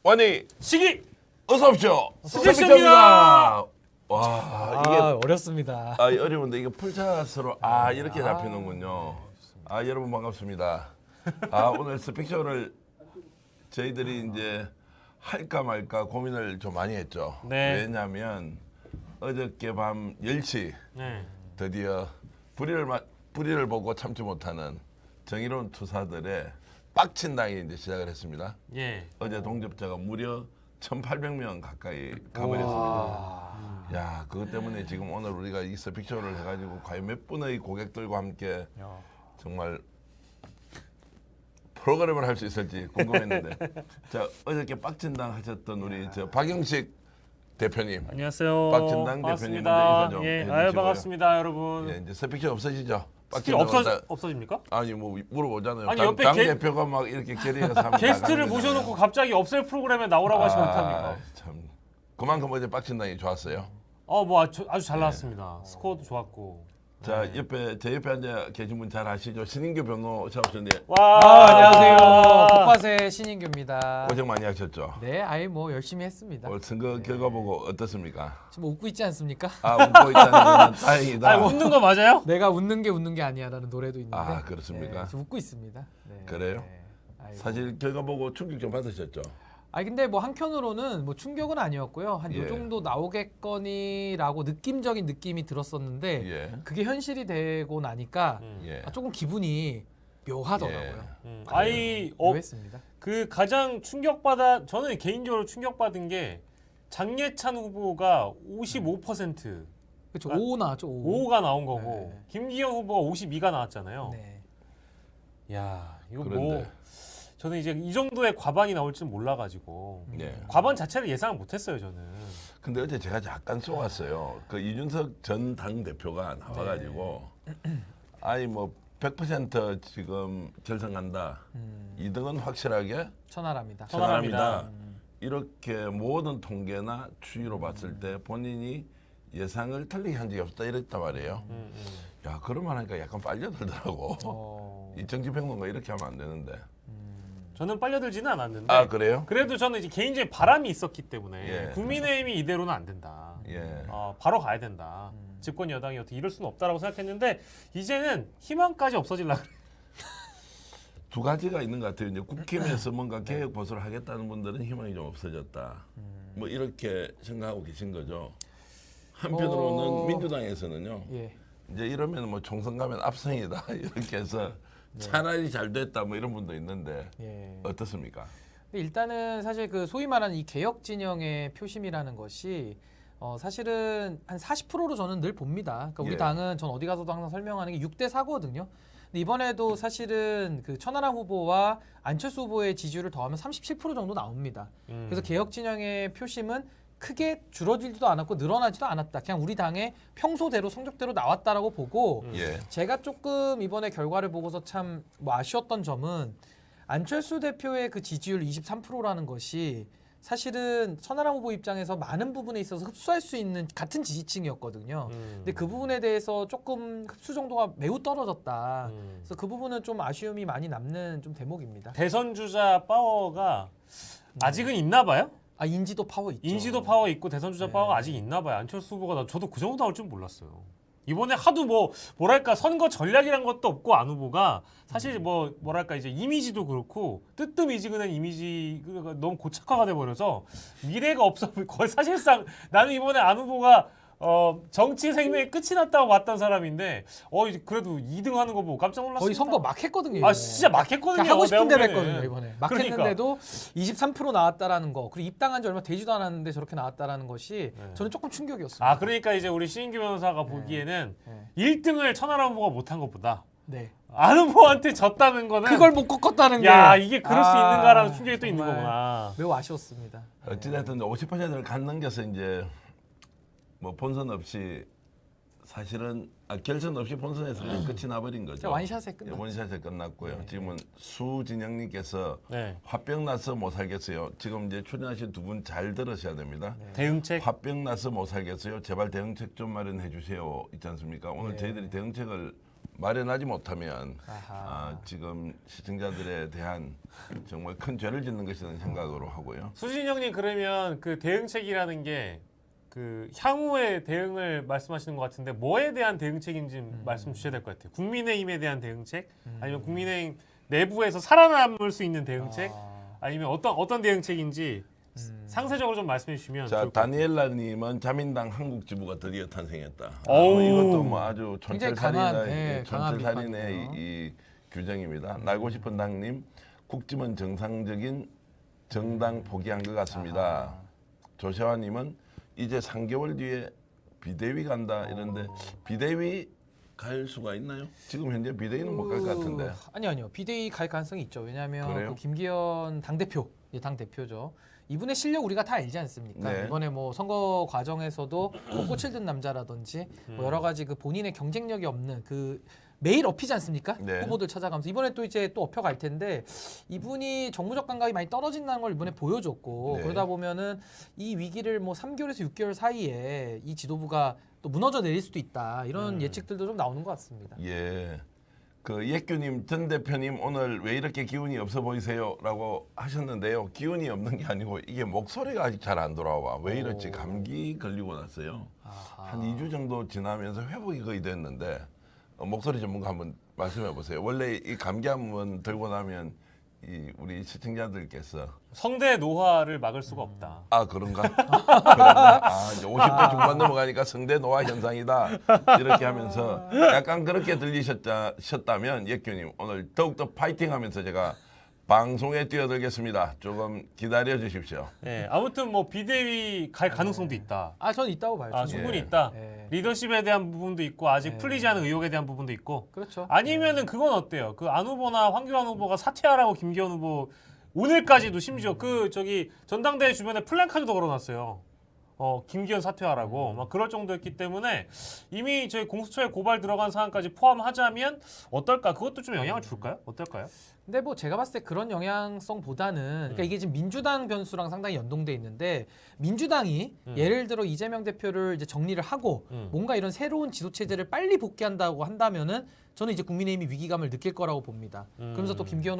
원희 시기 어서 오십시오. 스피처입니다. 와 이게 어렵습니다. 어려운데 이게 풀차스로 이렇게 잡히는군요. 여러분 반갑습니다. 오늘 스픽쇼를 저희들이 이제 할까 말까 고민을 좀 많이 했죠. 네. 왜냐하면 어저께 밤 10시 네. 드디어 불의를 보고 참지 못하는 정의로운 투사들의 빡친당이 이제 시작을 했습니다. 예. 어제 동접자가 무려 1,800명 가까이 가버렸습니다. 야, 그것 때문에 지금 오늘 우리가 이 스픽쇼를 해가지고 과연 몇 분의 고객들과 함께 정말 프로그램을 할 수 있을지 궁금했는데 자, 어저께 빡친당 하셨던 우리 저 박영식 대표님, 안녕하세요. 박진당 대표님 먼저 인사 좀 예. 해주시고요. 반갑습니다, 여러분. 예, 이제 스픽쇼 없어지죠? 스피치 없어집니까? 아니 뭐 물어보잖아요. 아니, 당, 옆에 당 게- 대표가 막 이렇게 결의해서 하면 게스트를 나가는 모셔놓고 거잖아요. 갑자기 없앨 프로그램에 나오라고 하시면 어떡합니까? 참 그만큼 어제 빡친당이 좋았어요. 뭐 아주 잘 나왔습니다. 스코어도 좋았고. 자 제 옆에 앉아 계신 분 잘 아시죠? 신인규 변호사 오셨는데 와, 안녕하세요. 복화세 신인규입니다. 고생 많이 하셨죠? 네, 아예 뭐 열심히 했습니다. 오늘 선거 결과 보고 어떻습니까? 지금 웃고 있지 않습니까? 웃고 있다는 건 다행이다. 아니, 웃는 거 맞아요? 내가 웃는 게 아니야라는 노래도 있는데. 그렇습니까? 네, 지금 웃고 있습니다. 네. 그래요? 네. 아이고. 사실 결과 보고 충격 좀 받으셨죠? 근데 뭐 한편으로는 뭐 충격은 아니었고요. 한 요 예. 정도 나오겠거니라고 느낌적인 느낌이 들었었는데 예. 그게 현실이 되고 나니까 예. 조금 기분이 묘하더라고요. 묘했습니다. 그 가장 저는 개인적으로 충격받은 게 장예찬 후보가 55%, 그렇죠. 아, 5 나왔죠. 5. 5가 나온 거고 네. 김기현 후보가 52가 나왔잖아요. 네. 야, 이거 뭐 그런데 저는 이제 이 정도의 과반이 나올 줄 몰라가지고 예. 과반 자체를 예상을 못했어요, 저는. 근데 어제 제가 약간 쏘았어요. 그 이준석 전 당 대표가 나와가지고 아니 뭐 100% 지금 결선간다. 2등은 확실하게 천하랍니다. 천하랍니다. 이렇게 모든 통계나 추이로 봤을 때 본인이 예상을 틀리게 한 적이 없다 이랬단 말이에요. 야 그러면 하니까 약간 빨려들더라고. 이 정치평론가 이렇게 하면 안 되는데. 저는 빨려들지는 않았는데 그래요? 그래도 저는 이제 개인적인 바람이 있었기 때문에 예. 국민의힘이 이대로는 안 된다. 예. 바로 가야 된다. 집권 여당이 어떻게 이럴 수는 없다라고 생각했는데 이제는 희망까지 없어질라 그래. 두 가지가 있는 것 같아요. 이제 국힘에서 뭔가 개혁 보수를 하겠다는 분들은 희망이 좀 없어졌다. 뭐 이렇게 생각하고 계신 거죠. 한편으로는 민주당에서는요. 예. 이제 이러면 뭐 총선 가면 압승이다 이렇게 해서 차라리 잘 됐다 뭐 이런 분도 있는데 예. 어떻습니까? 근데 일단은 사실 그 소위 말하는 이 개혁 진영의 표심이라는 것이 사실은 한 40%로 저는 늘 봅니다. 그러니까 우리 예. 당은 전 어디 가서도 항상 설명하는 게 6대 4거든요. 근데 이번에도 사실은 그 천하람 후보와 안철수 후보의 지지율을 더하면 37% 정도 나옵니다. 그래서 개혁 진영의 표심은 크게 줄어들지도 않았고 늘어나지도 않았다. 그냥 우리 당의 평소대로 성적대로 나왔다라고 보고 예. 제가 조금 이번에 결과를 보고서 참 뭐 아쉬웠던 점은 안철수 대표의 그 지지율 23%라는 것이 사실은 천하람 후보 입장에서 많은 부분에 있어서 흡수할 수 있는 같은 지지층이었거든요. 근데 그 부분에 대해서 조금 흡수 정도가 매우 떨어졌다. 그래서 그 부분은 좀 아쉬움이 많이 남는 좀 대목입니다. 대선 주자 파워가 아직은 있나 봐요. 인지도 파워 있죠. 인지도 파워 있고 대선 주자 네. 파워가 아직 있나 봐요. 안철수 후보가 저도 그 정도 나올 줄 몰랐어요. 이번에 하도 뭐랄까 선거 전략이란 것도 없고 안 후보가 사실 뭐랄까 이제 이미지도 그렇고 뜨뜻미지근한 이미지가 너무 고착화가 돼 버려서 미래가 없어 거의 사실상 나는 이번에 안 후보가 정치 생명의 끝이 났다고 봤던 사람인데 이제 그래도 2등 하는 거 보고 깜짝 놀랐습니다. 거의 선거 막 했거든요. 진짜 막 했거든요. 그러니까 하고 싶은 대로 내가 보면은. 했거든요 이번에. 막 그러니까. 했는데도 23% 나왔다라는 거. 그리고 입당한 지 얼마 되지도 않았는데 저렇게 나왔다라는 것이 저는 조금 충격이었습니다. 그러니까 이제 우리 신인규 변호사가 보기에는 네. 1등을 천하람 후보가 못한 것보다 네. 안 후보한테 졌다는 거는 그걸 못 꺾었다는 게. 이게 그럴 수 있는가라는 충격이 또 있는 정말 거구나. 매우 아쉬웠습니다. 어찌됐든 50%를 갖는 것은 이제 뭐 본선 없이 사실은 결선 없이 본선에서 그냥 끝이 나버린 거죠. 원샷에 끝났죠. 원샷에 끝났고요. 지금은 수진영님께서 네. 화병 나서 못 살겠어요. 지금 이제 출연하신 두 분 잘 들으셔야 됩니다. 대응책. 화병 나서 못 살겠어요. 제발 대응책 좀 마련해 주세요. 있지 않습니까? 오늘 저희들이 대응책을 마련하지 못하면 아하. 지금 시청자들에 대한 정말 큰 죄를 짓는 것이라는 생각으로 하고요. 수진 형님 그러면 그 대응책이라는 게 그 향후의 대응을 말씀하시는 것 같은데 뭐에 대한 대응책인지 말씀 주셔야 될 것 같아요. 국민의힘에 대한 대응책, 아니면 국민의힘 내부에서 살아남을 수 있는 대응책, 아니면 어떤 대응책인지 상세적으로 좀 말씀해 주시면 자, 좋을 것 같아요. 다니엘라님은 자민당 한국 지부가 드디어 탄생했다. 오우. 이것도 뭐 아주 굉장히 강한, 촌철살인의 강한 촌철살인의 비판이네요. 이 규정입니다. 날고 싶은 당님, 국짐은 정상적인 정당 포기한 것 같습니다. 조세화님은 이제 3개월 뒤에 비대위 간다 이런데 비대위 갈 수가 있나요? 지금 현재 비대위는 못 갈 것 같은데. 아니요. 비대위 갈 가능성이 있죠. 왜냐하면 그래요? 그 김기현 당대표, 당 대표죠. 이분의 실력 우리가 다 알지 않습니까? 네. 이번에 뭐 선거 과정에서도 뭐 꽃을 든 남자라든지 뭐 여러 가지 그 본인의 경쟁력이 없는 그 매일 업히지 않습니까? 네. 후보들 찾아가면서 이번에 또 이제 또 업혀갈 텐데 이분이 정무적 감각이 많이 떨어진다는 걸 이번에 보여줬고 네. 그러다 보면은 이 위기를 뭐 3개월에서 6개월 사이에 이 지도부가 또 무너져 내릴 수도 있다 이런 예측들도 좀 나오는 것 같습니다. 예. 그 예규님 전 대표님 오늘 왜 이렇게 기운이 없어 보이세요?라고 하셨는데요. 기운이 없는 게 아니고 이게 목소리가 아직 잘 안 돌아와. 왜 이렇지? 감기 걸리고 났어요. 한 2주 정도 지나면서 회복이 거의 됐는데 목소리 전문가 한번 말씀해 보세요. 원래 이 감기 한번 들고 나면 이 우리 시청자들께서 성대 노화를 막을 수가 없다. 그런가? 그런가? 이제 50대 중반 넘어가니까 성대 노화 현상이다. 이렇게 하면서 약간 그렇게 들리셨다면 예규님 오늘 더욱더 파이팅하면서 제가 방송에 뛰어들겠습니다. 조금 기다려 주십시오. 네, 아무튼 뭐 비대위 갈 가능성도 있다. 저는 있다고 봐요. 충분히 예. 있다. 예. 리더십에 대한 부분도 있고 아직 예. 풀리지 않은 의혹에 대한 부분도 있고. 그렇죠. 아니면은 그건 어때요? 그 안 후보나 황교안 후보가 사퇴하라고 김기현 후보 오늘까지도 심지어 그 저기 전당대회 주변에 플랜카드도 걸어놨어요. 김기현 사퇴하라고 막 그럴 정도였기 때문에 이미 저희 공수처에 고발 들어간 사안까지 포함하자면 어떨까? 그것도 좀 영향을 줄까요? 어떨까요? 근데 뭐 제가 봤을 때 그런 영향성보다는 그러니까 이게 지금 민주당 변수랑 상당히 연동돼 있는데 민주당이 예를 들어 이재명 대표를 이제 정리를 하고 뭔가 이런 새로운 지도 체제를 빨리 복귀한다고 한다면은 저는 이제 국민의힘이 위기감을 느낄 거라고 봅니다. 그러면서 또 김기현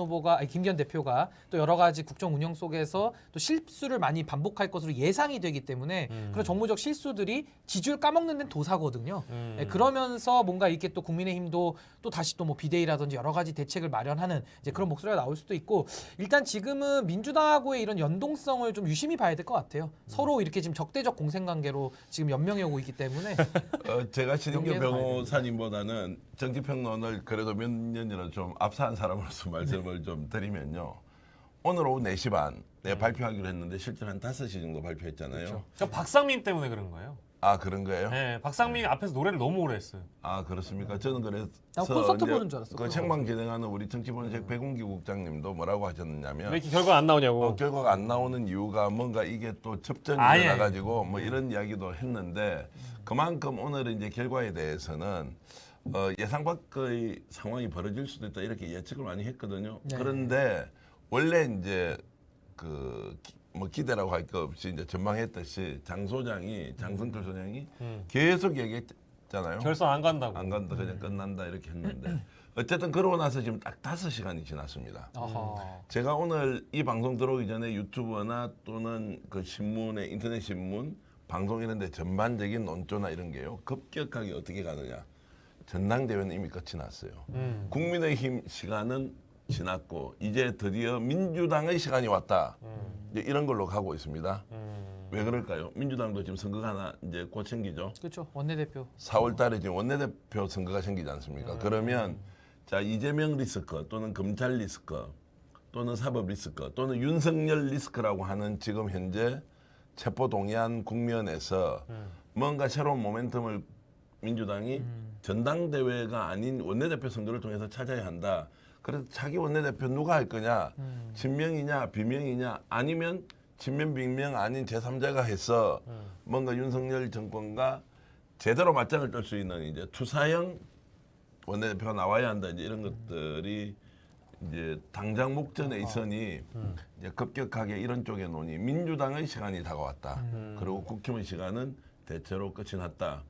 대표가 또 여러 가지 국정 운영 속에서 또 실수를 많이 반복할 것으로 예상이 되기 때문에 그런 정무적 실수들이 지지율 까먹는 데는 도사거든요. 예, 그러면서 뭔가 이렇게 또 국민의힘도 또 다시 또 뭐 비대위라든지 여러 가지 대책을 마련하는 이제 그런 목소리가 나올 수도 있고 일단 지금은 민주당하고의 이런 연동성을 좀 유심히 봐야 될 것 같아요. 서로 이렇게 지금 적대적 공생관계로 지금 연명해 오고 있기 때문에 제가 신인규 연계해서 봐야 변호사님보다는 정치평론을 그래도 몇 년이나 좀 앞서한 사람으로서 말씀을 좀 드리면요. 오늘 오후 4시 반 발표하기로 했는데 실제로 한 5시 정도 발표했잖아요. 그러니까 박상민 때문에 그런 거예요. 그런 거예요? 네, 박상민이 앞에서 노래를 너무 오래 했어요. 그렇습니까? 저는 그래서 콘서트 이제 보는 줄 알았어. 그 책방 진행하는 우리 정치본색 백운기 국장님도 뭐라고 왜 하셨느냐면 이렇게 결과 안 나오냐고. 결과가 안 나오는 이유가 뭔가 이게 또 접전이 예. 일어나가지고 뭐 이런 이야기도 했는데 그만큼 오늘 이제 결과에 대해서는 예상 밖의 상황이 벌어질 수도 있다 이렇게 예측을 많이 했거든요. 네. 그런데 원래 이제 뭐 기대라고 할 거 없이 이제 전망했듯이 장성철 소장이 계속 얘기했잖아요. 결선 안 간다고. 안 간다 그냥 끝난다 이렇게 했는데 어쨌든 그러고 나서 지금 딱 5시간이 지났습니다. 어허. 제가 오늘 이 방송 들어오기 전에 유튜브나 또는 그 신문에 인터넷 신문 방송 이런 데 전반적인 논조나 이런 게요. 급격하게 어떻게 가느냐. 전당대회는 이미 끝이 났어요. 국민의힘 시간은 지났고 이제 드디어 민주당의 시간이 왔다. 이제 이런 걸로 가고 있습니다. 왜 그럴까요? 민주당도 지금 선거가 하나 이제 곧 생기죠. 그렇죠. 원내대표. 4월 달에 지금 원내대표 선거가 생기지 않습니까? 그러면 자 이재명 리스크 또는 검찰 리스크 또는 사법 리스크 또는 윤석열 리스크라고 하는 지금 현재 체포동의안 국면에서 뭔가 새로운 모멘텀을 민주당이 전당대회가 아닌 원내대표 선거를 통해서 찾아야 한다. 그래서 차기 원내대표 누가 할 거냐? 친명이냐 비명이냐 아니면 친명 비명 아닌 제3자가 해서 뭔가 윤석열 정권과 제대로 맞짱을 뜰 수 있는 이제 투사형 원내대표가 나와야 한다. 이제 이런 것들이 이제 당장 목전에 있으니 이제 급격하게 이런 쪽에 논의 민주당의 시간이 다가왔다. 그리고 국힘의 시간은 대체로 끝이 났다.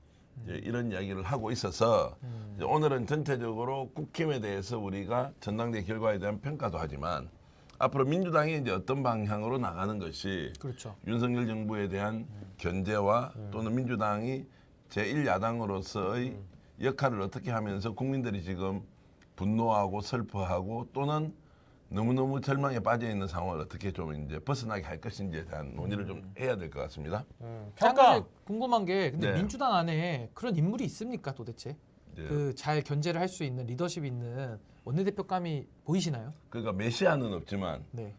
이제 이런 이야기를 하고 있어서 이제 오늘은 전체적으로 국힘에 대해서 우리가 전당대 결과에 대한 평가도 하지만 앞으로 민주당이 이제 어떤 방향으로 나가는 것이 그렇죠. 윤석열 정부에 대한 견제와 또는 민주당이 제1야당으로서의 역할을 어떻게 하면서 국민들이 지금 분노하고 슬퍼하고 또는 너무너무 절망에 빠져 있는 상황을 어떻게 좀 이제 벗어나게 할 것인지에 대한 논의를 좀 해야 될 것 같습니다. 한 평가 가지 궁금한 게 근데 네. 민주당 안에 그런 인물이 있습니까 도대체? 네. 그 잘 견제를 할 수 있는 리더십 있는 원내대표감이 보이시나요? 그러니까 메시아는 없지만 네.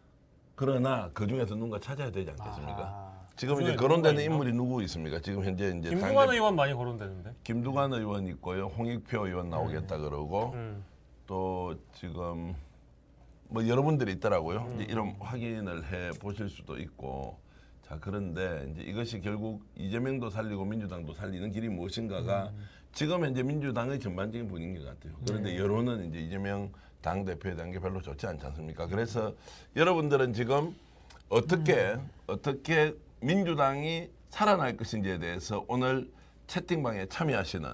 그러나 그 중에서 누군가 찾아야 되지 않겠습니까? 아, 지금 이제 그중에 거론되는 누군가 있나? 인물이 누구 있습니까? 지금 현재 이제 김두관 의원 많이 거론되는데. 김두관 의원 있고요, 홍익표 의원 나오겠다 그러고 또 지금 뭐 여러분들이 있더라고요. 이제 이런 확인을 해 보실 수도 있고. 자 그런데 이제 이것이 결국 이재명도 살리고 민주당도 살리는 길이 무엇인가가 지금 현재 민주당의 전반적인 분위기 같아요. 그런데 여론은 이제 이재명 당 대표에 대한 게 별로 좋지 않지 않습니까? 그래서 여러분들은 지금 어떻게 민주당이 살아날 것인지에 대해서 오늘 채팅방에 참여하시는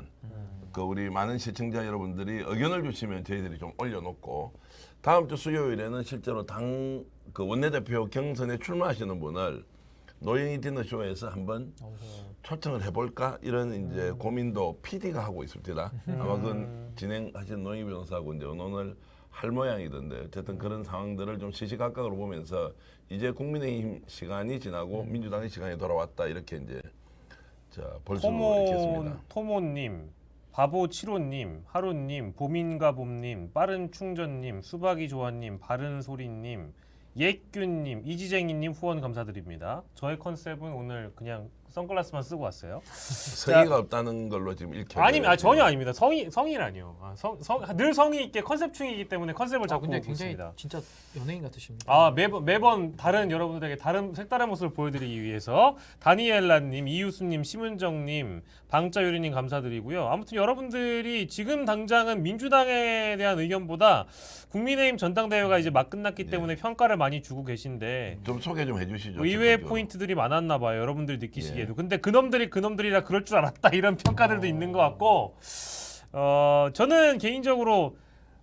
그 우리 많은 시청자 여러분들이 의견을 주시면 저희들이 좀 올려놓고 다음 주 수요일에는 실제로 당 그 원내대표 경선에 출마하시는 분을 노영희 디너쇼에서 한번 초청을 해볼까 이런 이제 고민도 PD가 하고 있습니다. 아마 그 진행하신 노영희 변호사하고 이제 의논을 할 모양이던데 어쨌든 그런 상황들을 좀 시시각각으로 보면서 이제 국민의힘 시간이 지나고 민주당의 시간이 돌아왔다 이렇게 이제 볼 수 있겠습니다. 토모님, 바보치로님, 하루님, 봄인가봄님, 빠른충전님, 수박이 조아님, 바른소리님, 옛균님, 이지쟁이님 후원 감사드립니다. 저의 컨셉은 오늘 그냥 선글라스만 쓰고 왔어요. 성의가 없다는 걸로 지금 읽혀. 아닙니다. 전혀 아닙니다. 성의라니요. 늘 성의 있게 컨셉충이기 때문에 컨셉을 아, 잡고 근데 굉장히 있습니다. 진짜 연예인 같으십니다. 아 매번 다른 여러분들에게 색다른 모습을 보여드리기 위해서 다니엘라님, 이유수님, 심은정님, 방자유리님 감사드리고요. 아무튼 여러분들이 지금 당장은 민주당에 대한 의견보다 국민의힘 전당대회가 이제 막 끝났기 때문에 평가를 많이 주고 계신데 좀 소개 좀 해주시죠. 의외의 적극적으로. 포인트들이 많았나 봐요. 여러분들 느끼시기에도. 근데 그놈들이라 그럴 줄 알았다 이런 평가들도 있는 것 같고 저는 개인적으로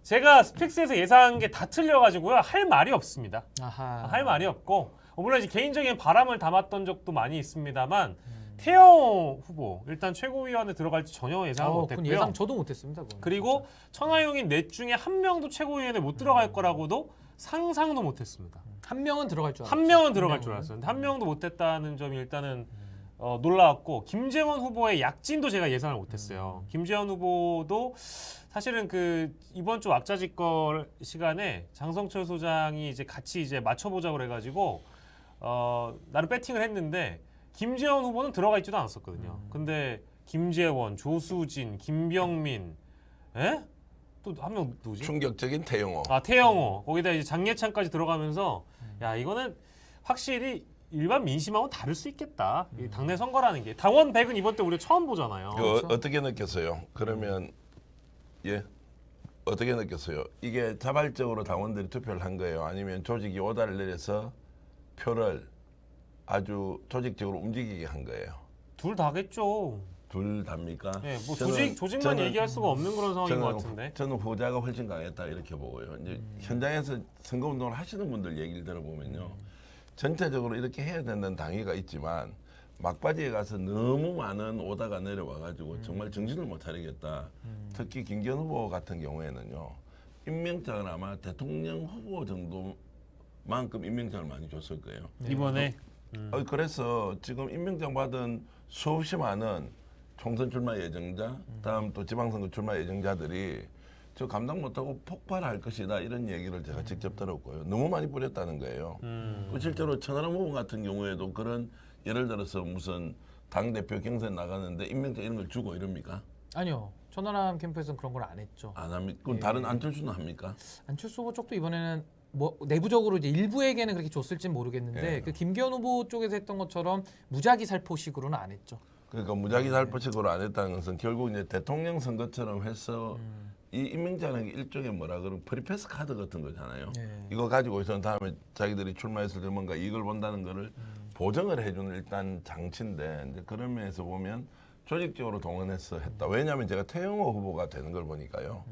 제가 스픽스에서 예상한 게 다 틀려가지고요. 할 말이 없습니다. 아하. 할 말이 없고 물론 이제 개인적인 바람을 담았던 적도 많이 있습니다만 태영 후보 일단 최고위원에 들어갈지 전혀 예상을 그건 못했고요. 예상 저도 못했습니다. 그건. 그리고 천하용인 넷 중에 한 명도 최고위원에 못 들어갈 거라고도 상상도 못했습니다. 한 명은 들어갈 줄 알았어요. 한 명은 들어갈 줄 알았어요. 근데 한 명도 못했다는 점이 일단은 놀라웠고 김재원 후보의 약진도 제가 예상을 못했어요. 김재원 후보도 사실은 그 이번 주 왁자지껄 시간에 장성철 소장이 이제 같이 이제 맞춰보자고 그래가지고 나는 배팅을 했는데 김재원 후보는 들어가 있지도 않았었거든요. 근데 김재원, 조수진, 김병민, 또 한 명 누구지? 충격적인 태영호. 아 태영호 거기다 이제 장예찬까지 들어가면서 야 이거는 확실히 일반 민심하고 다를 수 있겠다. 이 당내 선거라는 게 당원 100은 이번 때 우리가 처음 보잖아요. 그 어떻게 느꼈어요? 그러면 어떻게 느꼈어요? 이게 자발적으로 당원들이 투표를 한 거예요? 아니면 조직이 오다를 내려서 표를 아주 조직적으로 움직이게 한 거예요? 둘 다겠죠. 둘 답니까? 네, 뭐 저는- 조직만 저는- 얘기할 수가 없는 그런 상황인 것 같은데. 저는 후자가 훨씬 강했다 이렇게 보고요. 이제 현장에서 선거운동을 하시는 분들 얘기를 들어보면요, 전체적으로 이렇게 해야 된다는 당위가 있지만 막바지에 가서 너무 많은 오다가 내려와가지고 정말 정신을 못 차리겠다. 특히 김기현 후보 같은 경우에는요, 임명장을 아마 대통령 후보 정도만큼 임명장을 많이 줬을 거예요. 이번에 그래서 지금 임명장 받은 수없이 많은 총선 출마 예정자, 다음 또 지방선거 출마 예정자들이 저 감당 못하고 폭발할 것이다 이런 얘기를 제가 직접 들었고요. 너무 많이 뿌렸다는 거예요. 또 실제로 천하람 후보 같은 경우에도 그런 예를 들어서 무슨 당 대표 경선 나가는데 임명장 이런 걸 주고 이럽니까? 아니요. 천하람 캠프에서는 그런 걸 안 했죠. 안 합니까? 그럼 다른 안철수는 합니까? 안철수 후보 쪽도 이번에는 뭐 내부적으로 이제 일부에게는 그렇게 줬을진 모르겠는데 예. 그 김기현 후보 쪽에서 했던 것처럼 무작위 살포식으로는 안 했죠. 그러니까 무작위 살포식으로 안 했다는 것은 결국 이제 대통령 선거처럼 해서 이 임명장은 일종의 뭐라 그러면 프리패스 카드 같은 거잖아요. 예. 이거 가지고 있으면 다음에 자기들이 출마했을 때 뭔가 이걸 본다는 거를 보정을 해주는 일단 장치인데 이제 그런 면에서 보면 조직적으로 동원해서 했다. 왜냐하면 제가 태영호 후보가 되는 걸 보니까요.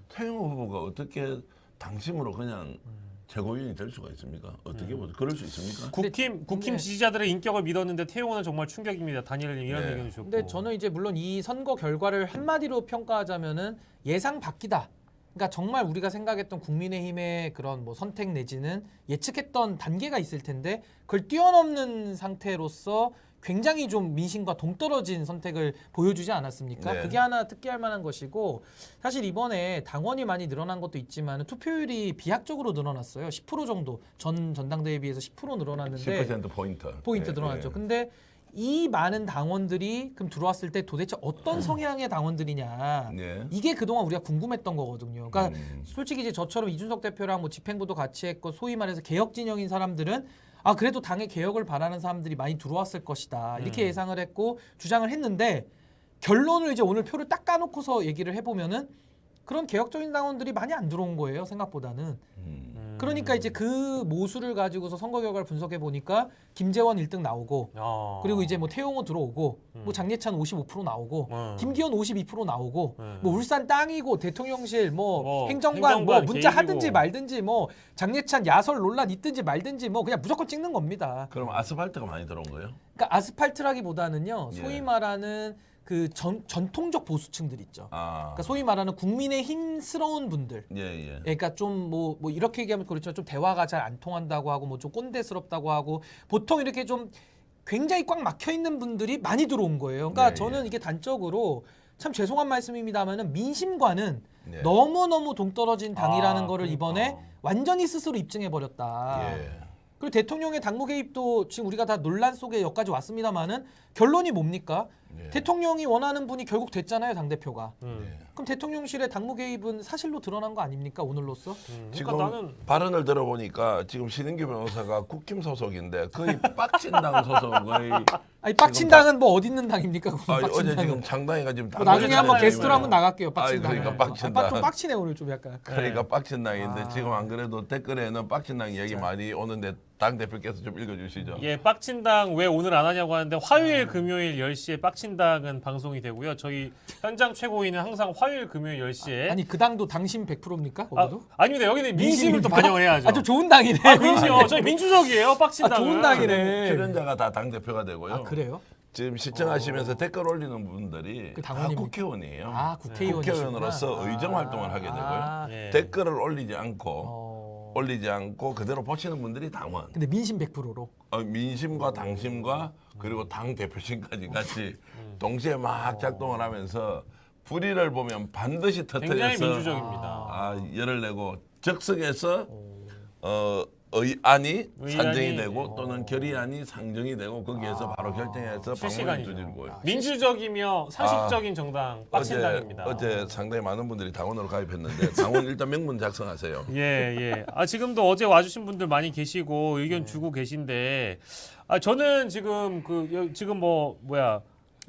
태영호 후보가 어떻게 당심으로 그냥 최고위원이 될 수가 있습니까? 어떻게 보세요? 그럴 수 있습니까? 국힘 지지자들의 인격을 믿었는데 태용호는 정말 충격입니다. 다니엘님 이런 네. 의견 주셨고. 근데 저는 이제 물론 이 선거 결과를 한마디로 평가하자면은 예상 밖이다. 그러니까 정말 우리가 생각했던 국민의힘의 그런 뭐 선택 내지는 예측했던 단계가 있을 텐데 그걸 뛰어넘는 상태로서 굉장히 좀 민심과 동떨어진 선택을 보여주지 않았습니까? 네. 그게 하나 특기할 만한 것이고 사실 이번에 당원이 많이 늘어난 것도 있지만 투표율이 비약적으로 늘어났어요. 10% 정도 전 전당대회에 비해서 10% 늘어났는데 10% 포인트. 늘어났죠. 네. 근데 이 많은 당원들이 그럼 들어왔을 때 도대체 어떤 성향의 당원들이냐 네. 이게 그동안 우리가 궁금했던 거거든요. 그러니까 음. 솔직히 이제 저처럼 이준석 대표랑 뭐 집행부도 같이 했고 소위 말해서 개혁 진영인 사람들은 아 그래도 당의 개혁을 바라는 사람들이 많이 들어왔을 것이다 이렇게 예상을 했고 주장을 했는데 결론을 이제 오늘 표를 딱 까놓고서 얘기를 해보면은 그런 개혁적인 당원들이 많이 안 들어온 거예요 생각보다는. 그러니까 이제 그 모수를 가지고서 선거 결과를 분석해 보니까 김재원 1등 나오고 그리고 이제 뭐 태용호 들어오고 뭐 장예찬 55% 나오고 김기현 52% 나오고 뭐 울산 땅이고 대통령실 뭐 행정관 뭐 문자 개인이고. 하든지 말든지 뭐 장예찬 야설 논란 있든지 말든지 뭐 그냥 무조건 찍는 겁니다. 그럼 아스팔트가 많이 들어온 거예요? 그러니까 아스팔트라기보다는요 소위 예. 말하는 그 전통적 보수층들 있죠. 아. 그러니까 소위 말하는 국민의 힘스러운 분들. 예. 그러니까 좀 뭐 이렇게 얘기하면 그렇죠. 좀 대화가 잘 안 통한다고 하고 뭐 좀 꼰대스럽다고 하고 보통 이렇게 좀 굉장히 꽉 막혀 있는 분들이 많이 들어온 거예요. 그러니까 네, 저는 이게 단적으로 참 죄송한 말씀입니다만은 민심과는 네. 너무너무 동떨어진 당이라는 거를 그러니까. 이번에 완전히 스스로 입증해 버렸다. 예. 그리고 대통령의 당무 개입도 지금 우리가 다 논란 속에 여기까지 왔습니다만은 결론이 뭡니까? 예. 대통령이 원하는 분이 결국 됐잖아요, 당대표가. 예. 그럼 대통령실의 당무 개입은 사실로 드러난 거 아닙니까 오늘로써? 지금 그러니까 나는 발언을 들어보니까 지금 신인규 변호사가 국힘 소속인데 거의 빡친당 소속의 아니 빡친 당은 뭐 어디 있는 당입니까? 아, 빡친 어제 당은. 지금 장당이가 지금 뭐 나중에 한번 당을 게스트로 해요. 한번 나갈게요. 빡친 당. 그러니까 빡친 당. 좀 빡치네 오늘 좀 약간. 그러니까 빡친당인데 아. 지금 안 그래도 댓글에는 빡친당 얘기 많이 오는데 당 대표께서 좀 읽어주시죠. 예, 빡친당 왜 오늘 안 하냐고 하는데 화요일 금요일 10시에 빡친당은 방송이 되고요. 저희 현장 최고위는 항상 화요일 금요일 10시에 아니 그 당도 당신 100%입니까? 거기도? 아닙니다. 여기는 민심을 또 민심입니까? 반영을 해야죠. 아주 좋은 당이네. 민심이요. 저희 민주적이에요. 빡친당은. 좋은 당이네. 출연자가 다 당 대표가 되고요. 아 그래요? 지금 시청하시면서 댓글 올리는 분들이 그 다 당원입니까? 국회의원이에요. 아 국회의원이시구나. 국회의원으로서 의정 활동을 하게 되고요. 아, 예. 댓글을 올리지 않고 그대로 보시는 분들이 당원. 근데 민심 100%로. 민심과 당심과 그리고 당 대표심까지 같이 동시에 막 작동을 하면서 불의를 보면 반드시 굉장히 터뜨려서 민주적입니다. 열을 내고 적석에서 의안이 산정이 의안이, 되고 또는 결의안이 상정이 되고 거기에서 바로 결정해서 방문을 실시간이죠. 두들고요. 민주적이며 상식적인 정당 빡친당입니다. 어제 상당히 많은 분들이 당원으로 가입했는데 당원 일단 명문 작성하세요. 예. 지금도 어제 와주신 분들 많이 계시고 의견 주고 계신데, 저는 지금 지금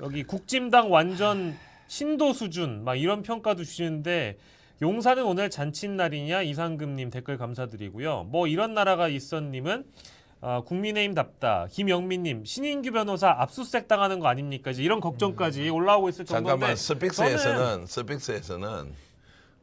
여기 국짐당 완전 신도 수준 막 이런 평가도 주시는데 용산은 오늘 잔칫날이냐 이상금님 댓글 감사드리고요. 뭐 이런 나라가 있었님은 국민의힘답다. 김영민님 신인규 변호사 압수수색 당하는 거 아닙니까? 이제 이런 걱정까지 올라오고 있을 정도인데. 잠깐만 스픽스에서는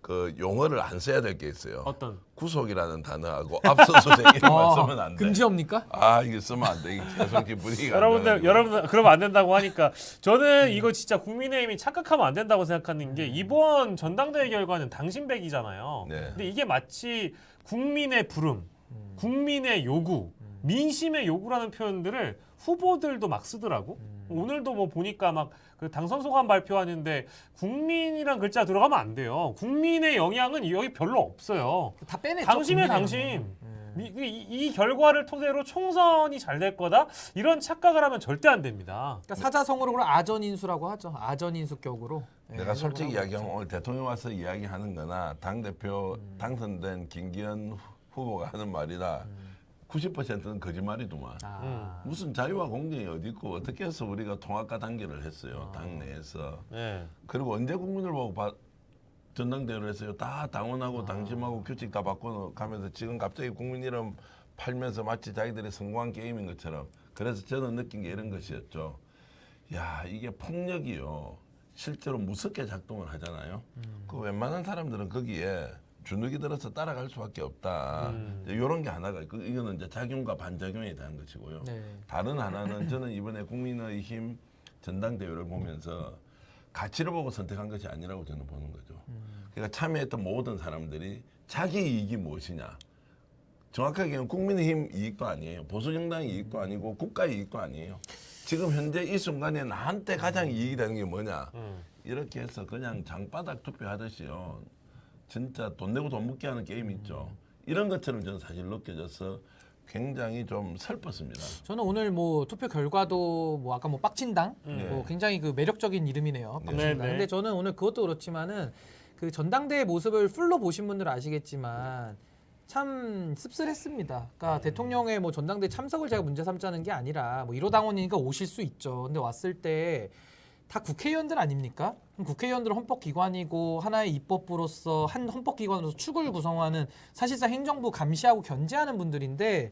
그 용어를 안 써야 될 게 있어요. 어떤? 구속이라는 단어하고 압수수색 이런 말 쓰면 안 돼. 금지입니까? 이게 쓰면 안 돼. 이게 계속 분위기가 여러분들 그러면 안 된다고 하니까 저는 이거 진짜 국민의힘이 착각하면 안 된다고 생각하는 게 이번 전당대회 결과는 당신백이잖아요. 네. 근데 이게 마치 국민의 부름, 국민의 요구, 민심의 요구라는 표현들을 후보들도 막 쓰더라고. 오늘도 뭐 보니까 막 그 당선 소감 발표하는데 국민이란 글자 들어가면 안 돼요. 국민의 영향은 여기 별로 없어요. 다 빼냈죠. 당심이에요, 국민의힘은. 당심. 이 결과를 토대로 총선이 잘 될 거다 이런 착각을 하면 절대 안 됩니다. 그러니까 사자성어로 그걸 아전인수라고 하죠. 아전인수격으로. 내가 솔직히 이야기하면 오늘 대통령 와서 이야기하는 거나 당대표 당선된 김기현 후보가 하는 말이라 90%는 거짓말이더만. 무슨 자유와 공정이 어디 있고 어떻게 해서 우리가 통합과 단계를 했어요. 당 내에서. 네. 그리고 언제 국민을 보고 전당대회를 했어요. 다 당원하고 당심하고 규칙 다 바꿔가면서 지금 갑자기 국민 이름 팔면서 마치 자기들이 성공한 게임인 것처럼. 그래서 저는 느낀 게 이런 것이었죠. 야 이게 폭력이요 실제로 무섭게 작동을 하잖아요. 그 웬만한 사람들은 거기에 주눅이 들어서 따라갈 수밖에 없다. 이런 게 하나가 이거는 이제 작용과 반작용에 대한 것이고요. 네. 다른 하나는 저는 이번에 국민의힘 전당대회를 보면서 가치를 보고 선택한 것이 아니라고 저는 보는 거죠. 그러니까 참여했던 모든 사람들이 자기 이익이 무엇이냐. 정확하게는 국민의힘 이익도 아니에요. 보수정당의 이익도 아니고 국가의 이익도 아니에요. 지금 현재 이 순간에 나한테 가장 이익이 되는 게 뭐냐. 이렇게 해서 그냥 장바닥 투표하듯이요. 진짜 돈 내고 돈 먹게 하는 게임 있죠. 이런 것처럼 저는 사실 느껴져서 굉장히 좀 슬펐습니다. 저는 오늘 뭐 투표 결과도 뭐 아까 뭐 빡친당 뭐 굉장히 그 매력적인 이름이네요. 빡친당. 네. 근데 저는 오늘 그것도 그렇지만은 그 전당대회 모습을 풀로 보신 분들은 아시겠지만 참 씁쓸했습니다. 그러니까 대통령의 뭐 전당대회 참석을 제가 문제 삼자는 게 아니라 뭐 1호 당원이니까 오실 수 있죠. 근데 왔을 때 다 국회의원들 아닙니까? 그럼 국회의원들은 헌법기관이고 하나의 입법부로서 한 헌법기관으로서 축을 구성하는 사실상 행정부 감시하고 견제하는 분들인데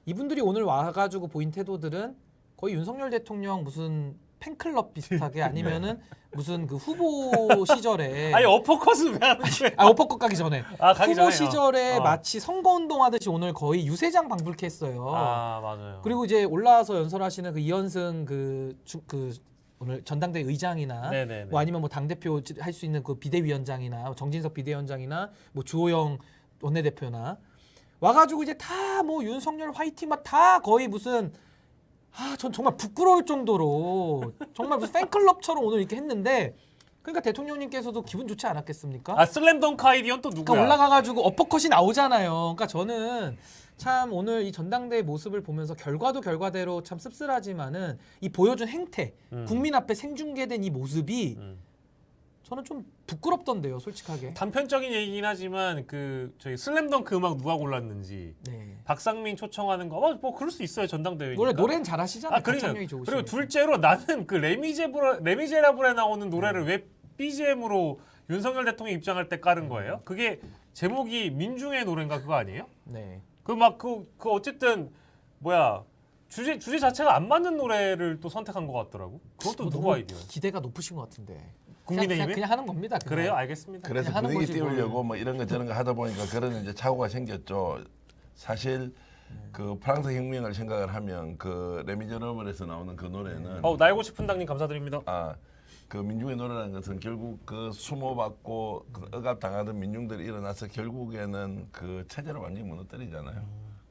이분들이 오늘 와가지고 보인 태도들은 거의 윤석열 대통령 무슨 팬클럽 비슷하게 아니면은 무슨 그 후보 시절에 아니 어퍼컷은 왜 하는 거예요? 어퍼컷 가기 전에 가기 후보 전에요. 시절에 마치 선거운동 하듯이 오늘 거의 유세장 방불케 했어요. 아 맞아요. 그리고 이제 올라와서 연설하시는 그 이현승 그 오늘 전당대 의장이나 네네네. 뭐 아니면 뭐 당 대표 할 수 있는 그 비대위원장이나 정진석 비대위원장이나 뭐 주호영 원내대표나 와가지고 이제 다 뭐 윤석열 화이팅 막 다 거의 무슨 전 정말 부끄러울 정도로 정말 무슨 팬클럽처럼 오늘 이렇게 했는데 그러니까 대통령님께서도 기분 좋지 않았겠습니까? 아 슬램덩크 아이디어는 또 누구야? 그러니까 올라가가지고 어퍼컷이 나오잖아요. 그러니까 저는 참 오늘 이 전당대회 모습을 보면서 결과도 결과대로 참 씁쓸하지만은 이 보여준 행태, 국민 앞에 생중계된 이 모습이 저는 좀 부끄럽던데요, 솔직하게. 단편적인 얘기긴 하지만 그 저희 슬램덩크 음악 누가 골랐는지 네. 박상민 초청하는 거 뭐 그럴 수 있어요 전당대회니까. 노래는 잘하시잖아요. 그러니까. 가창력이 좋으시고. 그리고 둘째로 나는 그 레미제라블에 나오는 노래를 왜 BGM으로 윤석열 대통령 입장할 때 깔은 거예요? 그게 제목이 민중의 노래인가 그거 아니에요? 네. 그 어쨌든 뭐야 주제 자체가 안 맞는 노래를 또 선택한 것 같더라고. 그것도 누구 너무 아이디어? 기대가 높으신 것 같은데. 국민의힘에? 그냥 하는 겁니다. 그냥. 그래요, 알겠습니다. 그래서 하는 분위기 거지, 뭘. 띄우려고 뭐 이런 거 저런 거 하다 보니까 그런 이제 착오가 생겼죠. 사실 그 프랑스 혁명을 생각을 하면 그 레미제러블에서 나오는 그 노래는 날고 싶은 당님 감사드립니다. 그 민중의 노래라는 것은 결국 그 수모받고 그 억압당하던 민중들이 일어나서 결국에는 그 체제를 완전히 무너뜨리잖아요.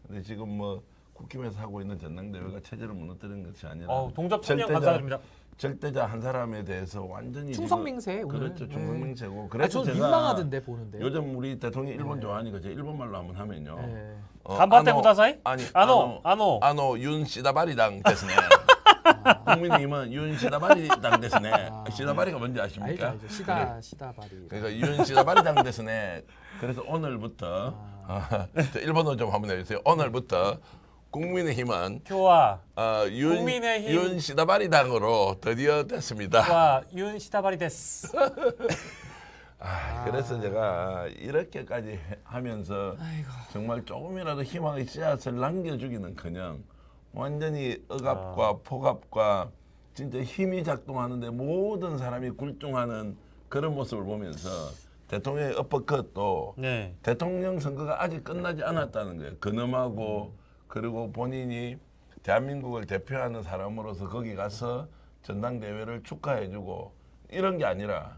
근데 지금 뭐 국힘에서 하고 있는 전당대회가 체제를 무너뜨리는 것이 아니라 동접 참여 감사드립니다. 절대자 한 사람에 대해서 완전히 충성맹세 오늘. 그렇죠. 충성맹세고. 아, 그래서 저는 제가 민망하던데 보는데. 요즘 우리 대통령 일본 좋아하니까 제가 일본말로 한번 하면요. 네. 간바테 구다사이? 아니 아노. 윤 시다바리당 됐으네. 국민의힘은 윤 시다바리당 됐으네. 시다바리가 뭔지 아십니까? 알죠. 시다바리. 그러니까 윤 시다바리당 됐으네. 그래서 오늘부터 저 일본어 좀 한번 해주세요. 오늘부터 국민의힘은 교와 국민의힘 윤 시다바리당으로 드디어 됐습니다. 와 윤 시다바리 데스. 그래서 제가 이렇게까지 하면서 정말 조금이라도 희망의 씨앗을 남겨주기는커녕 완전히 억압과 폭압과 진짜 힘이 작동하는데 모든 사람이 굴종하는 그런 모습을 보면서 대통령의 엇버컷도 네. 대통령 선거가 아직 끝나지 않았다는 거예요. 근엄하고 그리고 본인이 대한민국을 대표하는 사람으로서 거기 가서 전당대회를 축하해주고 이런 게 아니라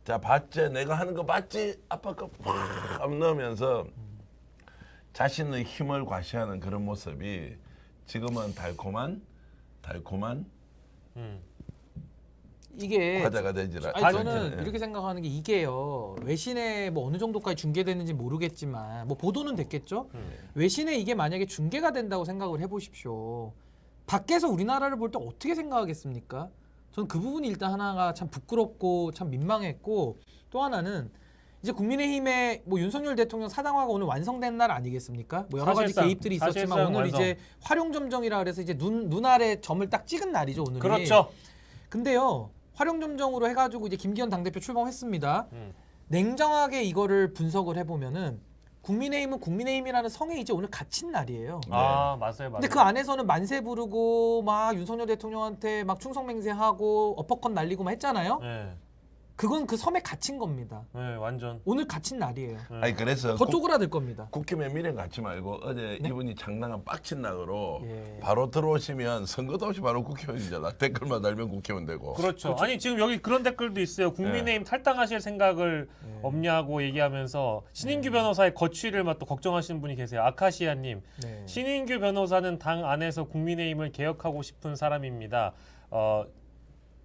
자 봤지? 내가 하는 거 봤지? 아빠 거팍 넣으면서 자신의 힘을 과시하는 그런 모습이 지금은 달콤한 이게 과자가 되지라. 아니 저는 이렇게 생각하는 게 이게요. 외신에 뭐 어느 정도까지 중계되는지 모르겠지만 뭐 보도는 됐겠죠. 외신에 이게 만약에 중계가 된다고 생각을 해보십시오. 밖에서 우리나라를 볼 때 어떻게 생각하겠습니까? 저는 그 부분이 일단 하나가 참 부끄럽고 참 민망했고 또 하나는 이제 국민의힘의 뭐 윤석열 대통령 사당화가 오늘 완성된 날 아니겠습니까? 뭐 여러 가지 사실상, 개입들이 있었지만 사실상 오늘 완성. 이제 활용점정이라 그래서 이제 눈 아래 점을 딱 찍은 날이죠 오늘이. 그렇죠. 근데요 활용점정으로 해가지고 이제 김기현 당대표 출범했습니다. 냉정하게 이거를 분석을 해보면은 국민의힘은 국민의힘이라는 성에 이제 오늘 갇힌 날이에요. 아 맞아요. 근데 그 안에서는 만세 부르고 막 윤석열 대통령한테 막 충성맹세하고 어퍼컷 날리고 막 했잖아요. 네. 그건 그 섬에 갇힌 겁니다. 네, 완전. 오늘 갇힌 날이에요. 아니 그래서 더 쪼그라들 겁니다. 국힘의 미래 갖지 말고 어제 네? 이분이 장난한 빡친 낙으로 예. 바로 들어오시면 선거도 없이 바로 국회의원이잖아. 댓글만 달면 국회의원 되고. 그렇죠. 아니 지금 여기 그런 댓글도 있어요. 국민의힘 탈당하실 생각을 네. 없냐고 얘기하면서 신인규 변호사의 거취를 막 또 걱정하시는 분이 계세요. 아카시아님. 네. 신인규 변호사는 당 안에서 국민의힘을 개혁하고 싶은 사람입니다.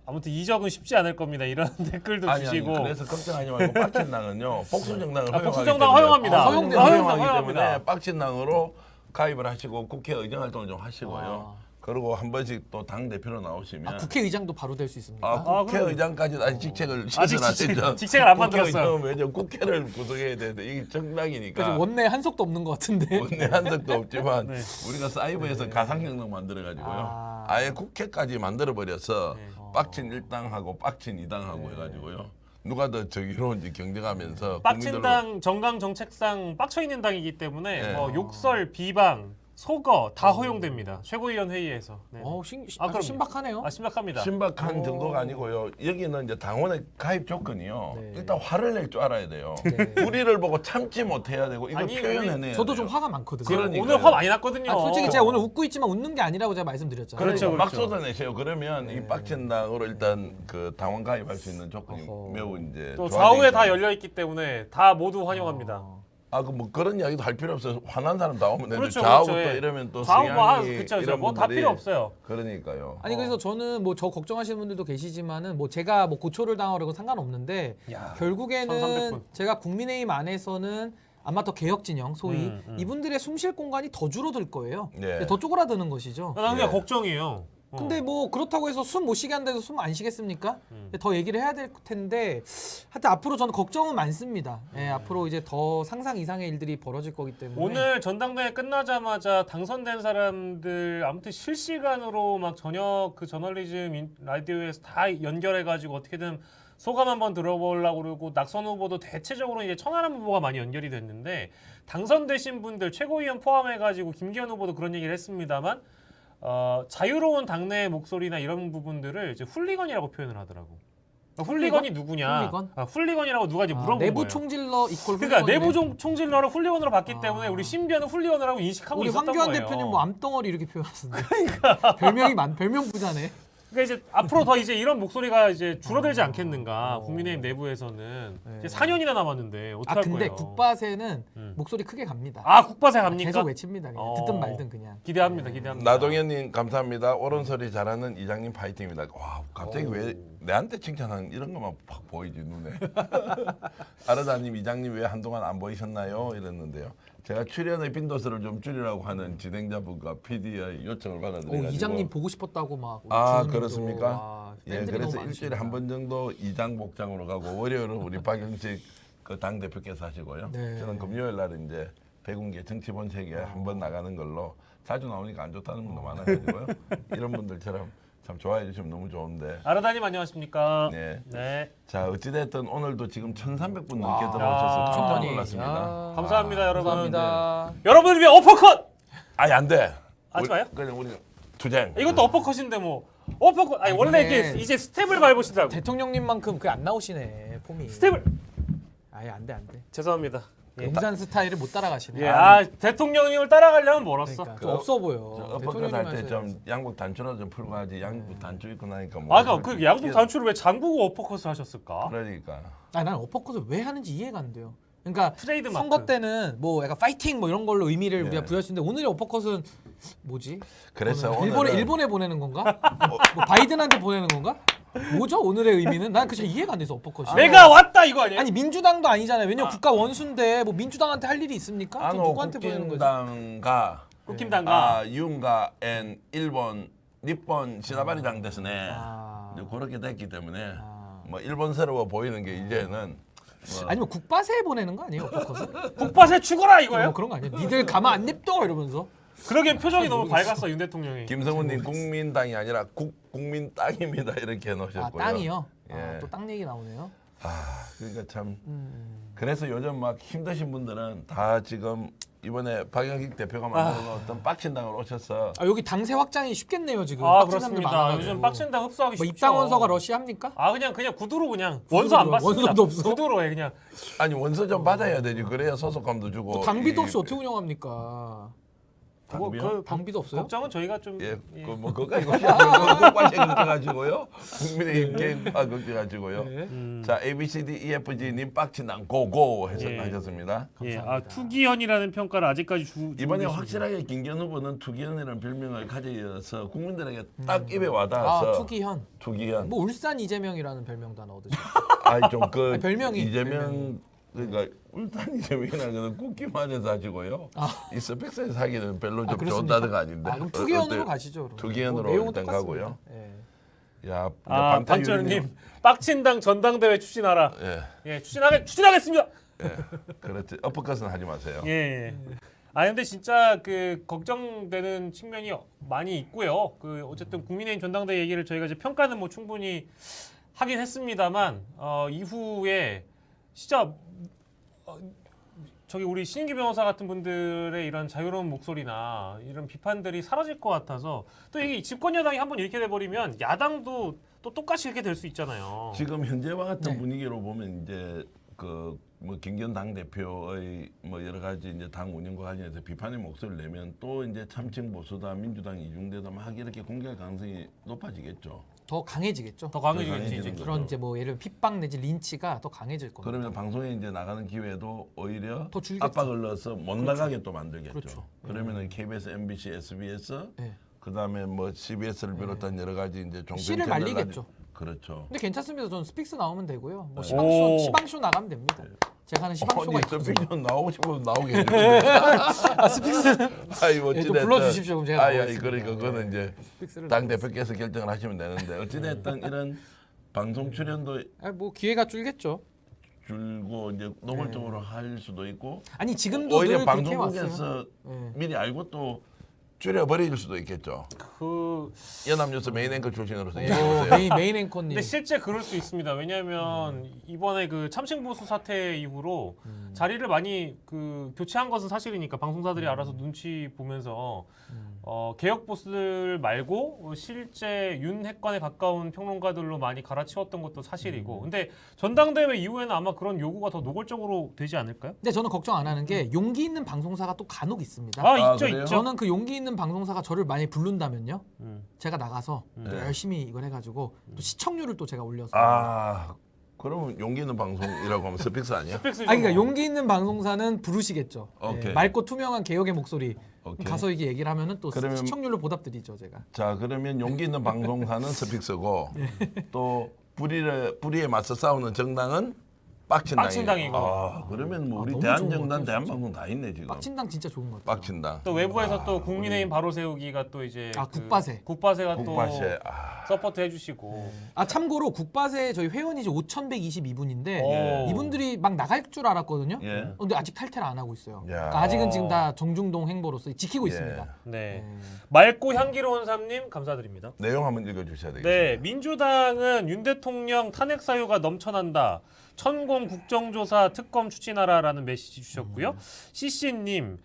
아무튼 이적은 쉽지 않을 겁니다. 이런 댓글도 아니 주시고. 그래서 걱정하지 말고 빡친 당은요. 복수 정당을 아, 허용하기 복수 정당 때문에 허용합니다. 허용하기 허용합니다. 때문에 빡친 당으로 가입을 하시고 국회 의정 활동을 좀 하시고요. 그리고 한 번씩 또 당 대표로 나오시면 국회의장도 바로 될 수 있습니까? 아, 국회의장까지 아직 직책을 아직 시즌하시죠. 직책을 안 만들었어요. 왜냐면 국회를 구성해야 되는데 이게 정당이니까 그래서 원내 한석도 없는 것 같은데. 원내 한석도 없지만 네. 우리가 사이버에서 가상경력 만들어가지고요. 아. 아예 국회까지 만들어버려서 네. 빡친 1당하고 빡친 2당하고 해가지고요. 누가 더 정의로운지 경쟁하면서 빡친 당 정강 정책상 빡쳐 있는 당이기 때문에 네. 뭐 욕설, 비방, 속어 다 허용됩니다. 최고위원 회의에서. 네. 아주 그럼요. 신박하네요. 아 심각합니다. 신박한 정도가 아니고요. 여기는 이제 당원의 가입 조건이요. 네. 일단 화를 낼 줄 알아야 돼요. 네. 우리를 보고 참지 못해야 되고 이거 아니, 표현해내야 저도 좀 돼요. 화가 많거든요. 그러니까요. 오늘 화 많이 났거든요. 아, 솔직히 제가 오늘 웃고 있지만 웃는 게 아니라고 제가 말씀드렸잖아요. 그렇죠, 막 그렇죠. 쏟아내세요. 그러면 이 빡친 당으로 일단 그 당원 가입할 수 있는 조건이 어허. 매우 이제 또 좋아져 좌우에 있다. 다 열려 있기 때문에 다 모두 환영합니다. 그 뭐 그런 이야기도 할 필요 없어요. 화난 사람 나오면 되는데 그렇죠, 좌우부터 그렇죠, 예. 이러면 또 좌우 뭐 성향이 그렇죠. 이런 뭐다 분들이 필요 없어요. 그러니까요. 아니 그래서 저는 뭐 저 걱정하시는 분들도 계시지만은 뭐 제가 뭐 고초를 당하려고 상관없는데 야, 결국에는 1300분. 제가 국민의힘 안에서는 아마 더 개혁 진영 소위 이분들의 숨쉴 공간이 더 줄어들 거예요. 네. 더 쪼그라드는 것이죠. 나 그냥 예. 걱정이에요. 근데 뭐 그렇다고 해서 숨 못 쉬게 한다고 숨 안 쉬겠습니까? 더 얘기를 해야 될 텐데 하여튼 앞으로 저는 걱정은 많습니다. 예, 앞으로 이제 더 상상 이상의 일들이 벌어질 거기 때문에 오늘 전당대회 끝나자마자 당선된 사람들 아무튼 실시간으로 막 저녁 그 저널리즘 라디오에서 다 연결해가지고 어떻게든 소감 한번 들어보려고 그러고 낙선 후보도 대체적으로 이제 천하람 후보가 많이 연결이 됐는데 당선되신 분들 최고위원 포함해가지고 김기현 후보도 그런 얘기를 했습니다만 자유로운 당내의 목소리나 이런 부분들을 이제 훌리건이라고 표현을 하더라고. 그러니까 훌리건이 누구냐? 훌리건? 훌리건이라고 누가 이제 물어본 내부 거예요. 총질러 이퀄 그러니까 훌리건이네. 내부 총질러를 훌리건으로 봤기 때문에 우리 신비현은 훌리건이라고 인식하고 우리 있었던 황교안 거예요. 대표님 뭐 암덩어리 이렇게 표현하시는데 별명이 별명 부자네. 그러니까 이제 앞으로 더 이제 이런 목소리가 이제 줄어들지 않겠는가? 국민의힘 내부에서는 이제 4년이나 남았는데 어떻게 할 근데 거예요? 국밥에는 목소리 크게 갑니다. 국밥에 갑니까? 계속 외칩니다. 그냥. 듣든 말든 그냥. 기대합니다, 기대합니다. 나동현님 감사합니다. 옳은 소리 잘하는 이장님 파이팅입니다. 와 갑자기 왜 내한테 칭찬하는 이런 것만 팍 보이지 눈에. 아르다님 이장님 왜 한동안 안 보이셨나요? 이랬는데요. 제가 출연의 빈도수를 좀 줄이라고 하는 진행자분과 PD의 요청을 받아들여가지고 이장님 보고 싶었다고 막. 아 주호님도. 그렇습니까? 와, 예, 팬들이 그래서 너무 일주일에 한 번 정도 이장 복장으로 가고 월요일은 우리 박영식 그 당 대표께서 하시고요. 네. 저는 금요일 날은 이제 백운계 정치본색에 한 번 나가는 걸로 자주 나오니까 안 좋다는 분도 많아가지고요. 이런 분들처럼 참 좋아해 주시면 너무 좋은데. 아르다님 안녕하십니까? 네. 네. 자 어찌됐든 오늘도 지금 1,300분 넘게 야. 들어오셔서 깜짝 충분히. 놀랐습니다. 야. 감사합니다, 여러분. 감사합니다. 여러분을 위해 어퍼컷! 아니 안 돼. 하지 마요? 그냥 우리 투쟁. 이것도 어퍼컷인데 뭐 어퍼컷. 아니 원래 근데 이게 이제 스텝을 밟으시더라고. 대통령님만큼 그게 안 나오시네 폼이. 스텝을. 아예 안 돼. 죄송합니다. 예. 용산 스타일을 못 따라가시네. 예, 대통령님을 따라가려면 멀었어. 그러니까 좀 없어 보여. 어퍼컷 할 때 하셔야지. 좀 양복 단추로 좀 풀고 하지. 양복 단추 입고 나니까 뭐. 아까 그 양복 단추를 왜 잠그고 어퍼컷을 하셨을까? 그러니까. 난 어퍼컷을 왜 하는지 이해가 안 돼요. 그러니까 트레이드 선거 마크. 때는 뭐 약간 파이팅 뭐 이런 걸로 의미를 네. 우리가 부여할 수 있는데 오늘의 어퍼컷은 뭐지? 그래서 오늘은 일본에 보내는 건가? 뭐 바이든한테 보내는 건가? 뭐죠 오늘의 의미는? 난 그냥 이해가 안 돼서 어퍼컷이. 내가 왔다 이거 아니에요? 아니 민주당도 아니잖아요. 왜냐면 국가 원수인데 뭐 민주당한테 할 일이 있습니까? 저 아노 누구한테 보내는 거죠? 국진당가 국힘당가. 유은가 앤 일본 니폰 시나바리당 됐으네. 아. 이제 그렇게 됐기 때문에 아. 뭐 일본스러워 보이는 게 이제는 뭐 아니면 국바세에 보내는 거 아니에요 어퍼컷은? 국밥에 죽어라 이거예요? 뭐 그런 거 아니에요? 니들 가만 안 냅둬 이러면서. 그러기엔 표정이 너무 밝았어 윤 대통령이. 김성훈님 국민당이 아니라 국민 땅입니다 이렇게 해놓으셨고요. 아 땅이요? 예. 또 땅 얘기 나오네요. 그러니까 참 그래서 요즘 막 힘드신 분들은 다 지금 이번에 박영식 대표가 만드는 어떤 빡친당을 오셔서 여기 당세 확장이 쉽겠네요 지금. 아 빡친 사람들 그렇습니다. 많아가지고. 요즘 빡친당 흡수하기 뭐 쉽죠. 입당 원서가 러시아입니까? 그냥 구두로 그냥 원서 안 받습니다. 원서도 없어? 구두로 해 그냥. 아니 원서 좀 받아야 되지. 그래야 소속감도 주고. 뭐 당비도 없이 어떻게 운영합니까? 당비요? 당비도 없어요? 걱정은 저희가 좀 뭐 그거까지 국가시 걱정가지고요. 국민의힘 개인과 걱정가지고요. 네. 자 ABCDEFG님 빡친당 고고 예. 하셨습니다. 예, 투기현이라는 평가를 아직까지 이번에 계십니다. 확실하게 김기현 후보는 투기현이라는 별명을 가져서 국민들에게 딱 입에 와닿아서 투기현. 투기현. 뭐 울산 이재명이라는 별명도 하나 얻으셨죠. 아니 좀그 아니, 별명이. 이재명 그러니까 울산 이재명이라는 굽기만 해서 하시고요. 이 스펙스에서 사기는 별로 좀 그렇습니까? 좋다드가 아닌데. 그럼 투기현으로 어때요? 가시죠. 그럼. 투기현으로 뭐 내용은 일단 똑같습니다. 가고요. 예. 야, 방탄유리님. 박철님 빡친당 전당대회 추진하라. 예, 예, 추진하겠습니다. 그렇지. 어퍼컷은 하지 마세요. 예. 근데 진짜 그 걱정되는 측면이 많이 있고요. 그 어쨌든 국민의힘 전당대회 얘기를 저희가 이제 평가는 뭐 충분히 하긴 했습니다만 이후에 진짜 저기 우리 신인기 변호사 같은 분들의 이런 자유로운 목소리나 이런 비판들이 사라질 것 같아서 또 이게 집권 여당이 한번 이렇게 돼버리면 야당도 또 똑같이 이렇게 될 수 있잖아요. 지금 현재와 같은 네. 분위기로 보면 이제 그 뭐 김기현 당 대표의 뭐 여러 가지 이제 당 운영과 관련해서 비판의 목소리를 내면 또 이제 참칭 보수다 민주당 이중대다 막 이렇게 공개할 가능성이 높아지겠죠. 더 강해지겠죠. 더 강해지겠지 강해지는 이제. 거죠. 그런 이제 뭐 예를 핍박 내지 린치가 더 강해질 겁니다. 그러면 방송에 이제 나가는 기회도 오히려 더 줄겠죠. 압박을 넣어서 못 나가게 또 만들겠죠. 그렇죠. 그러면은 KBS, MBC, SBS, 네. 그다음에 뭐 CBS를 비롯한 여러 가지 이제 종편 씨를 채널 말리겠죠. 그렇죠. 근데 괜찮습니다. 저는 스픽스 나오면 되고요. 뭐 오. 시방쇼 나가면 됩니다. 제가 하는 시방쇼가 어디 있거든요. 스피드 나오고 싶으면 나오게 해주는데. 스픽스 아이 뭐 예, 좀 어찌됐든 불러주십시오. 그럼 제가 아이 나오겠습니다. 그러니까 그거는 이제 스픽스를 당 대표께서 결정을 하시면 되는데 어찌됐든 이런 방송 출연도 뭐 기회가 줄겠죠. 줄고 이제 노골적으로 할 수도 있고 아니 지금도 오히려 늘 그렇게 왔어요. 방송국에서 네. 미리 알고 또 줄여버릴 수도 있겠죠. 그 연합뉴스 메인 앵커 출신으로서 오, 얘기해보세요. 메인 앵커님. 근데 실제 그럴 수 있습니다. 왜냐하면 이번에 그 참칭 보수 사태 이후로 자리를 많이 그 교체한 것은 사실이니까 방송사들이 알아서 눈치 보면서 개혁 보수들 말고 실제 윤 핵관에 가까운 평론가들로 많이 갈아치웠던 것도 사실이고. 근데 전당대회 이후에는 아마 그런 요구가 더 노골적으로 되지 않을까요? 근데 저는 걱정 안 하는 게 용기 있는 방송사가 또 간혹 있습니다. 있죠, 그래요? 있죠. 저는 그 용기 있는 방송사가 저를 많이 부른다면요. 제가 나가서 또 네. 열심히 이걸 해가지고 또 시청률을 또 제가 올려서. 아 그러면 용기 있는 방송이라고 하면 스픽스 아니야? 그러니까 용기 있는 방송사는 부르시겠죠. 오케이. 맑고 투명한 개혁의 목소리. 오케이. 가서 이게 얘기를 하면은 또 그러면- 시청률로 보답드리죠, 제가. 자 그러면 용기 있는 방송사는 스픽스고 또 불의에 맞서 싸우는 정당은 빡친당이고. 그러면 뭐 우리 너무 대한정당 좋은 것 같아요, 대한방송 다 있네 지금. 빡친당 진짜 좋은 것 같아요. 빡친당. 또 외부에서 또 국민의힘 바로 세우기가 또 이제 국바세. 국바세가 국바세. 또 서포트 해주시고. 참고로 국바세 저희 회원이 이제 5,122분인데 오. 이분들이 막 나갈 줄 알았거든요. 예. 근데 아직 탈퇴를 안 하고 있어요. 야. 그러니까 아직은 지금 다 정중동 행보로서 지키고 예. 있습니다. 네. 맑고 향기로운 삶님 감사드립니다. 내용 한번 읽어주셔야 되겠습니다. 네, 민주당은 윤 대통령 탄핵 사유가 넘쳐난다. 천공 국정조사 특검 추진하라라는 메시지 주셨고요. CC님,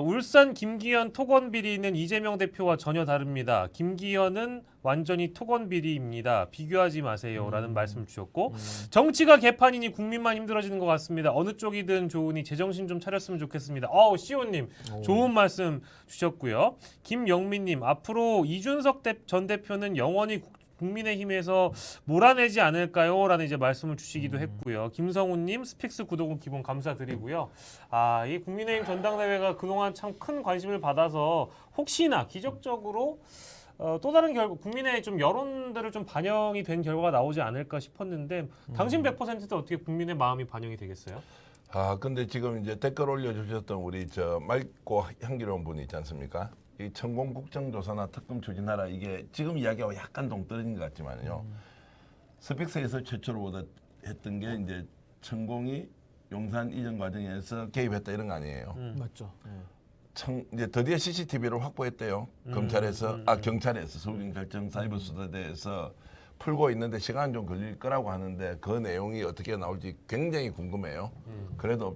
울산 김기현 토건 비리는 이재명 대표와 전혀 다릅니다. 김기현은 완전히 토건 비리입니다. 비교하지 마세요라는 말씀 주셨고, 정치가 개판이니 국민만 힘들어지는 것 같습니다. 어느 쪽이든 좋으니 제정신 좀 차렸으면 좋겠습니다. 시호님 좋은 말씀 주셨고요. 김영민님, 앞으로 이준석 전 대표는 영원히 국민의힘에서 몰아내지 않을까요? 라는 이제 말씀을 주시기도 했고요. 김성훈님 스픽스 구독은 기본 감사드리고요. 이 국민의힘 전당대회가 그동안 참 큰 관심을 받아서 혹시나 기적적으로 또 다른 결과 국민의 좀 여론들을 좀 반영이 된 결과가 나오지 않을까 싶었는데 당신 100%도 어떻게 국민의 마음이 반영이 되겠어요? 근데 지금 이제 댓글 올려주셨던 우리 저 맑고 향기로운 분이 있지 않습니까? 이 천공 국정조사나 특검 추진하라 이게 지금 이야기하고 약간 동떨어진 것 같지만요. 스픽스에서 최초로 했던 게 이제 천공이 용산 이전 과정에서 개입했다 이런 거 아니에요. 맞죠. 이제 드디어 CCTV를 확보했대요. 검찰에서 경찰에서 서울경찰청 사이버수사대에서 풀고 있는데 시간 좀 걸릴 거라고 하는데 그 내용이 어떻게 나올지 굉장히 궁금해요. 그래도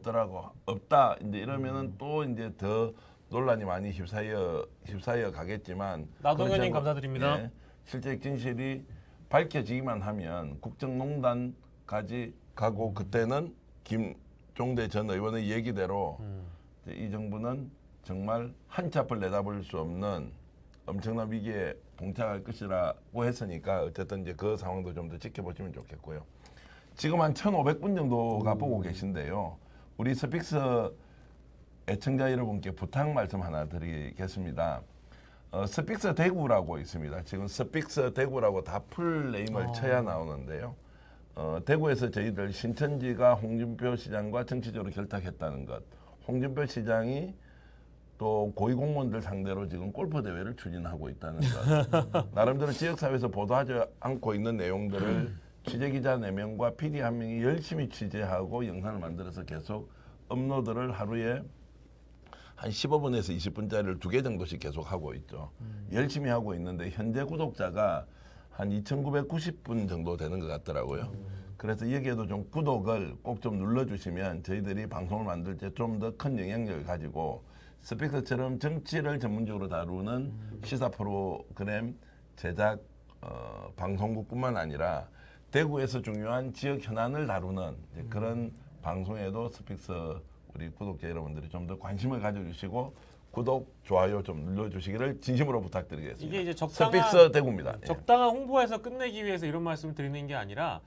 없다 이제 이러면은 또 이제 더 논란이 많이 휩싸여 가겠지만 나동현님 감사드립니다. 예, 실제 진실이 밝혀지기만 하면 국정농단까지 가고 그때는 김종대 전 의원의 얘기대로 이제 이 정부는 정말 한치 앞을 내다볼 수 없는 엄청난 위기에 봉착할 것이라고 했으니까 어쨌든 이제 그 상황도 좀 더 지켜보시면 좋겠고요. 지금 한 1,500분 정도가 보고 계신데요. 우리 스픽스 애청자 여러분께 부탁 말씀 하나 드리겠습니다. 스픽스 대구라고 있습니다. 지금 스픽스 대구라고 다 풀네임을 쳐야 나오는데요. 대구에서 저희들 신천지가 홍준표 시장과 정치적으로 결탁했다는 것. 홍준표 시장이 또 고위공무원들 상대로 지금 골프 대회를 추진하고 있다는 것. 나름대로 지역사회에서 보도하지 않고 있는 내용들을 취재기자 4명과 PD 1명이 열심히 취재하고 영상을 만들어서 계속 업로드를 하루에 한 15분에서 20분짜리를 2개 정도씩 계속 하고 있죠. 열심히 하고 있는데 현재 구독자가 한 2,990분 정도 되는 것 같더라고요. 그래서 여기에도 좀 구독을 꼭 좀 눌러주시면 저희들이 방송을 만들 때 좀 더 큰 영향력을 가지고 스픽스처럼 정치를 전문적으로 다루는 시사 프로그램 제작 방송국뿐만 아니라 대구에서 중요한 지역 현안을 다루는 이제 그런 방송에도 스픽스 우리 구독자 여러분들이 좀 더 관심을 가져주시고 구독, 좋아요 좀 눌러주시기를 진심으로 부탁드리겠습니다. 이게 이제 스픽스 대구입니다. 예. 적당한 홍보에서 끝내기 위해서 이런 말씀을 드리는 게 아니라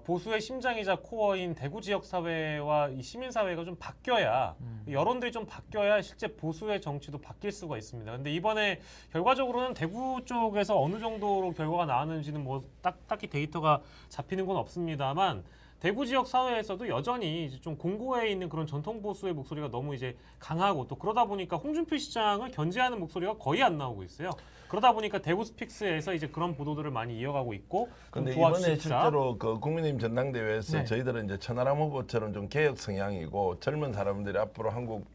보수의 심장이자 코어인 대구 지역 사회와 이 시민 사회가 좀 바뀌어야 여론들이 좀 바뀌어야 실제 보수의 정치도 바뀔 수가 있습니다. 근데 이번에 결과적으로는 대구 쪽에서 어느 정도로 결과가 나왔는지는 뭐 딱히 데이터가 잡히는 건 없습니다만 대구 지역 사회에서도 여전히 이제 좀 공고해 있는 그런 전통 보수의 목소리가 너무 이제 강하고 또 그러다 보니까 홍준표 시장을 견제하는 목소리가 거의 안 나오고 있어요. 그러다 보니까 대구 스픽스에서 이제 그런 보도들을 많이 이어가고 있고. 근데 좀 이번에 도와주십사. 실제로 그 국민의힘 전당대회에서 네. 저희들은 이제 천하람 후보처럼 좀 개혁 성향이고 젊은 사람들이 앞으로 한국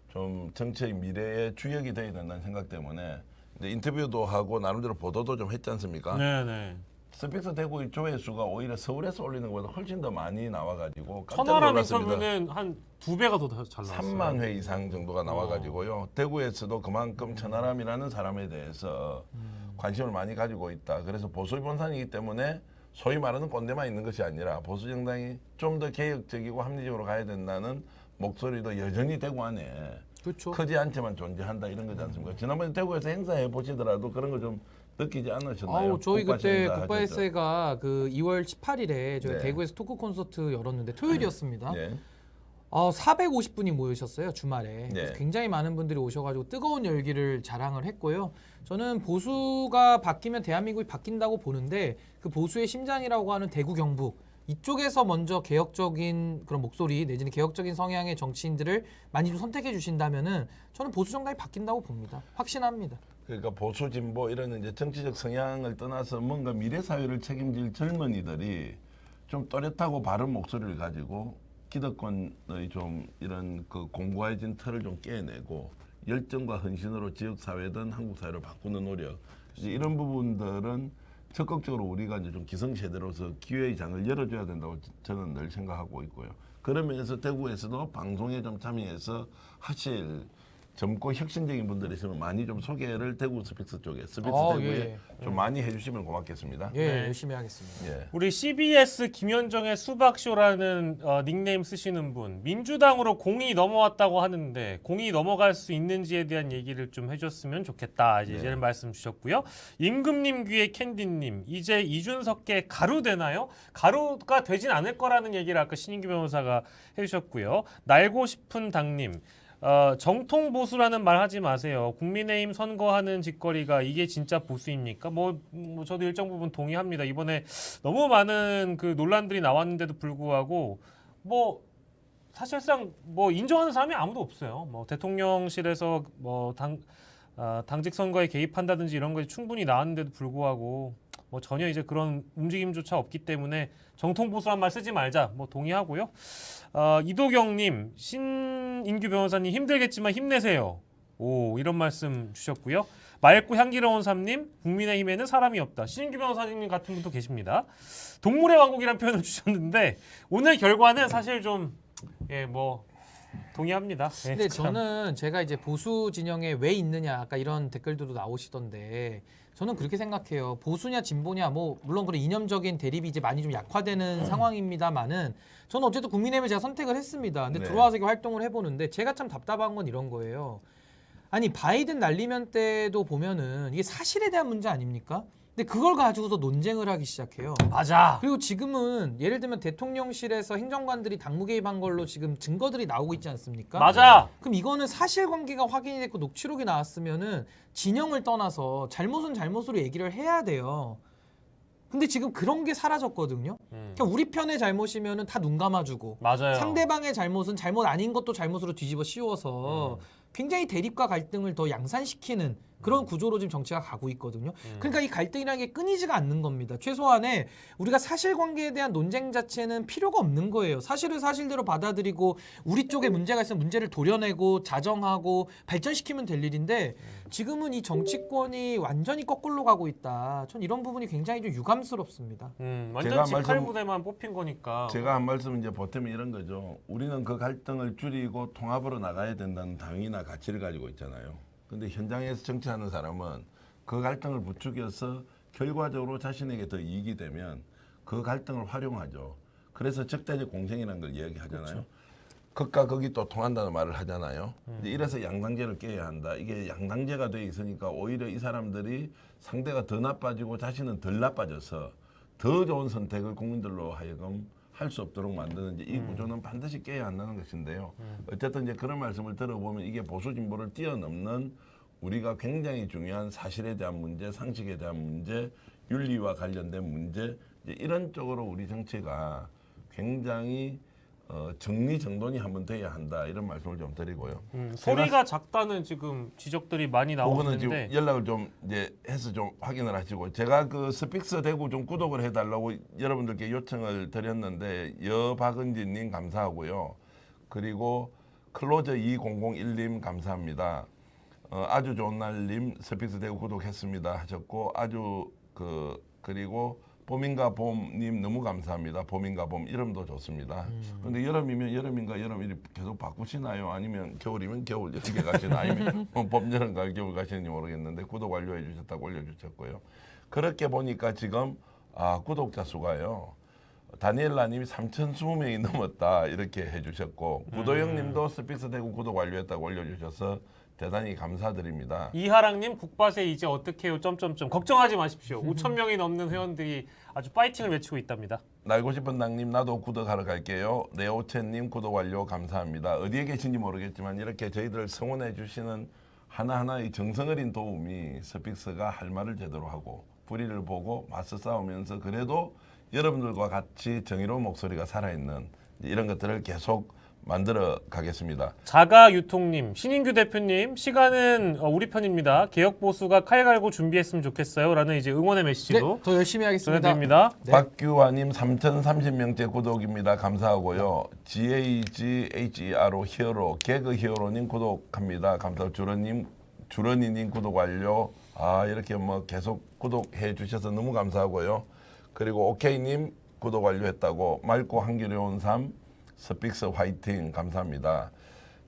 좀 정치의 미래의 주역이 돼야 된다는 생각 때문에 이제 인터뷰도 하고 나름대로 보도도 좀 했지 않습니까? 네네. 스픽스 대구 조회수가 오히려 서울에서 올리는 것보다 훨씬 더 많이 나와가지고 깜짝 천하람 놀랐습니다. 인터뷰는 한 2배가 더 잘 나왔어요. 3만 회 이상 정도가 나와가지고요. 대구에서도 그만큼 천하람이라는 사람에 대해서 관심을 많이 가지고 있다. 그래서 보수 본산이기 때문에 소위 말하는 꼰대만 있는 것이 아니라 보수 정당이 좀 더 개혁적이고 합리적으로 가야 된다는 목소리도 여전히 대구 안에 그렇죠. 크지 않지만 존재한다 이런 거지 않습니까? 지난번에 대구에서 행사해 보시더라도 그런 거 좀 느끼지 않으셨나요? 아우 저희 그때 국바시행사 국바 하셨죠? 에세이가 그 2월 18일에 저희 네. 대구에서 토크 콘서트 열었는데 토요일이었습니다. 네. 450분이 모이셨어요 주말에. 그래서 네. 굉장히 많은 분들이 오셔가지고 뜨거운 열기를 자랑을 했고요. 저는 보수가 바뀌면 대한민국이 바뀐다고 보는데 그 보수의 심장이라고 하는 대구 경북 이쪽에서 먼저 개혁적인 그런 목소리 내지는 개혁적인 성향의 정치인들을 많이 좀 선택해 주신다면은 저는 보수 정당이 바뀐다고 봅니다. 확신합니다. 그러니까 보수 진보 이런 이제 정치적 성향을 떠나서 뭔가 미래 사회를 책임질 젊은이들이 좀 또렷하고 바른 목소리를 가지고 기득권의 좀 이런 그 공고해진 틀을 좀 깨내고 열정과 헌신으로 지역 사회든 한국 사회를 바꾸는 노력 이제 이런 부분들은 적극적으로 우리가 이제 좀 기성세대로서 기회의 장을 열어줘야 된다고 저는 늘 생각하고 있고요. 그런 면에서 대구에서도 방송에 좀 참여해서 하실 젊고 혁신적인 분들이 있으면 많이 좀 소개를 대구 스픽스 쪽에 스픽스 대구에 좀 많이 해주시면 고맙겠습니다. 예, 네. 열심히 하겠습니다. 예. 우리 CBS 김현정의 수박쇼라는 닉네임 쓰시는 분 민주당으로 공이 넘어왔다고 하는데 공이 넘어갈 수 있는지에 대한 얘기를 좀 해줬으면 좋겠다 이제 네. 이런 말씀 주셨고요. 임금님 귀에 캔디님 이제 이준석계 가루 되나요? 가루가 되진 않을 거라는 얘기를 아까 신인규 변호사가 해주셨고요. 날고 싶은 당님 정통 보수라는 말 하지 마세요. 국민의힘 선거하는 짓거리가 이게 진짜 보수입니까? 뭐 저도 일정 부분 동의합니다. 이번에 너무 많은 그 논란들이 나왔는데도 불구하고 뭐 사실상 뭐 인정하는 사람이 아무도 없어요. 뭐 대통령실에서 뭐 당직 선거에 개입한다든지 이런 것이 충분히 나왔는데도 불구하고 뭐 전혀 이제 그런 움직임조차 없기 때문에 정통 보수란 말 쓰지 말자 뭐 동의하고요. 이도경님, 신인규 변호사님 힘들겠지만 힘내세요. 오 이런 말씀 주셨고요. 맑고 향기로운 삶님, 국민의힘에는 사람이 없다. 신인규 변호사님 같은 분도 계십니다. 동물의 왕국이라는 표현을 주셨는데 오늘 결과는 사실 좀 동의합니다. 예, 근데 참. 저는 제가 이제 보수 진영에 왜 있느냐 아까 이런 댓글들도 나오시던데 저는 그렇게 생각해요. 보수냐 진보냐 뭐 물론 그런 이념적인 대립이 이제 많이 좀 약화되는 상황입니다만은 저는 어쨌든 국민의힘을 제가 선택을 했습니다. 근데 네. 들어와서 이렇게 활동을 해보는데 제가 참 답답한 건 이런 거예요. 아니 바이든 날리면 때도 보면은 이게 사실에 대한 문제 아닙니까? 근데 그걸 가지고서 논쟁을 하기 시작해요. 맞아. 그리고 지금은 예를 들면 대통령실에서 행정관들이 당무 개입한 걸로 지금 증거들이 나오고 있지 않습니까? 맞아. 그럼 이거는 사실관계가 확인이 됐고 녹취록이 나왔으면은 진영을 떠나서 잘못은 잘못으로 얘기를 해야 돼요. 근데 지금 그런 게 사라졌거든요. 그러니까 우리 편의 잘못이면은 다 눈 감아주고 맞아요. 상대방의 잘못은 잘못 아닌 것도 잘못으로 뒤집어 씌워서 굉장히 대립과 갈등을 더 양산시키는 그런 구조로 지금 정치가 가고 있거든요. 그러니까 이 갈등이라는 게 끊이지가 않는 겁니다. 최소한의 우리가 사실관계에 대한 논쟁 자체는 필요가 없는 거예요. 사실을 사실대로 받아들이고 우리 쪽에 문제가 있으면 문제를 도려내고 자정하고 발전시키면 될 일인데 지금은 이 정치권이 완전히 거꾸로 가고 있다. 전 이런 부분이 굉장히 좀 유감스럽습니다. 완전 제가 직할 부대만 뽑힌 거니까. 제가 한 말씀 이제 보태면 이런 거죠. 우리는 그 갈등을 줄이고 통합으로 나가야 된다는 당위나 가치를 가지고 있잖아요. 근데 현장에서 정치하는 사람은 그 갈등을 부추겨서 결과적으로 자신에게 더 이익이 되면 그 갈등을 활용하죠. 그래서 적대적 공생이라는 걸 이야기하잖아요. 그렇죠. 극과 극이 또 통한다는 말을 하잖아요. 이제 이래서 양당제를 깨야 한다. 이게 양당제가 돼 있으니까 오히려 이 사람들이 상대가 더 나빠지고 자신은 덜 나빠져서 더 좋은 선택을 국민들로 하여금 할 수 없도록 만드는 이제 이 구조는 반드시 깨야 한다는 것인데요. 어쨌든 이제 그런 말씀을 들어보면 이게 보수 진보를 뛰어넘는 우리가 굉장히 중요한 사실에 대한 문제, 상식에 대한 문제, 윤리와 관련된 문제 이제 이런 쪽으로 우리 정치가 굉장히 정리정돈이 한번 돼야 한다 이런 말씀을 좀 드리고요. 소리가 작다는 지금 지적들이 많이 그거는 나오는데 지금 연락을 좀 이제 해서 좀 확인을 하시고 제가 그 스픽스 대구 좀 구독을 해달라고 여러분들께 요청을 드렸는데 여박은진님 감사하고요. 그리고 클로저 2001님 감사합니다. 아주 좋은 날님 스픽스 대구 구독했습니다 하셨고 아주 그리고 봄인가 봄님 너무 감사합니다. 봄인가 봄 이름도 좋습니다. 그런데 여름이면 여름인가 여름 이렇게 계속 바꾸시나요? 아니면 겨울이면 겨울 이렇게 가시나? 아니면 봄, 여름, 가을, 겨울 가시는지 모르겠는데 구독 완료해 주셨다고 올려주셨고요. 그렇게 보니까 지금 구독자 수가요. 다니엘라님이 3,020명이 넘었다 이렇게 해주셨고 구도영님도 스픽스 대구 구독 완료했다고 올려주셔서 대단히 감사드립니다. 이하랑님 국밭에 이제 어떻게 해요? 걱정하지 마십시오. 5천 명이 넘는 회원들이 아주 파이팅을 외치고 있답니다. 날고 싶은 낭님 나도 구독하러 갈게요. 네오첸님 구독 완료 감사합니다. 어디에 계신지 모르겠지만 이렇게 저희들 성원해 주시는 하나하나의 정성어린 도움이 스픽스가 할 말을 제대로 하고 불의를 보고 맞서 싸우면서 그래도 여러분들과 같이 정의로운 목소리가 살아있는 이런 것들을 계속 만들어 가겠습니다. 자가유통님, 신인규 대표님, 시간은 우리 편입니다. 개혁 보수가 칼 갈고 준비했으면 좋겠어요.라는 이제 응원의 메시지도 네, 더 열심히 하겠습니다. 전해드립니다. 네. 박규환님 3,030명째 구독입니다. 감사하고요. GAGHERO 히어로 개그 히어로님 구독합니다. 감사합니다. 주런이님 구독 완료. 이렇게 뭐 계속 구독해 주셔서 너무 감사하고요. 그리고 오케이님 구독 완료했다고 맑고 향기로운 삶 스픽스 화이팅 감사합니다.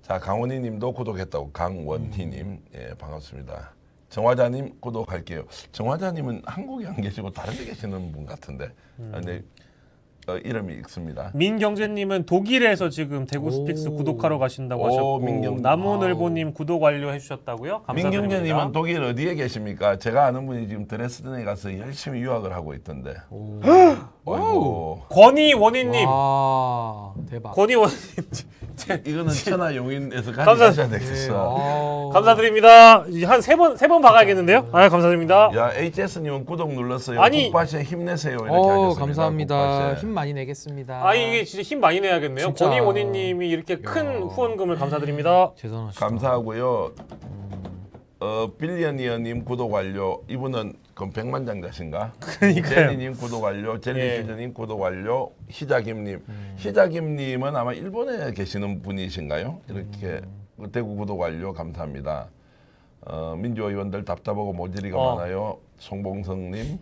자 강원희님도 구독했다고 강원희님 예 반갑습니다. 정화자님 구독할게요. 정화자님은 한국에 안 계시고 다른 데 계시는 분 같은데 근데 이름이 있습니다. 민경재님은 독일에서 지금 대구 스픽스 구독하러 가신다고 하셨고 나무늘보님 구독 완료해 주셨다고요? 감사드립니다. 민경재님은 독일 어디에 계십니까? 제가 아는 분이 지금 드레스덴에 가서 열심히 유학을 하고 있던데. 아이고. 권희원희님, 와 대박. 권희원님 이거는 천하용인에서 감사- 가셔야 되겠어. 감사드립니다. 한 세 번 박아야겠는데요? 감사드립니다. 야 HS님은 구독 눌렀어요. 아니- 국바시에 힘내세요 이렇게 하셨습니다. 감사합니다. 국바시에. 힘 많이 내겠습니다. 이게 진짜 힘 많이 내야겠네요. 진짜. 권희원희님이 이렇게 큰 후원금을 감사드립니다. 대단하시다. 감사하고요. 빌리언이어님 구독 완료. 이분은 그럼 백만장자신가? 그러니까요. 제니님 구독 완료. 젤리피즈님 구독 완료. 희자김님. 희자김님은 아마 일본에 계시는 분이신가요? 이렇게 대구 구독 완료 감사합니다. 민주의원들 답답하고 모질이가 많아요. 송봉성님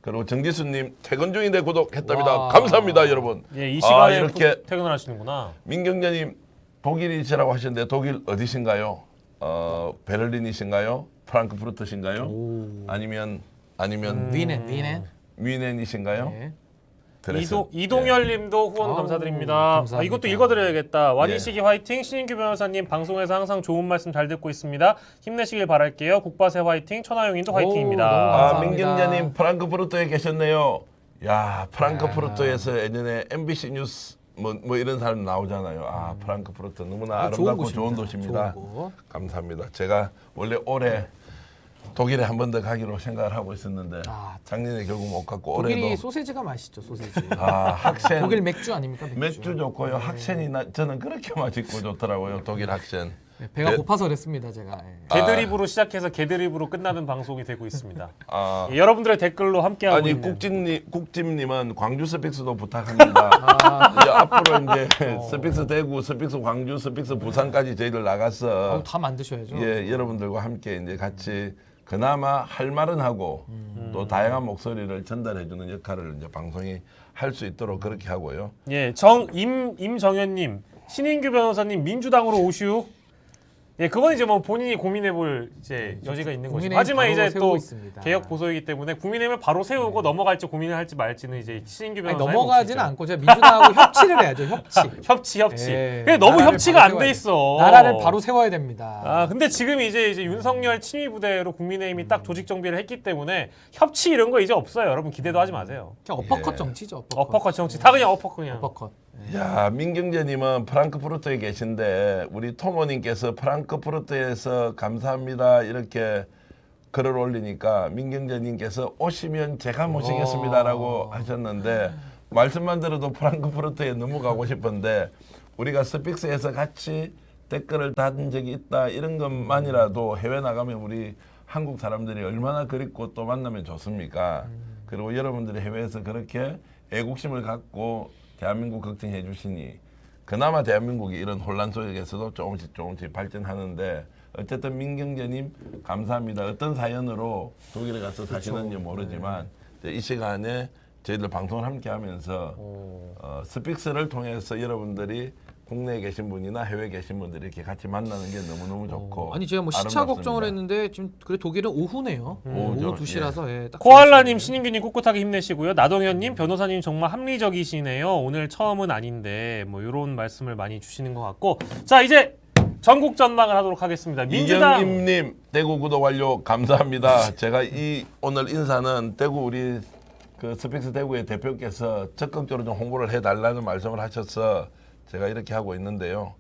그리고 정지수님 퇴근 중인데 구독했답니다. 와. 감사합니다, 여러분. 예, 이 시간에 이렇게 퇴근을 하시는구나. 민경재님 독일이시라고 하셨는데 독일 어디신가요? 베를린이신가요? 프랑크푸르트신가요? 아니면 위넨. 뮌헨이신가요? 네. 이동열님도 후원 아우, 감사드립니다. 감사합니다. 이것도 읽어드려야겠다. 예. 와디시기 화이팅. 신인규 변호사님 방송에서 항상 좋은 말씀 잘 듣고 있습니다. 힘내시길 바랄게요. 국바세 화이팅. 천하용인도 화이팅입니다. 너무 감사합니다. 민경재님 프랑크푸르트에 계셨네요. 야, 프랑크푸르트에서 예전에 MBC 뉴스 뭐 이런 사람 나오잖아요. 프랑크푸르트 너무나 아름답고 좋은 도시입니다. 좋은 곳. 감사합니다. 제가 원래 올해 독일에 한 번 더 가기로 생각을 하고 있었는데 작년에 결국 못 갔고 독일이 올해도 소세지가 맛있죠, 소세지. 학센 독일 맥주 아닙니까? 맥주 좋고요. 학센이 저는 그렇게 맛있고 좋더라고요. 독일 학센. 네, 배가 네. 고파서 그랬습니다, 제가. 예. 개드립으로 시작해서 개드립으로 끝나는 방송이 되고 있습니다. 아, 예, 여러분들의 댓글로 함께하고 아니 있는 국집님은 광주 스픽스도 부탁합니다. 이제 앞으로 이제 스픽스 대구, 스픽스 광주, 스픽스 부산까지 저희들 나가서 다 만드셔야죠. 예, 여러분들과 함께 이제 같이 그나마 할 말은 하고 또 다양한 목소리를 전달해주는 역할을 이제 방송이 할 수 있도록 그렇게 하고요. 예, 임정현님, 신인규 변호사님 민주당으로 오슈. 예, 그건 이제 뭐 본인이 고민해볼 이제 여지가 있는 거죠. 국민의힘 하지만 바로 이제 세우고 또 있습니다. 개혁 보소이기 때문에 국민의힘을 바로 세우고 넘어갈지 고민을 할지 말지는 이제 신인규 아니, 변호사의 넘어가지는 몫이죠. 않고 제가 민주당하고 협치를 해야죠, 협치. 협치. 예, 근데 너무 나라를 협치가 바로 안 돼 세워야 있어. 나라를 바로 세워야 됩니다. 근데 지금 이제 윤석열 친위 부대로 국민의힘이 딱 조직 정비를 했기 때문에 협치 이런 거 이제 없어요. 여러분 기대도 하지 마세요. 그냥 어퍼컷 정치죠, 어퍼컷 정치 다 그냥 어퍼컷 그냥. 어퍼컷. 야, 민경재님은 프랑크푸르트에 계신데 우리 토모님께서 프랑크푸르트에서 감사합니다 이렇게 글을 올리니까 민경재님께서 오시면 제가 모시겠습니다라고 하셨는데 말씀만 들어도 프랑크푸르트에 너무 가고 싶은데 우리가 스픽스에서 같이 댓글을 단 적이 있다 이런 것만이라도 해외 나가면 우리 한국 사람들이 얼마나 그립고 또 만나면 좋습니까? 그리고 여러분들이 해외에서 그렇게 애국심을 갖고 대한민국 걱정해 주시니 그나마 대한민국이 이런 혼란 속에서도 조금씩 발전하는데 어쨌든 민경재님 감사합니다. 어떤 사연으로 독일에 가서 사시는지 모르지만 이 시간에 저희들 방송을 함께 하면서 스픽스를 통해서 여러분들이 국내에 계신 분이나 해외에 계신 분들이 이렇게 같이 만나는 게 너무너무 좋고 아니 제가 뭐 시차 아름답습니다. 걱정을 했는데 지금 그래 독일은 오후네요. 오후 2시라서 예, 딱 코알라님, 신인규님 꿋꿋하게 힘내시고요. 나동현님, 변호사님 정말 합리적이시네요. 오늘 처음은 아닌데 뭐 이런 말씀을 많이 주시는 것 같고 자 이제 전국 전망을 하도록 하겠습니다. 민주당 이경임님 대구 구독 완료 감사합니다. 제가 이 오늘 인사는 대구 우리 그 스픽스 대구의 대표께서 적극적으로 좀 홍보를 해달라는 말씀을 하셔서 제가 이렇게 하고 있는데요.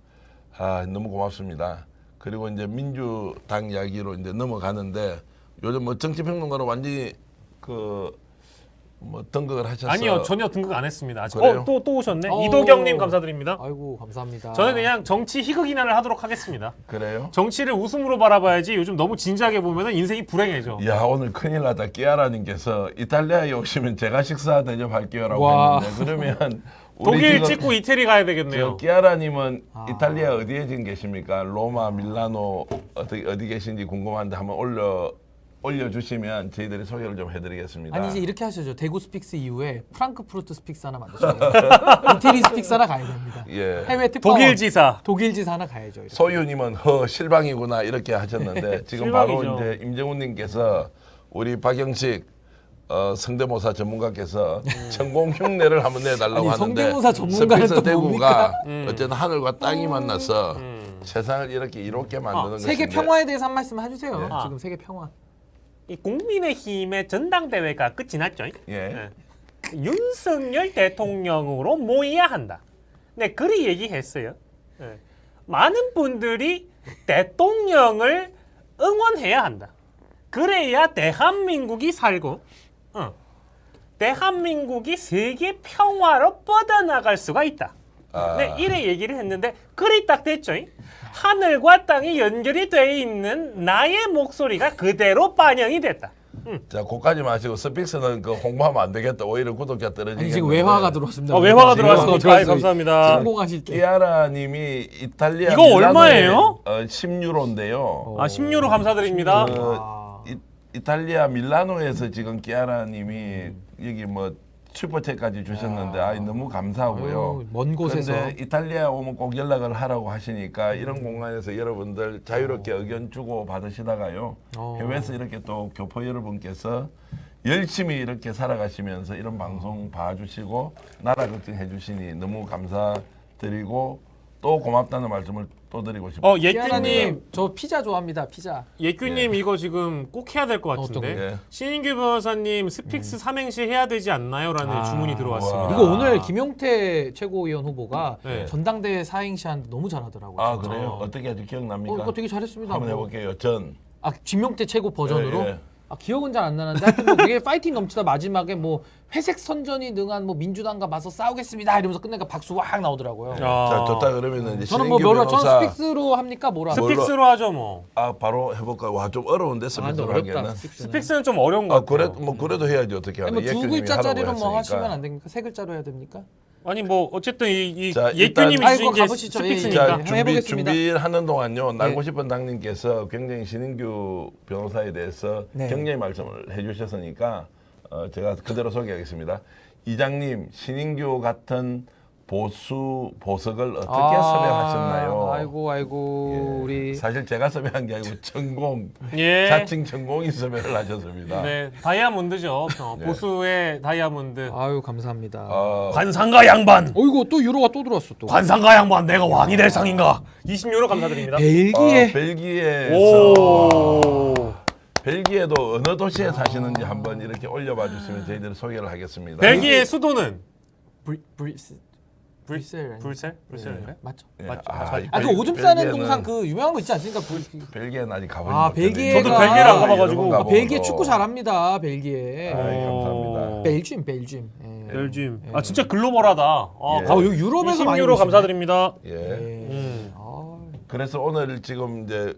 너무 고맙습니다. 그리고 이제 민주당 이야기로 이제 넘어가는데 요즘 뭐 정치평론가로 완전히 뭐 등극을 하셔서 아니요 전혀 등극 안 했습니다. 그래요? 또 오셨네. 어. 이도경님 감사드립니다. 아이고 감사합니다. 저는 그냥 정치 희극인화를 하도록 하겠습니다. 그래요? 정치를 웃음으로 바라봐야지 요즘 너무 진지하게 보면 인생이 불행해져. 야 오늘 큰일 나다. 끼아라님께서 이탈리아에 오시면 제가 식사 대접할게요라고 와. 했는데 그러면 우리 독일 지금 찍고 이태리 가야 되겠네요. 저 끼아라님은 이탈리아 어디에 지금 계십니까? 로마, 밀라노 어디 계신지 궁금한데 한번 올려주시면 저희들이 소개를 좀 해드리겠습니다. 아니 이제 이렇게 하셔죠. 대구 스픽스 이후에 프랑크푸르트 스픽스 하나 만드셔야 돼요. 이태리 스픽스 하나 가야 됩니다. 예. 해외 특파원 독일 지사. 독일 지사 하나 가야죠. 이렇게. 소유님은 실방이구나 이렇게 하셨는데 지금 실망이죠. 바로 이제 임정훈님께서 우리 박영식 성대모사 전문가께서 천공 흉내를 한번 내달라고 아니, 하는데 성대모사 전문가는 스픽스 또 대구가 뭡니까? 어쨌든 하늘과 땅이 만나서 세상을 이렇게 이롭게 만드는 세계 것인데 평화에 대해서 한 말씀 해주세요. 예. 지금 세계 평화. 이 국민의힘의 전당대회가 끝이 났죠. 예. 윤석열 대통령으로 모여야 한다. 네, 그리 얘기했어요. 예. 많은 분들이 대통령을 응원해야 한다. 그래야 대한민국이 살고 대한민국이 세계 평화로 뻗어나갈 수가 있다. 네, 이래 얘기를 했는데 그리 딱 됐죠. 하늘과 땅이 연결이 돼 있는 나의 목소리가 그대로 반영이 됐다. 자, 그까지 마시고 스픽스는 그 홍보하면 안 되겠다. 오히려 구독자 떨어지겠는데. 아니 지금 외화가 들어왔습니다. 외화가 지금 들어왔습니다. 들어왔어요. 감사합니다. 성공하실 때. 키아라님이 이탈리아 이거 얼마예요? 10유로인데요. 10유로 감사드립니다. 이탈리아 밀라노에서 지금 키아라님이 여기 뭐 슈퍼챗까지 주셨는데 너무 감사하고요. 아유, 먼 곳에서. 근데 이탈리아 오면 꼭 연락을 하라고 하시니까 이런 공간에서 여러분들 자유롭게 의견 주고 받으시다가요. 해외에서 이렇게 또 교포 여러분께서 열심히 이렇게 살아가시면서 이런 방송 봐주시고 나라 걱정해 주시니 너무 감사드리고 또 고맙다는 말씀을 또 드리고 싶습니다. 예규님, 예규님 저 피자 좋아합니다. 피자. 예규님 이거 지금 꼭 해야 될 것 어떤 같은데. 거요? 신인규 변호사님 스픽스 삼행시 해야 되지 않나요?라는 주문이 들어왔습니다. 우와. 이거 오늘 김용태 최고위원 후보가 네. 전당대회 사행시 하는데 너무 잘하더라고요. 아 진짜. 그래요? 어떻게 아직 기억납니까? 이거 되게 잘했습니다. 한번 뭐. 해볼게요. 전. 김용태 최고 버전으로. 예, 예. 기억은 잘 안 나는데 하여튼 뭐 되게 파이팅 넘치다 마지막에 뭐 회색 선전이 능한 뭐 민주당과 맞서 싸우겠습니다 이러면서 끝내니까 박수 확 나오더라고요. 자 좋다 그러면 이제 저는 뭐 신인규 저는 변호사 스픽스로 합니까 뭐라? 스픽스로 하죠 뭐. 바로 해볼까? 와 좀 어려운데 스픽스로 어렵다. 하기에는. 스픽스는 좀 어려운 것 그래 같아요. 뭐 그래도 해야지 어떻게 하나. 아니, 뭐 두 예규님이 글자짜리로 하라고 뭐 했으니까. 하시면 안 됩니까? 세 글자로 해야 됩니까? 아니 뭐 어쨌든 이 자, 예규님이 일단- 주신 게 가보시죠. 스픽스니까. 자, 한번 해보겠습니다. 준비하는 동안요. 날고 네. 싶은 당님께서 굉장히 신인규 변호사에 대해서 네. 격려의 말씀을 해주셨으니까 제가 그대로 소개하겠습니다. 이장님, 신인규 같은 보석을 어떻게 섭외하셨나요? 아이고 예, 우리 사실 제가 섭외한 게 아니고 전공, 예. 자칭 전공이 섭외를 하셨습니다. 네, 다이아몬드죠. 보수의 다이아몬드. 아유 감사합니다. 관상가 양반. 어이구 또 유로가 또 들어왔어 또. 관상가 양반 내가 왕이 될 상인가? 20유로 감사드립니다. 벨기에 벨기에에서 오. 벨기에도 어느 도시에 사시는지 한번 이렇게 올려봐 주시면 저희들이 소개를 하겠습니다. 벨기에 수도는 브뤼셀 브뤼셀인가요? 맞죠? 예, 맞죠. 그 오줌 싸는 벨기에는- 동상 그 유명한 거 있지 않습니까? 벨기에는 아직 가보지 아, 못했네요. 벨기에가- 저도 벨기에를 안 가봐가지고. 벨기에 축구 잘합니다. 벨기에. 아이, 감사합니다. 벨gium. 예. 벨지움. 예. 진짜 글로벌하다. 예. 여기 유럽에서 많이 20유로 오시네. 감사드립니다. 예. 예. 아, 그래서 오늘 지금 이제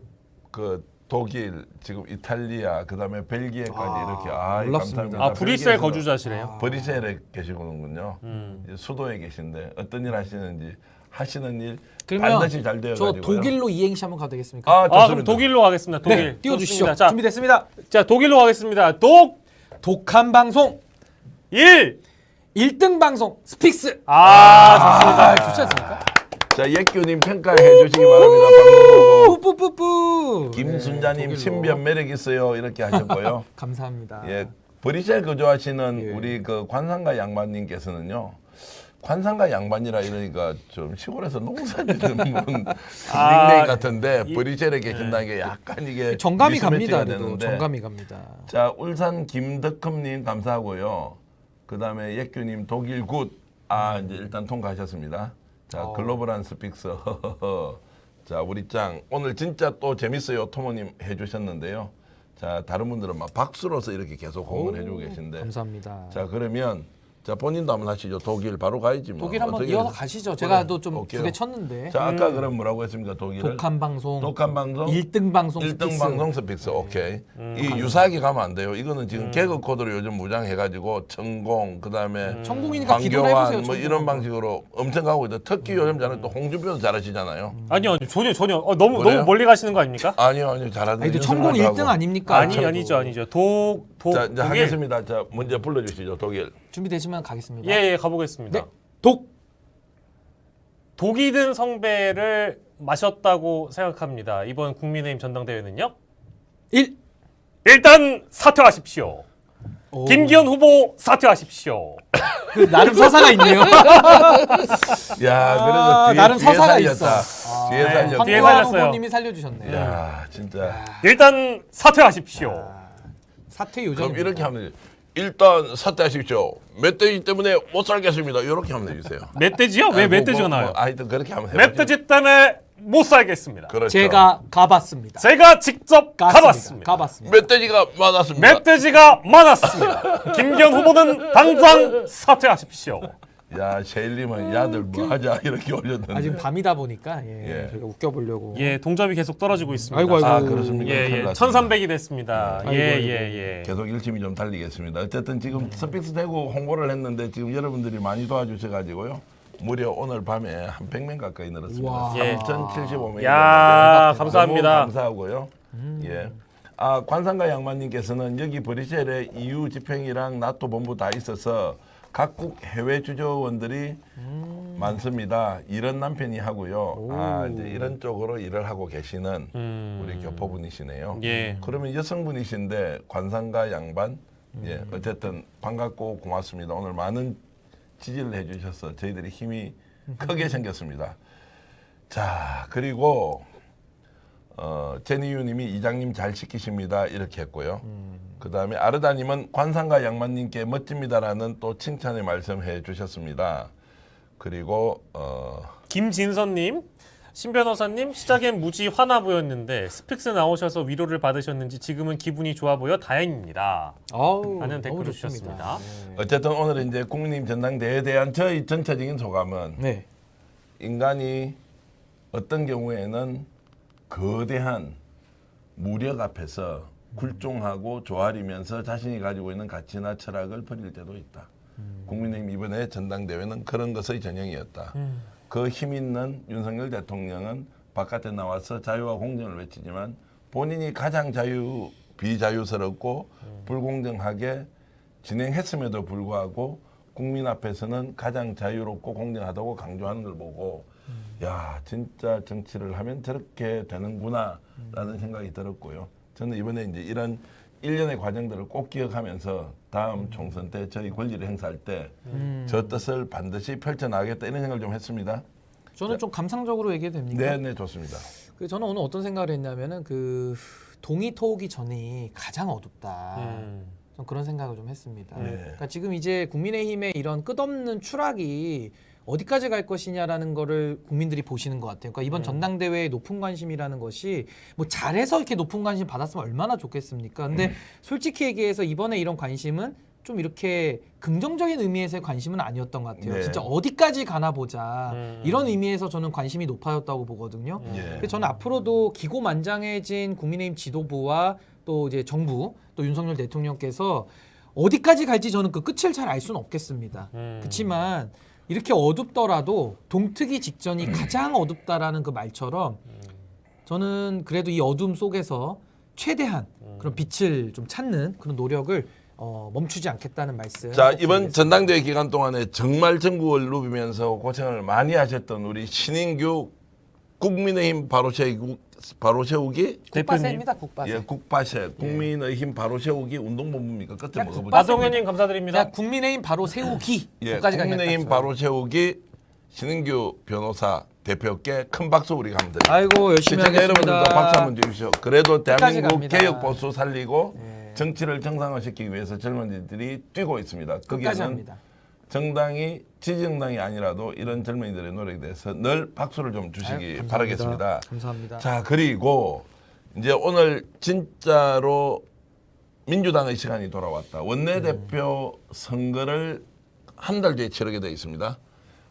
그 독일, 지금 이탈리아, 그다음에 벨기에까지 이렇게 몰랐습니다. 감사합니다. 브뤼셀 벨기에에서- 거주자시래요. 브뤼셀에 계시는군요. 이제 수도에 계신데 어떤 일 하시는지 하시는 일 그러면 반드시 잘 되어 저 가지고요. 독일로 이행시 한번 가도 되겠습니까? 아, 좋습니다. 그럼 독일로 가겠습니다. 독일. 네, 띄워주시죠. 좋습니다. 자, 준비됐습니다. 자, 독일로 가겠습니다. 독한 방송 1. 1등 방송 스픽스. 좋습니다. 좋지 않습니까? 자, 예규님 평가해 주시기 바랍니다. 방송 보고. 뿌뿌뿌뿌. 김순자님 네, 신변 매력 있어요 이렇게 하셨고요. 감사합니다. 예, 브뤼셀 거주하시는 예. 우리 그 관상가 양반님께서는요. 관상가 양반이라 이러니까 좀 시골에서 농사 짓는 분 닉네임 같은데 브뤼셀에 계신다는 게 약간 이게 정감이 미스매치가 갑니다. 그래도 되는데. 정감이 갑니다. 자, 울산 김덕흠님 감사하고요. 그다음에 예규님 독일 굿. 이제 일단 통과하셨습니다. 자, 글로벌한 스픽서. 자, 우리 짱 오늘 진짜 또 재밌어요. 토모님 해주셨는데요. 자, 다른 분들은 막 박수로서 이렇게 계속 공을 해주고 계신데. 감사합니다. 자, 그러면 자 본인도 한번 하시죠. 독일 바로 가야지 뭐. 독일 한번 어떻게 이어서 해서. 가시죠. 제가 그래, 또 좀 오케이요. 두 개 쳤는데. 자, 아까 그럼 뭐라고 했습니까? 독일을 독한 방송. 독한 방송 1등 방송 1등 스픽스. 방송 스픽스. 오케이. 이 유사하게 가면 안 돼요. 이거는 지금 개그 코드로 요즘 무장해 가지고 천공 그다음에 천공이니까 기도를 해보세요. 황교안 뭐 천공. 이런 방식으로 엄청 가고 있다. 특히 요즘 저는 또 홍준표도 잘하시잖아요. 아니요, 전혀. 너무 그래요? 멀리 가시는 거 아닙니까? 아니요, 잘하는. 아니, 근데 천공 1등 아닙니까? 아니죠. 자, 이제 독일. 하겠습니다. 자, 먼저 불러주시죠. 독일. 준비되시면 가겠습니다. 예, 가보겠습니다. 네. 독이 든 성배를 마셨다고 생각합니다. 이번 국민의힘 전당대회는요. 1. 일단 사퇴하십시오. 오. 김기현 후보 사퇴하십시오. 그 나름 서사가 있네요. 야, 그래도 뒤에, 나름 뒤에 서사가 살렸다. 있어. 뒤에 살렸다. 뒤에 황교안 살렸어요. 후보님이 살려주셨네. 야, 진짜. 일단 사퇴하십시오. 사퇴 요정. 그럼 이렇게 하면 되죠. 일단 사퇴하십시오. 멧돼지 때문에 못 살겠습니다. 이렇게 하면 해주세요. 멧돼지요? 왜 멧돼지가 나요? 하여튼 그렇게 하면 해보죠. 멧돼지 때문에 못 살겠습니다. 그렇죠. 제가 가봤습니다. 제가 직접 가봤습니다. 가봤습니다. 멧돼지가 많았습니다. 멧돼지가 많았습니다. 김기현 후보는 당장 사퇴하십시오. 야 셰일님은 야들 뭐 하자 이렇게 올렸는데. 아직 밤이다 보니까 예. 저희가 웃겨보려고. 예, 동점이 계속 떨어지고 있습니다. 아이고, 아이고. 아 그렇습니까? 예, 큰일 예. 났습니다. 1300이 됐습니다. 아이고, 예, 아이고. 예, 예. 계속 열심히 좀 달리겠습니다. 어쨌든 지금 스픽스 대구 홍보를 했는데 지금 여러분들이 많이 도와주셔가지고요. 무려 오늘 밤에 한 100명 가까이 늘었습니다. 와. 예. 3,075명이 야, 너무 감사합니다. 감사하고요. 예. 아 관상가 양반님께서는 여기 브뤼셀에 EU 집행이랑 나토 본부 다 있어서 각국 해외 주조원들이 많습니다. 이런 남편이 하고요. 아 이제 이런 쪽으로 일을 하고 계시는 우리 교포분이시네요. 예. 그러면 여성분이신데 관상가 양반 예 어쨌든 반갑고 고맙습니다. 오늘 많은 지지를 해주셔서 저희들이 힘이 크게 생겼습니다. 자 그리고 제니유님이 이장님 잘 시키십니다 이렇게 했고요. 그 다음에 아르다님은 관상가 양반님께 멋집니다라는 또 칭찬의 말씀해 주셨습니다. 그리고 김진선님, 신 변호사님 시작엔 무지 화나 보였는데 스픽스 나오셔서 위로를 받으셨는지 지금은 기분이 좋아 보여 다행입니다. 아우, 하는 너무 댓글을 좋습니다. 주셨습니다. 어쨌든 오늘 이제 국민의힘 전당대회에 대한 저희 전체적인 소감은 네. 인간이 어떤 경우에는 거대한 무력 앞에서 굴종하고 조아리면서 자신이 가지고 있는 가치나 철학을 버릴 때도 있다. 국민의힘 이번에 전당대회는 그런 것의 전형이었다. 그 힘 있는 윤석열 대통령은 바깥에 나와서 자유와 공정을 외치지만 본인이 가장 비자유스럽고 불공정하게 진행했음에도 불구하고 국민 앞에서는 가장 자유롭고 공정하다고 강조하는 걸 보고 야 진짜 정치를 하면 저렇게 되는구나 라는 생각이 들었고요. 저는 이번에 이제 이런 일련의 과정들을 꼭 기억하면서 다음 총선 때 저희 권리를 행사할 때 저 뜻을 반드시 펼쳐나가겠다 이런 생각을 좀 했습니다. 저는 좀 감상적으로 얘기해도 됩니까? 네, 좋습니다. 저는 오늘 어떤 생각을 했냐면은 그 동이터 오기 전이 가장 어둡다. 전 그런 생각을 좀 했습니다. 네. 그러니까 지금 이제 국민의힘의 이런 끝없는 추락이 어디까지 갈 것이냐라는 거를 국민들이 보시는 것 같아요. 그러니까 이번 전당대회에 높은 관심이라는 것이 뭐 잘해서 이렇게 높은 관심 받았으면 얼마나 좋겠습니까? 근데 솔직히 얘기해서 이번에 이런 관심은 좀 이렇게 긍정적인 의미에서의 관심은 아니었던 것 같아요. 네. 진짜 어디까지 가나 보자. 이런 의미에서 저는 관심이 높아졌다고 보거든요. 예. 그래서 저는 앞으로도 기고만장해진 국민의힘 지도부와 또 이제 정부 또 윤석열 대통령께서 어디까지 갈지 저는 그 끝을 잘 알 수는 없겠습니다. 그렇지만 이렇게 어둡더라도 동트기 직전이 가장 어둡다라는 그 말처럼 저는 그래도 이 어둠 속에서 최대한 그런 빛을 좀 찾는 그런 노력을 멈추지 않겠다는 말씀. 자 이번 전당대회 기간 동안에 정말 전국을 누비면서 고생을 많이 하셨던 우리 신인규 국민의힘 바로 세우기 국바세입니다. 국바세. 예, 국바세 국민의힘 바로 세우기 운동본부입니까? 끝에 그냥 먹어보죠. 마동현님 감사드립니다. 그냥 국민의힘 바로 세우기. 예, 거기까지 국민의힘 가겠다. 바로 세우기 신인규 변호사 대표께 큰 박수 우리가 한번 드립니다. 아이고 열심히 시청자 하겠습니다. 여러분들도 박수 한번 주십시오. 그래도 대한민국 갑니다. 개혁 보수 살리고 네. 정치를 정상화시키기 위해서 젊은이들이 뛰고 있습니다. 끝까지 거기에는 합니다. 정당이 지정당이 아니라도 이런 젊은이들의 노력에 대해서 늘 박수를 좀 주시기 아유, 감사합니다. 바라겠습니다. 감사합니다. 자 그리고 이제 오늘 진짜로 민주당의 시간이 돌아왔다. 원내대표 선거를 한 달 뒤에 치르게 되어 있습니다.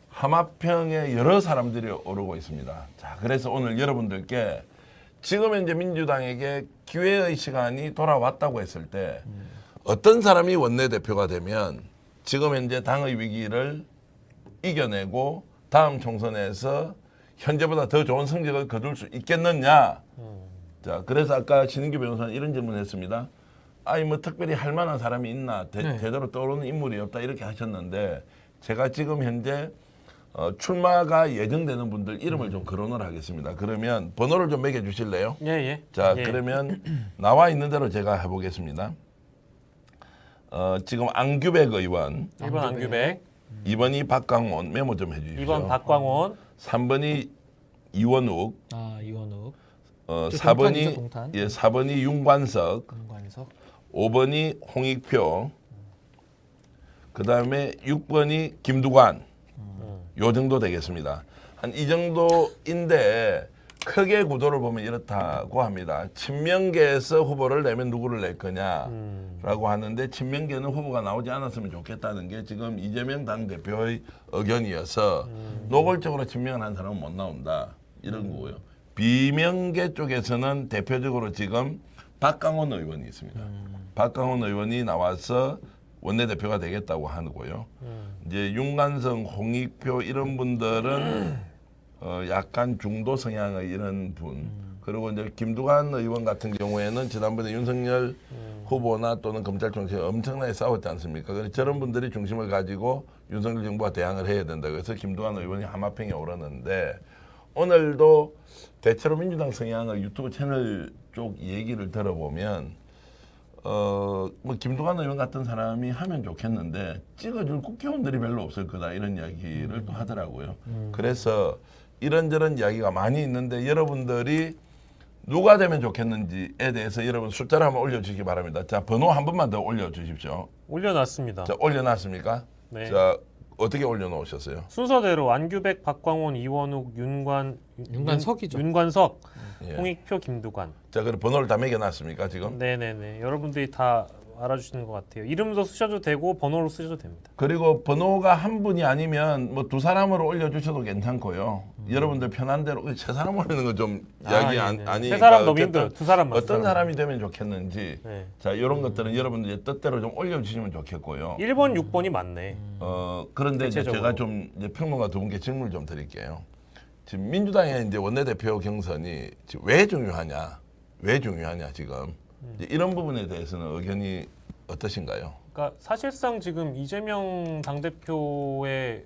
하마평에 여러 사람들이 오르고 있습니다. 자 그래서 오늘 여러분들께 지금 현재 민주당에게 기회의 시간이 돌아왔다고 했을 때 어떤 사람이 원내대표가 되면 지금 현재 당의 위기를 이겨내고 다음 총선에서 현재보다 더 좋은 성적을 거둘 수 있겠느냐. 자, 그래서 아까 신인규 변호사는 이런 질문을 했습니다. 아니 뭐 특별히 할 만한 사람이 있나 네. 제대로 떠오르는 인물이 없다 이렇게 하셨는데 제가 지금 현재 출마가 예정되는 분들 이름을 좀 거론을 하겠습니다. 그러면 번호를 좀 매겨 주실래요? 예, 예. 자, 예. 그러면 나와 있는 대로 제가 해보겠습니다. 지금 안규백 의원, 1번 안규백, 2번이 박광원 메모 좀 해주십시오. 2번 박광원, 3번이 이원욱, 아 이원욱, 4번이 동탄. 예, 4번이 윤관석, 김관석, 5번이 홍익표, 그 다음에 6번이 김두관. 요 정도 되겠습니다. 한 이 정도인데 크게 구도를 보면 이렇다고 합니다. 친명계에서 후보를 내면 누구를 낼 거냐라고 하는데 친명계는 후보가 나오지 않았으면 좋겠다는 게 지금 이재명 당대표의 의견이어서 노골적으로 친명을 한 사람은 못 나온다 이런 거고요. 비명계 쪽에서는 대표적으로 지금 박강원 의원이 있습니다. 박강원 의원이 나와서 원내대표가 되겠다고 하고요. 이제 윤관성, 홍익표 이런 분들은 약간 중도 성향의 이런 분. 그리고 이제 김두관 의원 같은 경우에는 지난번에 윤석열 후보나 또는 검찰총장이 엄청나게 싸웠지 않습니까? 그래서 저런 분들이 중심을 가지고 윤석열 정부가 대항을 해야 된다. 그래서 김두관 의원이 하마평에 오르는데 오늘도 대체로 민주당 성향의 유튜브 채널 쪽 얘기를 들어보면 뭐 김두관 의원 같은 사람이 하면 좋겠는데 찍어줄 국회의원들이 별로 없을 거다 이런 이야기를 또 하더라고요. 그래서 이런저런 이야기가 많이 있는데 여러분들이 누가 되면 좋겠는지에 대해서 여러분 숫자를 한번 올려주시기 바랍니다. 자, 번호 한 번만 더 올려주십시오. 올려놨습니다. 자, 올려놨습니까? 네. 자, 어떻게 올려놓으셨어요? 순서대로 안규백, 박광원, 이원욱, 윤관석이죠. 윤관석, 예. 홍익표, 김두관. 자, 그럼 번호를 다 매겨놨습니까 지금? 네네네. 여러분들이 다 알아주시는 것 같아요. 이름도 쓰셔도 되고 번호로 쓰셔도 됩니다. 그리고 번호가 한 분이 아니면 뭐 두 사람으로 올려주셔도 괜찮고요. 여러분들 편한 대로 세 사람 올리는 건 좀 이야기 네네. 아니니까 세 사람 너무 어쨌든 힘들어요. 두 사람만. 어떤 사람이 되면 좋겠는지 네. 자 이런 것들은 여러분들 뜻대로 좀 올려주시면 좋겠고요. 1번, 6번이 맞네. 그런데 이제 대체적으로. 제가 좀 이제 평론가 두 분께 질문을 좀 드릴게요. 지금 민주당의 이제 원내대표 경선이 지금 왜 중요하냐? 왜 중요하냐 지금 이제 이런 부분에 대해서는 의견이 어떠신가요? 그러니까 사실상 지금 이재명 당대표의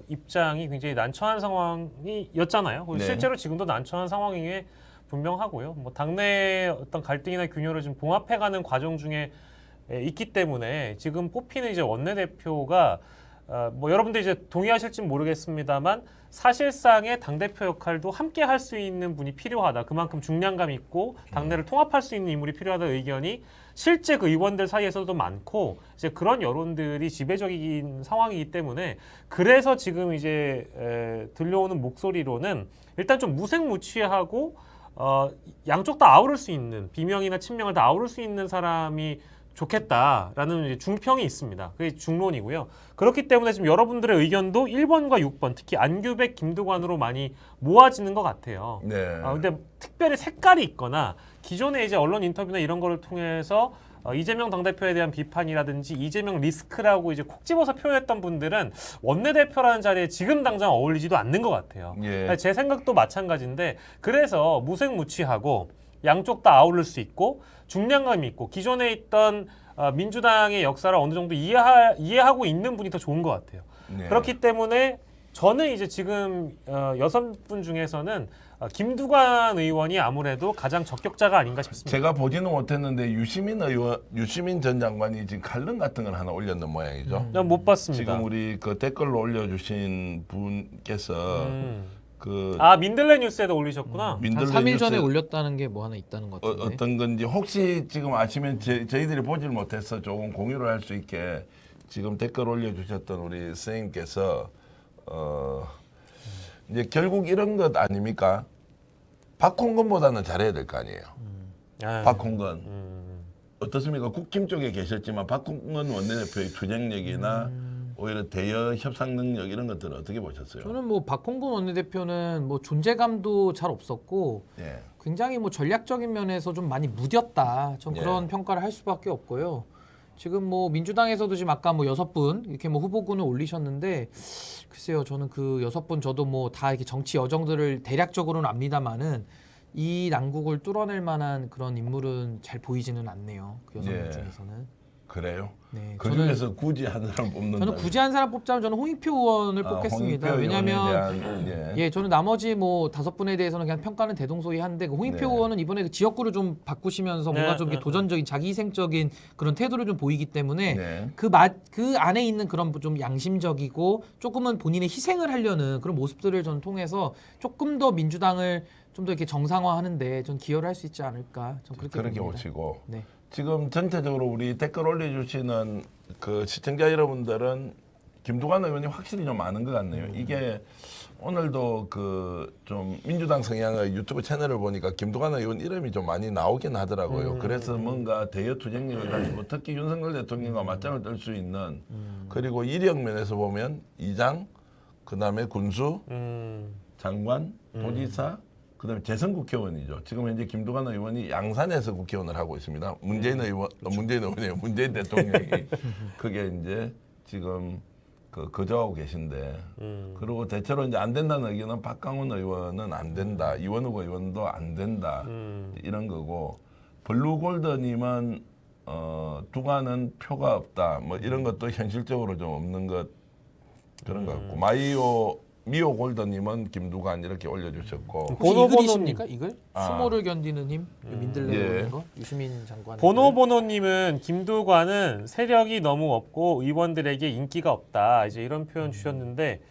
입장이 굉장히 난처한 상황이었잖아요. 그리고 네. 실제로 지금도 난처한 상황인 게 분명하고요. 뭐 당내 어떤 갈등이나 균열을 좀 봉합해가는 과정 중에 있기 때문에 지금 뽑히는 이제 원내대표가 뭐 여러분들 이제 동의하실지 모르겠습니다만 사실상의 당대표 역할도 함께 할 수 있는 분이 필요하다. 그만큼 중량감 있고 당내를 통합할 수 있는 인물이 필요하다는 의견이 실제 그 의원들 사이에서도 많고 이제 그런 여론들이 지배적인 상황이기 때문에 그래서 지금 이제 들려오는 목소리로는 일단 좀 무색무취하고 양쪽 다 아우를 수 있는 비명이나 친명을 다 아우를 수 있는 사람이 좋겠다라는 이제 중평이 있습니다. 그게 중론이고요. 그렇기 때문에 지금 여러분들의 의견도 1번과 6번, 특히 안규백, 김두관으로 많이 모아지는 것 같아요. 네. 근데 특별히 색깔이 있거나 기존의 이제 언론 인터뷰나 이런 거를 통해서 이재명 당대표에 대한 비판이라든지 이재명 리스크라고 이제 콕 집어서 표현했던 분들은 원내대표라는 자리에 지금 당장 어울리지도 않는 것 같아요. 예. 제 생각도 마찬가지인데 그래서 무색무취하고 양쪽 다 아우를 수 있고 중량감이 있고 기존에 있던 민주당의 역사를 어느 정도 이해하고 있는 분이 더 좋은 것 같아요. 네. 그렇기 때문에 저는 이제 지금 6분 중에서는 김두관 의원이 아무래도 가장 적격자가 아닌가 싶습니다. 제가 보지는 못했는데 유시민 전 장관이 지금 칼럼 같은 걸 하나 올렸는 모양이죠. 난 못 봤습니다. 지금 우리 그 댓글로 올려주신 분께서 민들레 뉴스에도 올리셨구나. 한 민들레 3일 전에 뉴스에 올렸다는 게 뭐 하나 있다는 것 같은데. 어떤 건지 혹시 지금 아시면 저희들이 보질 못해서 조금 공유를 할 수 있게 지금 댓글 올려주셨던 우리 선생님께서 이제 결국 이런 것 아닙니까? 박홍근보다는 잘해야 될 거 아니에요. 박홍근 어떻습니까? 국힘 쪽에 계셨지만 박홍근 원내대표의 투쟁력이나 오히려 대여 협상 능력 이런 것들은 어떻게 보셨어요? 저는 뭐 박홍근 원내대표는 뭐 존재감도 잘 없었고 예. 굉장히 뭐 전략적인 면에서 좀 많이 무뎠다. 좀 예. 그런 평가를 할 수밖에 없고요. 지금 뭐 민주당에서도 지금 아까 뭐 6분 이렇게 뭐 후보군을 올리셨는데 글쎄요, 저는 그 6분 저도 뭐 다 이렇게 정치 여정들을 대략적으로는 압니다만은 이 난국을 뚫어낼 만한 그런 인물은 잘 보이지는 않네요. 그 6분 예. 중에서는. 그래요? 네, 그 중에서 굳이 한 사람 뽑는다. 저는 굳이 한 사람 뽑자면 저는 홍익표 의원을 뽑겠습니다. 홍익표 왜냐하면 의원에 대한, 예, 저는 나머지 뭐 5분에 대해서는 그냥 평가는 대동소이한데 그 홍익표 네. 의원은 이번에 그 지역구를 좀 바꾸시면서 네, 뭔가 좀 이렇게 네, 도전적인 자기 희생적인 그런 태도를 좀 보이기 때문에 네. 그 안에 있는 그런 좀 양심적이고 조금은 본인의 희생을 하려는 그런 모습들을 전 통해서 조금 더 민주당을 좀 더 이렇게 정상화하는데 전 기여를 할 수 있지 않을까. 전 그렇게 그렇게 봅니다. 오시고 네. 지금 전체적으로 우리 댓글 올려주시는 그 시청자 여러분들은 김두관 의원이 확실히 좀 많은 것 같네요. 이게 오늘도 그 좀 민주당 성향의 유튜브 채널을 보니까 김두관 의원 이름이 좀 많이 나오긴 하더라고요. 그래서 뭔가 대여 투쟁력을 가지고 특히 윤석열 대통령과 맞짱을 뜰 수 있는 그리고 이력 면에서 보면 이장, 그다음에 군수, 장관, 도지사, 그다음에 재선 국회의원이죠. 지금 현재 김두관 의원이 양산에서 국회의원을 하고 있습니다. 문재인 의원이에요. 문재인 대통령이 그게 이제 지금 거저하고 계신데 그리고 대체로 이제 안 된다는 의견은 박강원 의원은 안 된다, 이원욱 의원도 안 된다 이런 거고 블루골드님은 두관은 표가 없다 뭐 이런 것도 현실적으로 좀 없는 것 그런 것 같고 미오 골드님은 김두관 이렇게 올려주셨고 혹시 이글이십니까? 이글? 아. 수모를 견디는 힘? 민들레 예. 보는 거? 유시민 장관. 보노보노님은 김두관은 세력이 너무 없고 의원들에게 인기가 없다. 이제 이런 표현 주셨는데,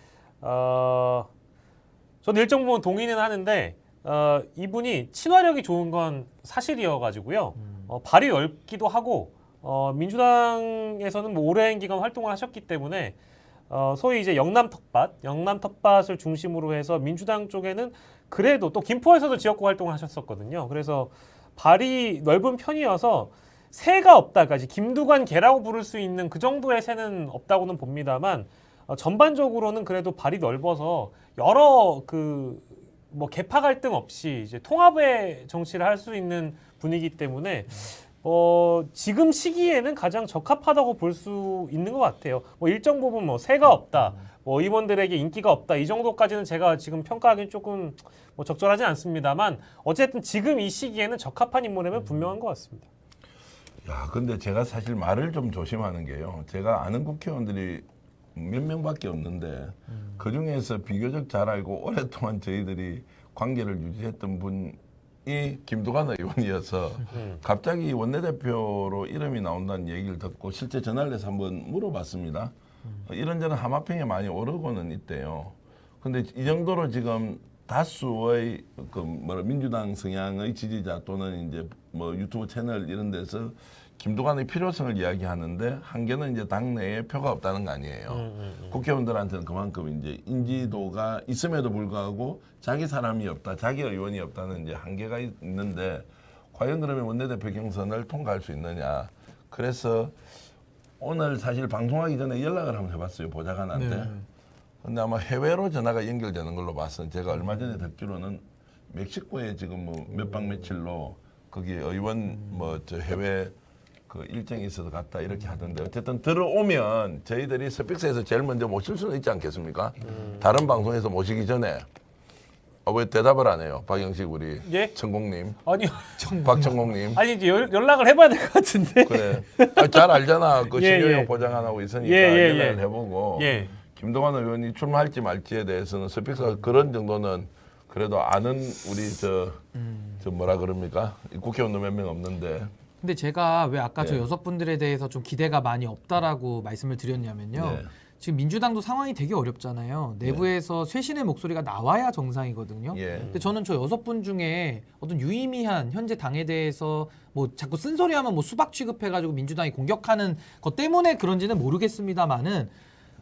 저는 일정 부분 동의는 하는데 이분이 친화력이 좋은 건 사실이어가지고요. 발이 넓기도 하고 민주당에서는 뭐 오랜 기간 활동을 하셨기 때문에. 소위 이제 영남 텃밭을 중심으로 해서 민주당 쪽에는 그래도 또 김포에서도 지역구 활동을 하셨었거든요. 그래서 발이 넓은 편이어서 새가 없다까지 김두관 개라고 부를 수 있는 그 정도의 새는 없다고는 봅니다만 전반적으로는 그래도 발이 넓어서 여러 뭐 계파 갈등 없이 이제 통합의 정치를 할 수 있는 분이기 때문에. 지금 시기에는 가장 적합하다고 볼 수 있는 것 같아요. 뭐 일정 부분 뭐 새가 없다, 뭐 의원들에게 인기가 없다 이 정도까지는 제가 지금 평가하기는 조금 뭐 적절하진 않습니다만 어쨌든 지금 이 시기에는 적합한 인물이면 분명한 것 같습니다. 야, 근데 제가 사실 말을 좀 조심하는 게요. 제가 아는 국회의원들이 몇 명밖에 없는데 그 중에서 비교적 잘 알고 오랫동안 저희들이 관계를 유지했던 분이 김두관 의원이어서 갑자기 원내대표로 이름이 나온다는 얘기를 듣고 실제 전화를 해서 한번 물어봤습니다. 이런저런 하마평에 많이 오르고는 있대요. 근데 이 정도로 지금 다수의 민주당 성향의 지지자 또는 이제 뭐 유튜브 채널 이런 데서 김두관의 필요성을 이야기하는데 한계는 이제 당내에 표가 없다는 거 아니에요. 국회의원들한테는 그만큼 이제 인지도가 있음에도 불구하고 자기 사람이 없다, 자기 의원이 없다는 이제 한계가 있는데 과연 그러면 원내대표 경선을 통과할 수 있느냐. 그래서 오늘 사실 방송하기 전에 연락을 한번 해봤어요, 보좌관한테. 네. 근데 아마 해외로 전화가 연결되는 걸로 봐서 제가 얼마 전에 듣기로는 멕시코에 지금 뭐 몇 박 며칠로 거기 의원 뭐 저 해외 그 일정이 있어서 갔다 이렇게 하던데 어쨌든 들어오면 저희들이 스픽스에서 제일 먼저 모실 수는 있지 않겠습니까? 다른 방송에서 모시기 전에 왜 대답을 안 해요? 박영식 우리 예? 천공님, 아니요. 박천공님. 아니 이제 연락을 해봐야 될 것 같은데. 그래. 잘 알잖아. 그 예, 신효영 예. 보좌관하고 있으니까 예, 연락을 예. 해보고 예. 김동완 의원이 출마할지 말지에 대해서는 스픽스가 그런 정도는 그래도 아는 우리 저 뭐라 그럽니까? 국회의원도 몇 명 없는데. 근데 제가 왜 아까 저 네. 6분들에 대해서 좀 기대가 많이 없다라고 말씀을 드렸냐면요. 네. 지금 민주당도 상황이 되게 어렵잖아요. 내부에서 쇄신의 목소리가 나와야 정상이거든요. 예. 근데 저는 저 6분 중에 어떤 유의미한 현재 당에 대해서 뭐 자꾸 쓴소리하면 뭐 수박 취급해가지고 민주당이 공격하는 것 때문에 그런지는 모르겠습니다만은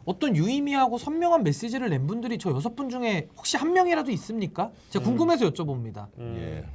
어떤 유의미하고 선명한 메시지를 낸 분들이 저 6분 중에 혹시 한 명이라도 있습니까? 제가 궁금해서 여쭤봅니다. 예.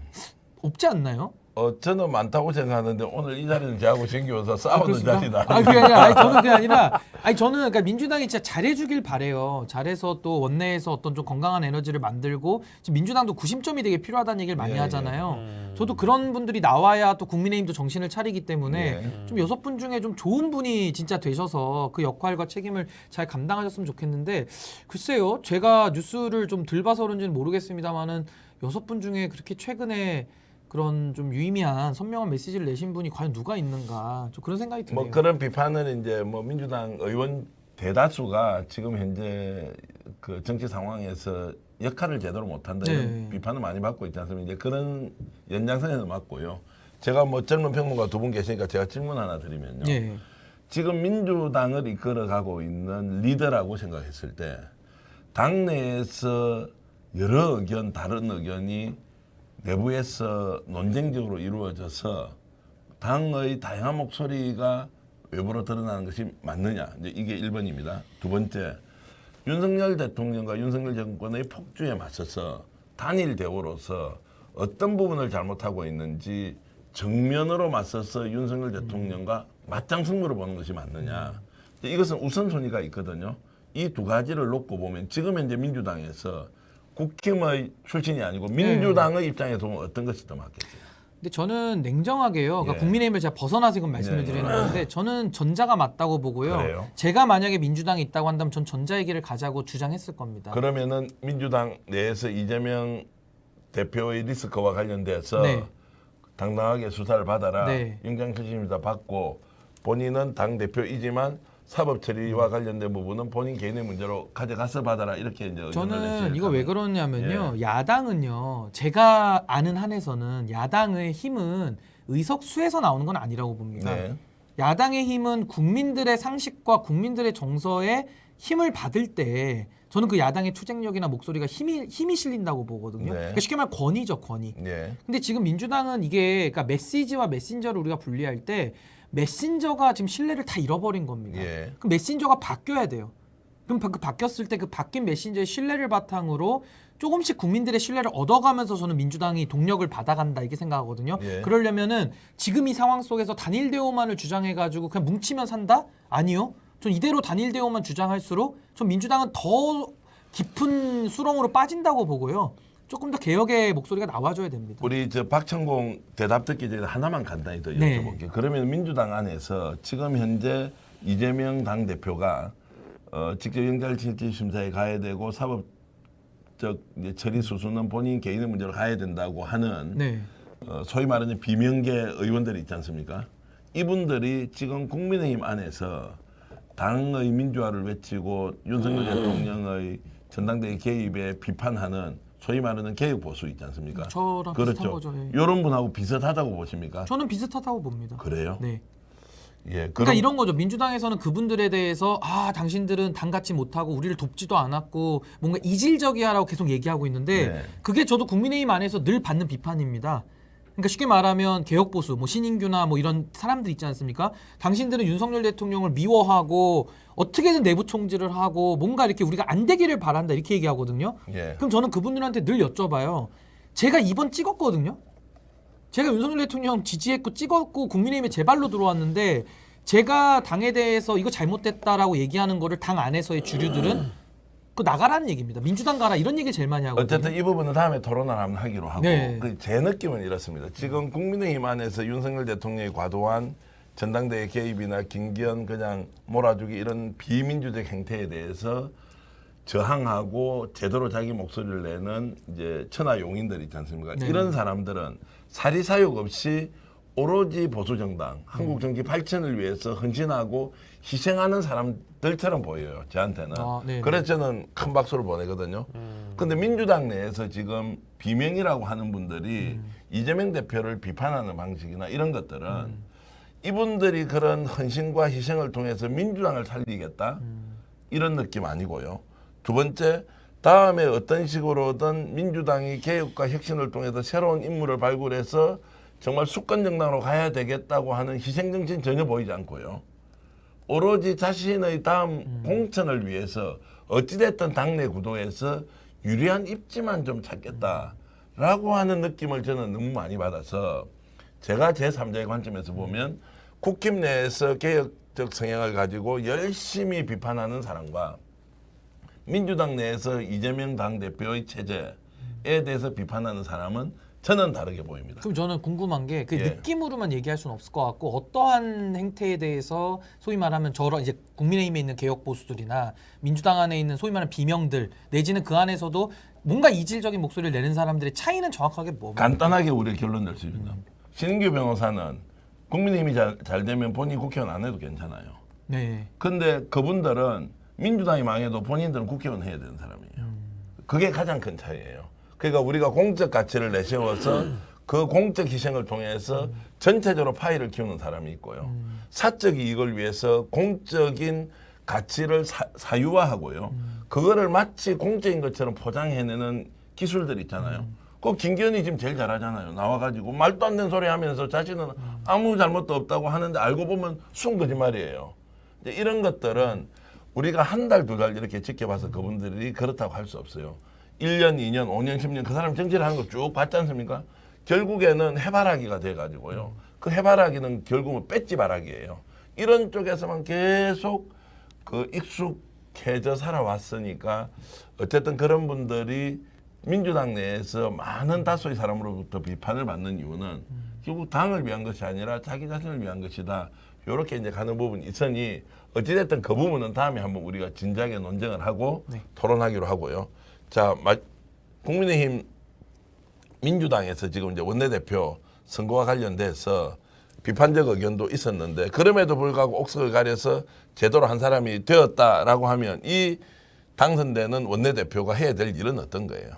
없지 않나요? 저는 많다고 생각하는데 오늘 이 자리는 저하고 정기호사 싸우는 자리다. 그게 아니라, 아니, 저는 그게 아니라, 아니 저는 그러니까 민주당이 진짜 잘해주길 바래요. 잘해서 또 원내에서 어떤 좀 건강한 에너지를 만들고 지금 민주당도 구심점이 되게 필요하다는 얘기를 많이 예, 하잖아요. 저도 그런 분들이 나와야 또 국민의힘도 정신을 차리기 때문에 예. 좀 6분 중에 좀 좋은 분이 진짜 되셔서 그 역할과 책임을 잘 감당하셨으면 좋겠는데 글쎄요, 제가 뉴스를 좀 덜 봐서 그런지는 모르겠습니다만은 6분 중에 그렇게 최근에 그런 좀 유의미한 선명한 메시지를 내신 분이 과연 누가 있는가 좀 그런 생각이 드네요. 뭐 그런 비판은 이제 뭐 민주당 의원 대다수가 지금 현재 그 정치 상황에서 역할을 제대로 못한다 이런 네. 비판을 많이 받고 있지 않습니까? 이제 그런 연장선에서 맞고요. 제가 뭐 젊은 평론가 두 분 계시니까 제가 질문 하나 드리면요. 예. 지금 민주당을 이끌어가고 있는 리더라고 생각했을 때 당내에서 여러 의견, 다른 의견이 내부에서 논쟁적으로 이루어져서 당의 다양한 목소리가 외부로 드러나는 것이 맞느냐. 이제 이게 1번입니다. 두 번째, 윤석열 대통령과 윤석열 정권의 폭주에 맞서서 단일 대우로서 어떤 부분을 잘못하고 있는지 정면으로 맞서서 윤석열 대통령과 맞짱 승부를 보는 것이 맞느냐. 이것은 우선순위가 있거든요. 이 두 가지를 놓고 보면 지금 현재 민주당에서 국힘의 출신이 아니고 민주당의 입장에서 보면 어떤 것이 더 맞겠어요? 근데 저는 냉정하게요. 그러니까 예. 국민의힘을 제가 벗어나서 지금 말씀을 예, 드리는 건데 저는 전자가 맞다고 보고요. 그래요? 제가 만약에 민주당이 있다고 한다면 전 전자 얘기를 가자고 주장했을 겁니다. 그러면은 민주당 내에서 이재명 대표의 리스크와 관련돼서 네. 당당하게 수사를 받아라. 네. 영장실심사 받고 본인은 당 대표이지만 사법 처리와 관련된 부분은 본인 개인의 문제로 가져가서 받아라. 이렇게 이제 의견을 저는 내실 이거 왜 거면. 그러냐면요. 야당은요. 제가 아는 한에서는 야당의 힘은 의석수에서 나오는 건 아니라고 봅니다. 네. 야당의 힘은 국민들의 상식과 국민들의 정서에 힘을 받을 때 저는 그 야당의 투쟁력이나 목소리가 힘이 실린다고 보거든요. 네. 그러니까 쉽게 말하면 권위죠, 권위. 네. 근데 지금 민주당은 이게 그러니까 메시지와 메신저를 우리가 분리할 때 메신저가 지금 신뢰를 다 잃어버린 겁니다. 예. 그 메신저가 바뀌어야 돼요. 그럼 그 바뀌었을 때 그 바뀐 메신저의 신뢰를 바탕으로 조금씩 국민들의 신뢰를 얻어가면서 저는 민주당이 동력을 받아간다 이렇게 생각하거든요. 예. 그러려면은 지금 이 상황 속에서 단일 대우만을 주장해가지고 그냥 뭉치면 산다? 아니요. 전 이대로 단일 대우만 주장할수록 전 민주당은 더 깊은 수렁으로 빠진다고 보고요. 조금 더 개혁의 목소리가 나와줘야 됩니다. 우리 저 박천공 대답 듣기 전에 하나만 간단히 더 네. 여쭤볼게요. 그러면 민주당 안에서 지금 현재 이재명 당 대표가 직접 영장실질심사에 가야 되고 사법적 이제 처리 수순은 본인 개인의 문제로 가야 된다고 하는 네. 소위 말하는 비명계 의원들이 있지 않습니까? 이분들이 지금 국민의힘 안에서 당의 민주화를 외치고 윤석열 대통령의 전당대회 개입에 비판하는 소위 말하는 개혁 보수 있지 않습니까? 저랑 비슷한 거죠. 예. 이런 분하고 비슷하다고 보십니까? 저는 비슷하다고 봅니다. 그래요? 네. 예. 그러니까 이런 거죠. 민주당에서는 그분들에 대해서 당신들은 당 같지 못하고 우리를 돕지도 않았고 뭔가 이질적이야라고 계속 얘기하고 있는데 네. 그게 저도 국민의힘 안에서 늘 받는 비판입니다. 그러니까 쉽게 말하면 개혁보수, 뭐 신인규나 뭐 이런 사람들 있지 않습니까? 당신들은 윤석열 대통령을 미워하고 어떻게든 내부 총질을 하고 뭔가 이렇게 우리가 안 되기를 바란다 이렇게 얘기하거든요. 예. 그럼 저는 그분들한테 늘 여쭤봐요. 제가 이번 찍었거든요. 제가 윤석열 대통령 지지했고 찍었고 국민의힘에 제 발로 들어왔는데 제가 당에 대해서 이거 잘못됐다라고 얘기하는 거를 당 안에서의 주류들은 그 나가라는 얘기입니다. 민주당 가라 이런 얘기 제일 많이 하거든요. 어쨌든 이 부분은 다음에 토론을 한번 하기로 하고 네. 제 느낌은 이렇습니다. 지금 국민의힘 안에서 윤석열 대통령의 과도한 전당대회 개입이나 김기현 그냥 몰아주기 이런 비민주적 행태에 대해서 저항하고 제대로 자기 목소리를 내는 이제 천하 용인들 있지 않습니까? 네. 이런 사람들은 사리사욕 없이 오로지 보수정당, 한국 정치 발전을 위해서 헌신하고 희생하는 사람들처럼 보여요. 저한테는. 네네. 그래서 저는 큰 박수를 보내거든요. 근데 민주당 내에서 지금 비명이라고 하는 분들이 이재명 대표를 비판하는 방식이나 이런 것들은 이분들이 그런 헌신과 희생을 통해서 민주당을 살리겠다 이런 느낌 아니고요. 두 번째, 다음에 어떤 식으로든 민주당이 개혁과 혁신을 통해서 새로운 인물을 발굴해서 정말 수권 정당으로 가야 되겠다고 하는 희생 정신 전혀 보이지 않고요. 오로지 자신의 다음 공천을 위해서 어찌됐든 당내 구도에서 유리한 입지만 좀 찾겠다라고 하는 느낌을 저는 너무 많이 받아서 제가 제3자의 관점에서 보면 국힘 내에서 개혁적 성향을 가지고 열심히 비판하는 사람과 민주당 내에서 이재명 당대표의 체제에 대해서 비판하는 사람은 저는 다르게 보입니다. 그럼 저는 궁금한 게 그 예. 느낌으로만 얘기할 수는 없을 것 같고 어떠한 행태에 대해서 소위 말하면 저런 이제 국민의힘에 있는 개혁 보수들이나 민주당 안에 있는 소위 말하는 비명들 내지는 그 안에서도 뭔가 이질적인 목소리를 내는 사람들의 차이는 정확하게 뭐입니까? 간단하게 우리 결론 낼 수 있습니다. 신인규 변호사는 국민의힘이 잘 되면 본인이 국회의원 안 해도 괜찮아요. 네. 근데 그분들은 민주당이 망해도 본인들은 국회의원 해야 되는 사람이에요. 그게 가장 큰 차이예요. 그러니까 우리가 공적 가치를 내세워서 그 공적 희생을 통해서 전체적으로 파이를 키우는 사람이 있고요. 사적 이익을 위해서 공적인 가치를 사유화하고요. 그거를 마치 공적인 것처럼 포장해내는 기술들 있잖아요. 그 김기현이 지금 제일 잘하잖아요. 나와가지고 말도 안 되는 소리 하면서 자신은 아무 잘못도 없다고 하는데 알고 보면 순 거짓말이에요. 이제 이런 것들은 우리가 한 달, 두 달 이렇게 지켜봐서 그분들이 그렇다고 할 수 없어요. 1년, 2년, 5년, 10년 그 사람 정치를 하는 거 쭉 봤지 않습니까? 결국에는 해바라기가 돼가지고요. 그 해바라기는 결국은 뺏지바라기예요. 이런 쪽에서만 계속 그 익숙해져 살아왔으니까 어쨌든 그런 분들이 민주당 내에서 많은 다수의 사람으로부터 비판을 받는 이유는 결국 당을 위한 것이 아니라 자기 자신을 위한 것이다. 이렇게 이제 가는 부분이 있으니 어찌됐든 그 부분은 다음에 한번 우리가 진지하게 논쟁을 하고 네. 토론하기로 하고요. 자, 국민의힘 민주당에서 지금 이제 원내대표 선거와 관련돼서 비판적 의견도 있었는데 그럼에도 불구하고 옥석을 가려서 제대로 한 사람이 되었다라고 하면 이 당선되는 원내대표가 해야 될 일은 어떤 거예요?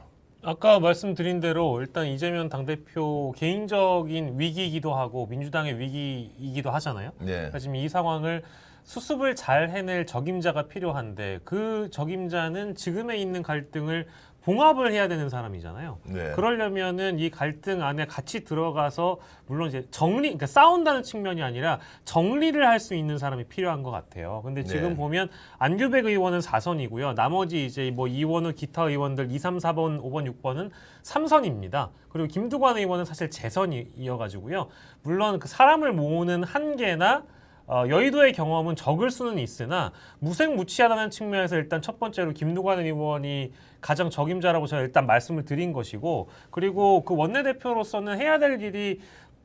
아까 말씀드린 대로 일단 이재명 당대표 개인적인 위기이기도 하고 민주당의 위기이기도 하잖아요. 네. 그러니까 지금 이 상황을 수습을 잘 해낼 적임자가 필요한데 그 적임자는 지금에 있는 갈등을 봉합을 해야 되는 사람이잖아요. 네. 그러려면은 이 갈등 안에 같이 들어가서 물론 이제 그러니까 싸운다는 측면이 아니라 정리를 할 수 있는 사람이 필요한 것 같아요. 근데 지금 네. 보면 안규백 의원은 4선이고요. 나머지 이제 뭐 이원우 기타 의원들 2, 3, 4번, 5번, 6번은 3선입니다. 그리고 김두관 의원은 사실 재선이어가지고요. 물론 그 사람을 모으는 한계나 여의도의 경험은 적을 수는 있으나 무색무취하다는 측면에서 일단 첫 번째로 김두관 의원이 가장 적임자라고 제가 일단 말씀을 드린 것이고 그리고 그 원내대표로서는 해야 될 일이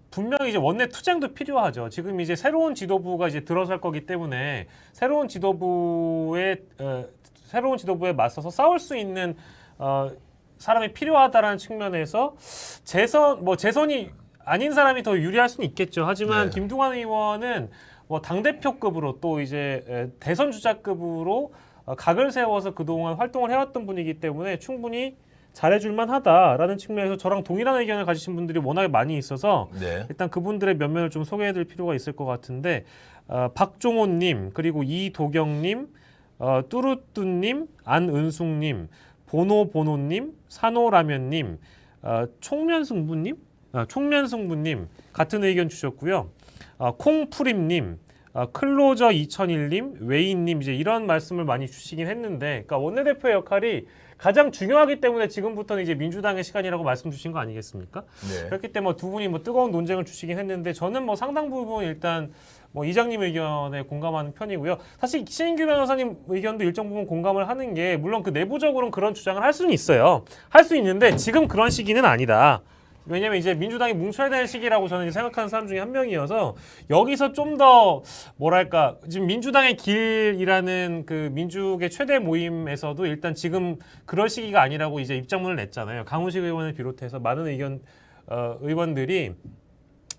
분명히 이제 원내 투쟁도 필요하죠. 지금 이제 새로운 지도부가 이제 들어설 거기 때문에 새로운 지도부에 맞서서 싸울 수 있는 사람이 필요하다라는 측면에서 재선이 아닌 사람이 더 유리할 수는 있겠죠. 하지만 네. 김두관 의원은 뭐 당대표급으로 또 이제 대선 주자급으로 각을 세워서 그동안 활동을 해왔던 분이기 때문에 충분히 잘해줄만 하다라는 측면에서 저랑 동일한 의견을 가지신 분들이 워낙에 많이 있어서 네. 일단 그분들의 면면을 좀 소개해드릴 필요가 있을 것 같은데 박종호님 그리고 이도경님 뚜루뚜님 안은숙님 보노보노님 산호라면님 총면승부님 같은 의견 주셨고요. 콩프림님, 클로저 2001님, 웨이님 이제 이런 말씀을 많이 주시긴 했는데, 그러니까 원내대표의 역할이 가장 중요하기 때문에 지금부터는 이제 민주당의 시간이라고 말씀 주신 거 아니겠습니까? 네. 그렇기 때문에 두 분이 뭐 뜨거운 논쟁을 주시긴 했는데 저는 뭐 상당 부분 일단 뭐 이장님 의견에 공감하는 편이고요. 사실 신인규 변호사님 의견도 일정 부분 공감을 하는 게 물론 그 내부적으로는 그런 주장을 할 수는 있어요. 할 수 있는데 지금 그런 시기는 아니다. 왜냐면 이제 민주당이 뭉쳐야 되는 시기라고 저는 생각하는 사람 중에 한 명이어서 여기서 좀 더 뭐랄까 지금 민주당의 길이라는 그 민주계 최대 모임에서도 일단 지금 그럴 시기가 아니라고 이제 입장문을 냈잖아요. 강훈식 의원을 비롯해서 많은 의원들이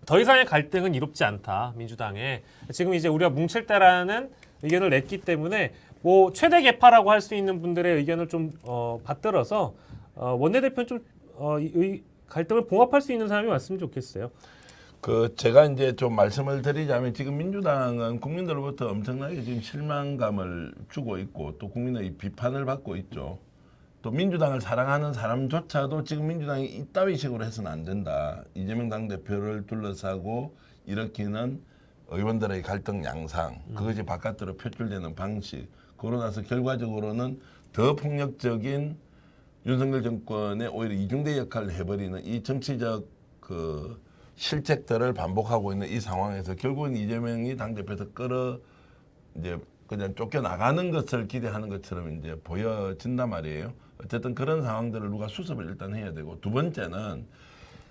더 이상의 갈등은 이롭지 않다 민주당에 지금 이제 우리가 뭉칠 때라는 의견을 냈기 때문에 뭐 최대 개파라고 할 수 있는 분들의 의견을 좀 받들어서 원내대표는 좀 갈등을 봉합할 수 있는 사람이 왔으면 좋겠어요. 제가 이제 좀 말씀을 드리자면 지금 민주당은 국민들로부터 엄청나게 지금 실망감을 주고 있고 또 국민의 비판을 받고 있죠. 또 민주당을 사랑하는 사람조차도 지금 민주당이 이따위 식으로 해서는 안 된다. 이재명 당대표를 둘러싸고 일으키는 의원들의 갈등 양상, 그것이 바깥으로 표출되는 방식, 그러고 나서 결과적으로는 더 폭력적인 윤석열 정권의 오히려 이중대 역할을 해버리는 이 정치적 그 실책들을 반복하고 있는 이 상황에서 결국은 이재명이 당대표에서 이제 그냥 쫓겨나가는 것을 기대하는 것처럼 이제 보여진단 말이에요. 어쨌든 그런 상황들을 누가 수습을 일단 해야 되고 두 번째는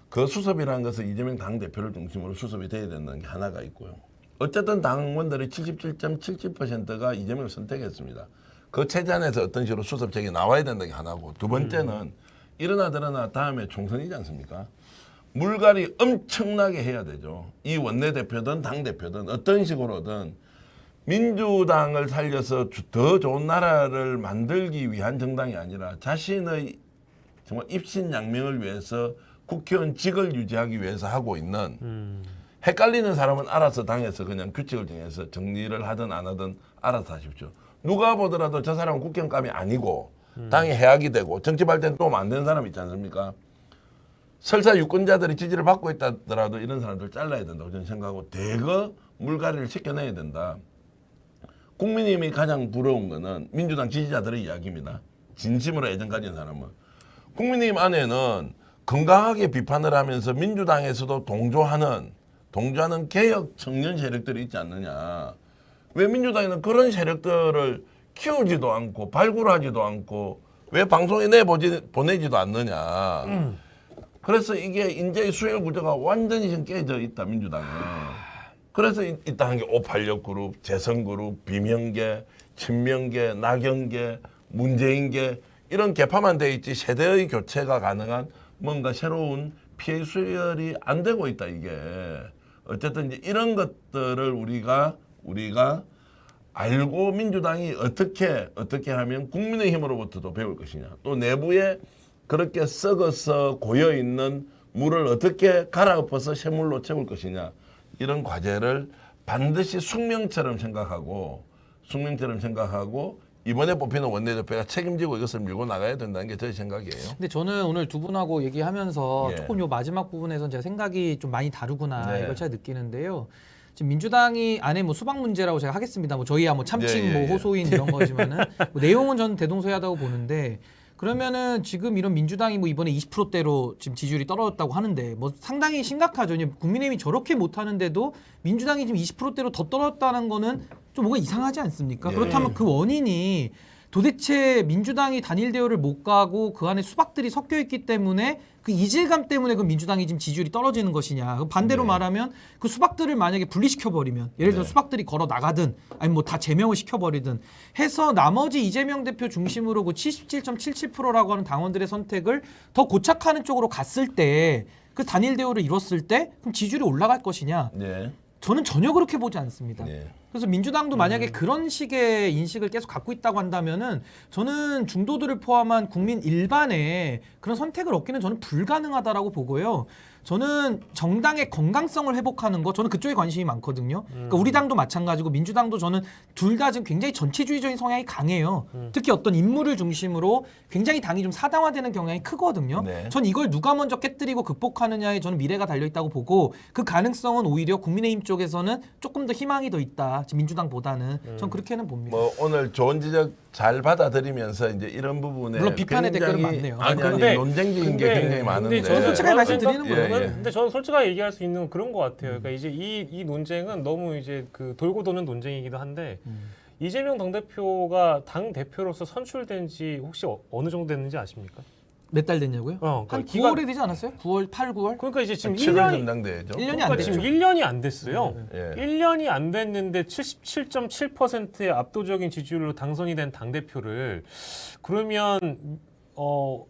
그 수습이라는 것은 이재명 당대표를 중심으로 수습이 돼야 된다는 게 하나가 있고요. 어쨌든 당원들의 77.77%가 이재명을 선택했습니다. 그 체제 안에서 어떤 식으로 수습책이 나와야 된다는 게 하나고 두 번째는 이러나 저러나 다음에 총선이지 않습니까? 물갈이 엄청나게 해야 되죠. 이 원내대표든 당대표든 어떤 식으로든 민주당을 살려서 더 좋은 나라를 만들기 위한 정당이 아니라 자신의 정말 입신양명을 위해서 국회의원직을 유지하기 위해서 하고 있는 헷갈리는 사람은 알아서 당에서 그냥 규칙을 정해서 정리를 하든 안 하든 알아서 하십시오. 누가 보더라도 저 사람은 국회의원감이 아니고 당의 해악이 되고 정치 발전 도움 안 되는 사람 있지 않습니까? 설사 유권자들이 지지를 받고 있다더라도 이런 사람들 잘라야 된다고 저는 생각하고 대거 물갈이를 시켜내야 된다. 국민의힘이 가장 부러운 거는 민주당 지지자들의 이야기입니다. 진심으로 애정 가진 사람은. 국민의힘 안에는 건강하게 비판을 하면서 민주당에서도 동조하는 개혁 청년 세력들이 있지 않느냐. 왜 민주당에는 그런 세력들을 키우지도 않고 발굴하지도 않고 왜 방송에 보내지도 않느냐. 그래서 이게 인재의 수혈 구조가 완전히 지금 깨져 있다, 민주당은. 그래서 있다 한 게 586 그룹, 재선 그룹, 비명계, 친명계, 낙연계, 문재인계 이런 개파만 돼 있지 세대의 교체가 가능한 뭔가 새로운 피해 수혈이 안 되고 있다, 이게. 어쨌든 이제 이런 것들을 우리가 알고 민주당이 어떻게 하면 국민의힘으로부터도 배울 것이냐. 또 내부에 그렇게 썩어서 고여 있는 물을 어떻게 갈아엎어서 샘물로 채울 것이냐. 이런 과제를 반드시 숙명처럼 생각하고 이번에 뽑히는 원내대표가 책임지고 이것을 밀고 나가야 된다는 게 저희 생각이에요. 근데 저는 오늘 두 분하고 얘기하면서 예. 조금 요 마지막 부분에서는 제가 생각이 좀 많이 다르구나 네. 이걸 제가 느끼는데요. 지금 민주당이 안에 뭐 수박 문제라고 제가 하겠습니다. 뭐 저희야 뭐 참칭 예, 뭐 예. 호소인 이런 거지만은 뭐 내용은 저는 대동소이하다고 보는데 그러면은 지금 이런 민주당이 뭐 이번에 20%대로 지금 지지율이 떨어졌다고 하는데 뭐 상당히 심각하죠. 국민의힘이 저렇게 못하는데도 민주당이 지금 20%대로 더 떨어졌다는 거는 좀 뭔가 이상하지 않습니까? 예. 그렇다면 그 원인이 도대체 민주당이 단일 대우를 못 가고 그 안에 수박들이 섞여 있기 때문에 그 이질감 때문에 그 민주당이 지금 지지율이 떨어지는 것이냐. 그 반대로 네. 말하면 그 수박들을 만약에 분리시켜버리면 예를 들어 네. 수박들이 걸어 나가든 아니면 뭐 다 제명을 시켜버리든 해서 나머지 이재명 대표 중심으로 그 77.77%라고 하는 당원들의 선택을 더 고착하는 쪽으로 갔을 때 그 단일 대우를 이뤘을 때 그럼 지지율이 올라갈 것이냐. 네. 저는 전혀 그렇게 보지 않습니다. 네. 그래서 민주당도 만약에 그런 식의 인식을 계속 갖고 있다고 한다면은 저는 중도들을 포함한 국민 일반에 그런 선택을 얻기는 저는 불가능하다라고 보고요. 저는 정당의 건강성을 회복하는 거 저는 그쪽에 관심이 많거든요. 그러니까 우리 당도 마찬가지고 민주당도 저는 둘 다 지금 굉장히 전체주의적인 성향이 강해요. 특히 어떤 인물을 중심으로 굉장히 당이 좀 사당화되는 경향이 크거든요. 네. 전 이걸 누가 먼저 깨뜨리고 극복하느냐에 저는 미래가 달려 있다고 보고 그 가능성은 오히려 국민의힘 쪽에서는 조금 더 희망이 더 있다. 지금 민주당보다는 전 그렇게는 봅니다. 뭐 오늘 좋은 지적 잘 받아들이면서 이제 이런 부분에 물론 비판의 댓글은 많네요. 아니 근데- 논쟁적인 게 굉장히 많은데. 저는 솔직하게 말씀드리는 생각- 거예요. 예, 예. 근데 저는 솔직하게 얘기할 수 있는 그런 것 같아요. 그러니까 이제 이 논쟁은 너무 이제 그 돌고 도는 논쟁이기도 한데 이재명 당대표가 당 대표로서 선출된 지 혹시 어느 정도 됐는지 아십니까? 몇 달 됐냐고요? 그러니까 한 기간- 9월에 되지 않았어요? 9월, 8, 9월? 그러니까 이제 지금 7월 1년이 전당대회죠. 1년이 안 그러니까 지금 됐죠. 1년이 안 됐어요. 예. 1년이 안 됐는데 77.7%의 압도적인 지지율로 당선이 된 당대표를 그러면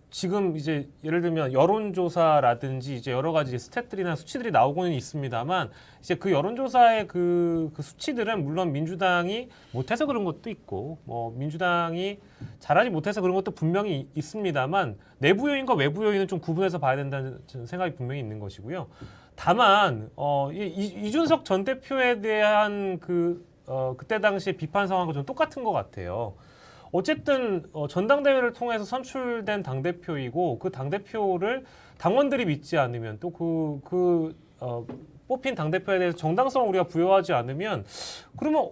지금 이제 예를 들면 여론조사라든지 이제 여러 가지 스탯들이나 수치들이 나오고는 있습니다만 이제 그 여론조사의 그 수치들은 물론 민주당이 못해서 그런 것도 있고 뭐 민주당이 잘하지 못해서 그런 것도 분명히 있습니다만 내부 요인과 외부 요인은 좀 구분해서 봐야 된다는 생각이 분명히 있는 것이고요. 다만 이준석 전 대표에 대한 그때 당시에 비판 상황과 좀 똑같은 것 같아요. 어쨌든 전당대회를 통해서 선출된 당대표이고 그 당대표를 당원들이 믿지 않으면 또 뽑힌 당대표에 대해서 정당성을 우리가 부여하지 않으면 그러면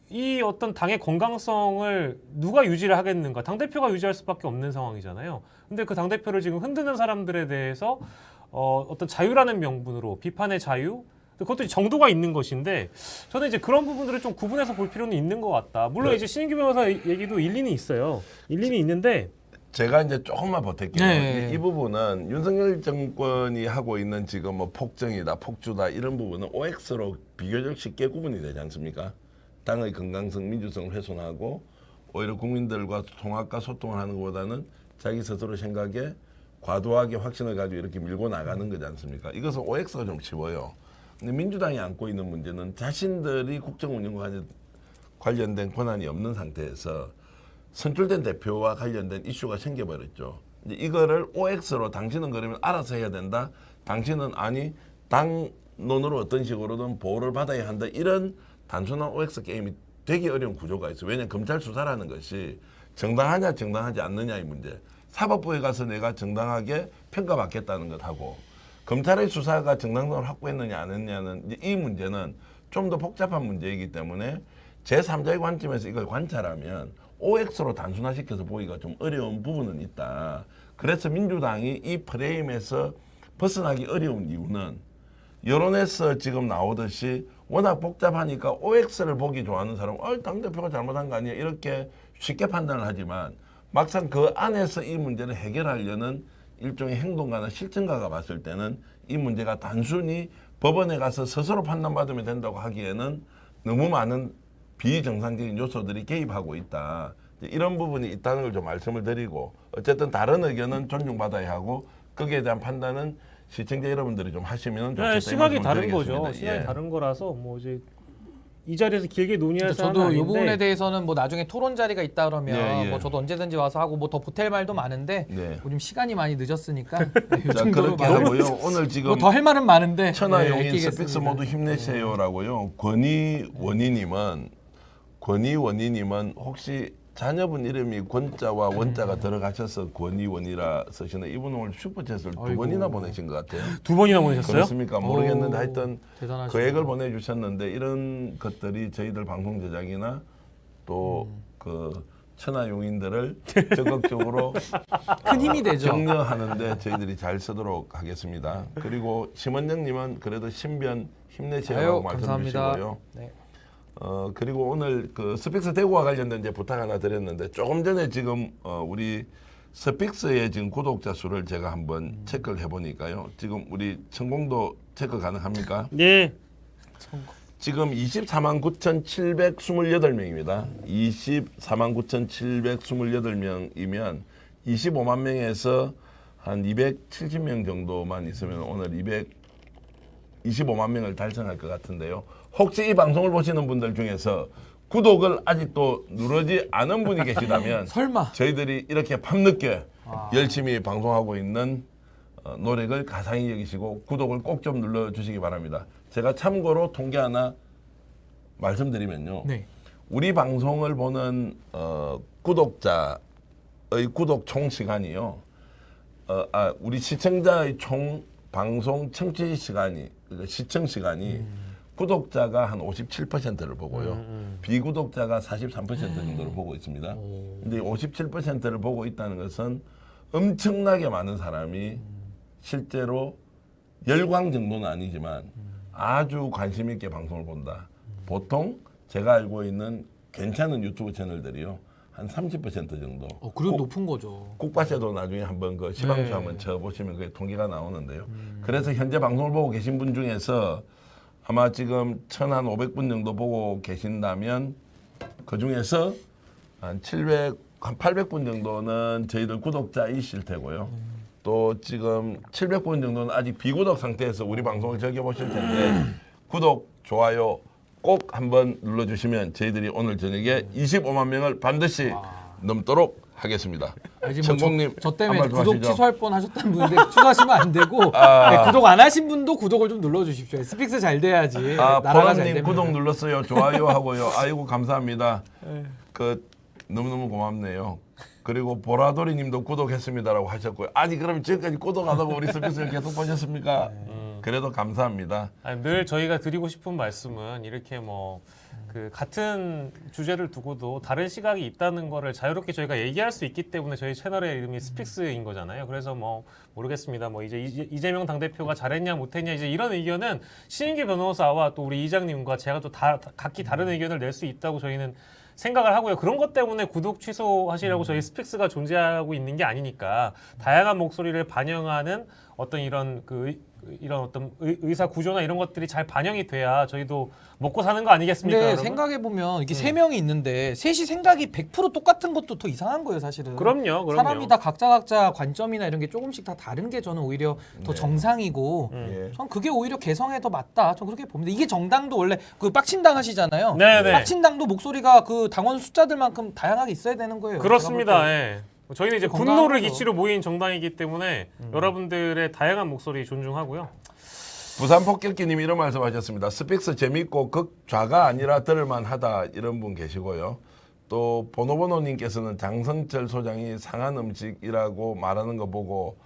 이 어떤 당의 건강성을 누가 유지를 하겠는가? 당대표가 유지할 수밖에 없는 상황이잖아요. 근데 그 당대표를 지금 흔드는 사람들에 대해서 어떤 자유라는 명분으로 비판의 자유 그것도 정도가 있는 것인데 저는 이제 그런 부분들을 좀 구분해서 볼 필요는 있는 것 같다. 물론 네. 이제 신인규 변호사 얘기도 일리는 있어요. 일리는 있는데 제가 이제 조금만 보탤게요. 네. 이 부분은 윤석열 정권이 하고 있는 지금 뭐 폭정이다, 폭주다 이런 부분은 OX로 비교적 쉽게 구분이 되지 않습니까? 당의 건강성, 민주성을 훼손하고 오히려 국민들과 통합과 소통을 하는 것보다는 자기 스스로 생각에 과도하게 확신을 가지고 이렇게 밀고 나가는 거지 않습니까? 이것은 OX가 좀 쉬워요. 근데 민주당이 안고 있는 문제는 자신들이 국정 운영과 관련된 권한이 없는 상태에서 선출된 대표와 관련된 이슈가 생겨버렸죠. 이제 이거를 OX로 당신은 그러면 알아서 해야 된다. 당신은 아니 당론으로 어떤 식으로든 보호를 받아야 한다. 이런 단순한 OX 게임이 되게 어려운 구조가 있어요. 왜냐하면 검찰 수사라는 것이 정당하냐 정당하지 않느냐의 문제. 사법부에 가서 내가 정당하게 평가받겠다는 것하고 검찰의 수사가 정당성을 확보했느냐 안 했느냐는 이제 이 문제는 좀 더 복잡한 문제이기 때문에 제3자의 관점에서 이걸 관찰하면 OX로 단순화시켜서 보기가 좀 어려운 부분은 있다. 그래서 민주당이 이 프레임에서 벗어나기 어려운 이유는 여론에서 지금 나오듯이 워낙 복잡하니까 OX를 보기 좋아하는 사람은 당대표가 잘못한 거 아니야 이렇게 쉽게 판단을 하지만 막상 그 안에서 이 문제를 해결하려는 일종의 행동가나 실천가가 봤을 때는 이 문제가 단순히 법원에 가서 스스로 판단받으면 된다고 하기에는 너무 많은 비정상적인 요소들이 개입하고 있다. 이런 부분이 있다는 걸 좀 말씀을 드리고 어쨌든 다른 의견은 존중받아야 하고 거기에 대한 판단은 시청자 여러분들이 좀 하시면 좋겠다. 네, 이 시각이 말씀을 다른 거죠. 드리겠습니다. 시각이 예. 다른 거라서 뭐 이제 이 자리에서 길게 논의할 사안은 저도 이 아닌데 부분에 대해서는 뭐 나중에 토론 자리가 있다 그러면 예, 예. 뭐 저도 언제든지 와서 하고 뭐 더 보탤 말도 많은데 네. 우리 시간이 많이 늦었으니까 네, 이 자 정도로 그렇게 하고요. 오늘 지금 더 할 말은 많은데 천하용인 네, 스픽스 끼겠습니다. 모두 힘내세요라고요. 권희원희님은 혹시 자녀분 이름이 권자와 원자가 들어가셔서 권희원이라 쓰시는 이분 오늘 슈퍼챗을 두 아이고. 번이나 보내신 것 같아요. 두 번이나 보내셨어요? 그렇습니까? 모르겠는데 오, 하여튼 대단하시네요. 계획을 보내주셨는데 이런 것들이 저희들 방송 제작이나 또 그 천하용인들을 적극적으로 큰 힘이 되죠. 격려하는데 저희들이 잘 쓰도록 하겠습니다. 그리고 심원영님은 그래도 신변 힘내세요라고 아유, 감사합니다. 말씀주시고요. 네. 그리고 오늘 그 스픽스 대구와 관련된 이제 부탁 하나 드렸는데 조금 전에 지금 우리 스픽스의 지금 구독자 수를 제가 한번 체크를 해보니까요. 지금 우리 천공도 체크 가능합니까? 네. 지금 24만 9,728명입니다. 24만 9,728명이면 25만 명에서 한 270명 정도만 있으면 오늘 225만 명을 달성할 것 같은데요. 혹시 이 방송을 보시는 분들 중에서 구독을 아직도 누르지 않은 분이 계시다면 설마 저희들이 이렇게 밤늦게 열심히 방송하고 있는 노력을 가상히 여기시고 구독을 꼭 좀 눌러주시기 바랍니다. 제가 참고로 통계 하나 말씀드리면요. 네. 우리 방송을 보는 구독자의 구독 총 시간이요. 우리 시청자의 총 방송 청취 시간이 그러니까 시청 시간이 구독자가 한 57%를 보고요. 비구독자가 43% 정도를 보고 있습니다. 근데 57%를 보고 있다는 것은 엄청나게 많은 사람이 실제로 열광 정도는 아니지만 아주 관심 있게 방송을 본다. 보통 제가 알고 있는 괜찮은 유튜브 채널들이요. 한 30% 정도. 그래도 높은 거죠. 국바세도 나중에 한번 그 시방수 네. 한번 쳐보시면 그게 통계가 나오는데요. 그래서 현재 방송을 보고 계신 분 중에서 아마 지금 1,500분 정도 보고 계신다면 그 중에서 한 800분 정도는 저희들 구독자이실 테고요. 또 지금 700분 정도는 아직 비구독 상태에서 우리 방송을 즐겨보실 텐데 구독, 좋아요 꼭 한번 눌러주시면 저희들이 오늘 저녁에 25만 명을 반드시 넘도록 하겠습니다. 천공님 저 때문에 한번 더 구독 하시죠. 취소할 뻔 하셨다는 분인데 취소하시면 안 되고 네, 구독 안 하신 분도 구독을 좀 눌러주십시오. 스픽스 잘 돼야지 나라가 잘 보람님 됩니다. 구독 눌렀어요. 좋아요 하고요. 아이고 감사합니다. 그 너무너무 고맙네요. 그리고 보라돌이님도 구독했습니다라고 하셨고요. 아니 그럼 지금까지 구독 안 하고 우리 스픽스를 계속 보셨습니까? 그래도 감사합니다. 아니, 늘 저희가 드리고 싶은 말씀은 이렇게 뭐 그 같은 주제를 두고도 다른 시각이 있다는 거를 자유롭게 저희가 얘기할 수 있기 때문에 저희 채널의 이름이 스픽스인 거잖아요. 그래서 뭐 모르겠습니다. 뭐 이제 이재명 당대표가 잘했냐 못했냐 이제 이런 의견은 신인규 변호사와 또 우리 이장님과 제가 또 각기 다른 의견을 낼 수 있다고 저희는 생각을 하고요. 그런 것 때문에 구독 취소하시라고 저희 스픽스가 존재하고 있는 게 아니니까 다양한 목소리를 반영하는 어떤 이런 어떤 의사 구조나 이런 것들이 잘 반영이 돼야 저희도 먹고 사는 거 아니겠습니까? 근데 여러분? 생각해 보면 이게 세 명이 있는데 셋이 생각이 100% 똑같은 것도 더 이상한 거예요, 사실은. 그럼요. 사람이 다 각자 관점이나 이런 게 조금씩 다 다른 게 저는 오히려 더 정상이고 예. 전 그게 오히려 개성에 더 맞다. 전 그렇게 봅니다. 이게 정당도 원래 그 빡친당 하시잖아요. 네네. 빡친당도 목소리가 그 당원 숫자들만큼 다양하게 있어야 되는 거예요. 그렇습니다. 예. 저희는 이제 건강한 분노를 거죠. 기치로 모인 정당이기 때문에 여러분들의 다양한 목소리 존중하고요. 부산 폭격기님 이런 말씀하셨습니다. 스픽스 재밌고 극좌가 아니라 들을만하다 이런 분 계시고요. 또 보노보노님께서는 장성철 소장이 상한 음식이라고 말하는 거 보고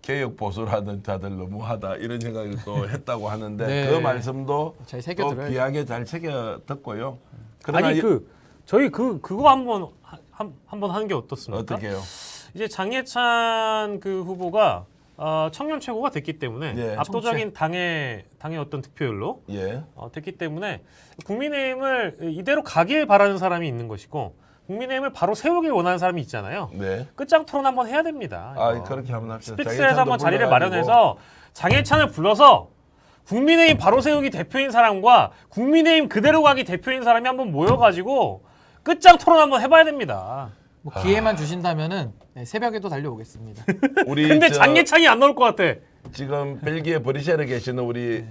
개혁 보수라는 자들 너무하다 이런 생각을 또 했다고 하는데 네. 그 말씀도 잘 새겨 또 들어야죠. 귀하게 잘 새겨 듣고요. 그러나 아니 저희 그거 한번 하는 게 어떻습니까? 어떻게 해요? 이제 장예찬 그 후보가 청년 최고가 됐기 때문에 예. 압도적인 당의 어떤 득표율로 예. 됐기 때문에 국민의힘을 이대로 가길 바라는 사람이 있는 것이고 국민의힘을 바로 세우길 원하는 사람이 있잖아요. 네. 끝장 토론 한번 해야 됩니다. 아, 이거. 그렇게 한번 합시다. 스픽스에서 한번 자리를 불러가지고. 마련해서 장예찬을 불러서 국민의힘 바로 세우기 대표인 사람과 국민의힘 그대로 가기 대표인 사람이 한번 모여가지고 끝장 토론 한번 해봐야 됩니다. 뭐 기회만 주신다면은 네, 새벽에도 달려오겠습니다. 우리 근데 저 장예찬이 안 나올 것 같아. 지금 벨기에 브뤼셀에 계시는 우리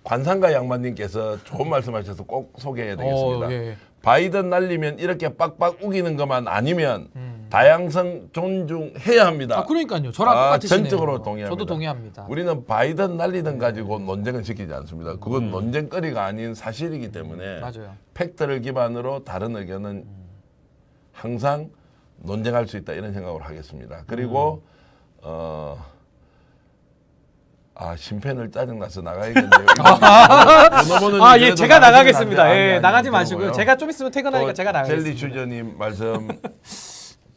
관상가 양반님께서 좋은 말씀하셔서 꼭 소개해야 되겠습니다. 예. 바이든 날리면 이렇게 빡빡 우기는 것만 아니면 다양성 존중해야 합니다. 아 그러니까요. 저랑 똑같으시네요. 전적으로 동의합니다. 저도 동의합니다. 우리는 바이든 날리든 가지고 논쟁은 시키지 않습니다. 그건 논쟁거리가 아닌 사실이기 때문에 맞아요. 팩트를 기반으로 다른 의견은 항상 논쟁할 수 있다 이런 생각을 하겠습니다. 그리고 심팬을 짜증나서 나가야겠네요. 아, 예, 제가 나가겠습니다. 예, 나가지 그런 마시고요. 거요. 제가 좀 있으면 퇴근하니까 또 제가 나가겠습니다. 젤리 슈저님 말씀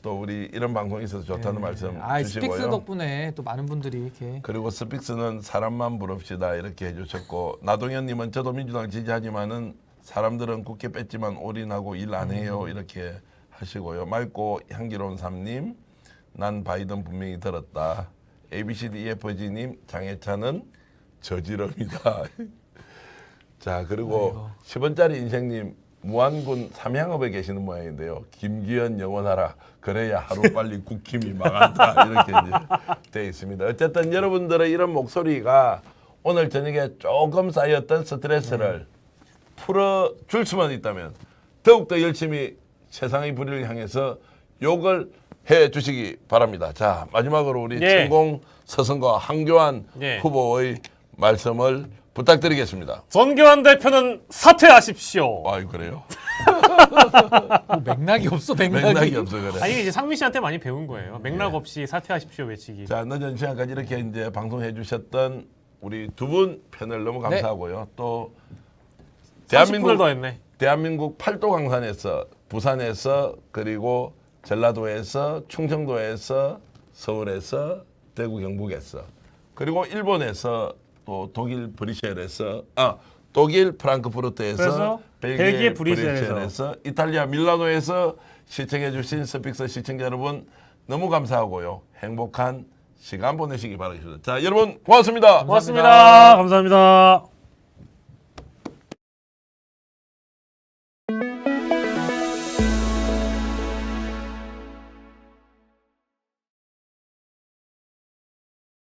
또 우리 이런 방송이 있어서 좋다는 말씀 주시고요. 스픽스 덕분에 또 많은 분들이 이렇게 그리고 스픽스는 사람만 부릅시다 이렇게 해주셨고 나동현님은 저도 민주당 지지하지만은 사람들은 국회 뺐지만 올인하고 일 안 해요 이렇게 하시고요. 맑고 향기로운 삼님 난 바이든 분명히 들었다. ABCDEFG님 장애찬은 저지럽니다. 자 그리고 10원짜리 인생님 무안군 삼양읍에 계시는 모양인데요. 김기현 영원하라. 그래야 하루빨리 국힘이 망한다. 이렇게 이제 되어 있습니다. 어쨌든 여러분들의 이런 목소리가 오늘 저녁에 조금 쌓였던 스트레스를 풀어줄 수만 있다면 더욱더 열심히 세상의 불의를 향해서 욕을 해주시기 바랍니다. 자 마지막으로 우리 예. 천공 서성과 한교안 예. 후보의 말씀을 부탁드리겠습니다. 전교안 대표는 사퇴하십시오. 아 그래요? 맥락이 없어 맥락이. 맥락이 없어 그래. 아니 이제 상민 씨한테 많이 배운 거예요. 맥락 없이 사퇴하십시오 외치기. 자 늦은 시간까지 이렇게 이제 방송해 주셨던 우리 두 분 패널 너무 감사하고요. 또 30분을 더 했네. 대한민국 팔도 강산에서 부산에서 그리고 전라도에서 충청도에서 서울에서 대구 경북에서 그리고 일본에서 또 독일 브뤼셀에서 독일 프랑크푸르트에서 그래서 벨기에 브뤼셀에서 이탈리아 밀라노에서 시청해 주신 스픽스 시청자 여러분 너무 감사하고요. 행복한 시간 보내시기 바라겠습니다. 자 여러분 고맙습니다. 고맙습니다. 감사합니다.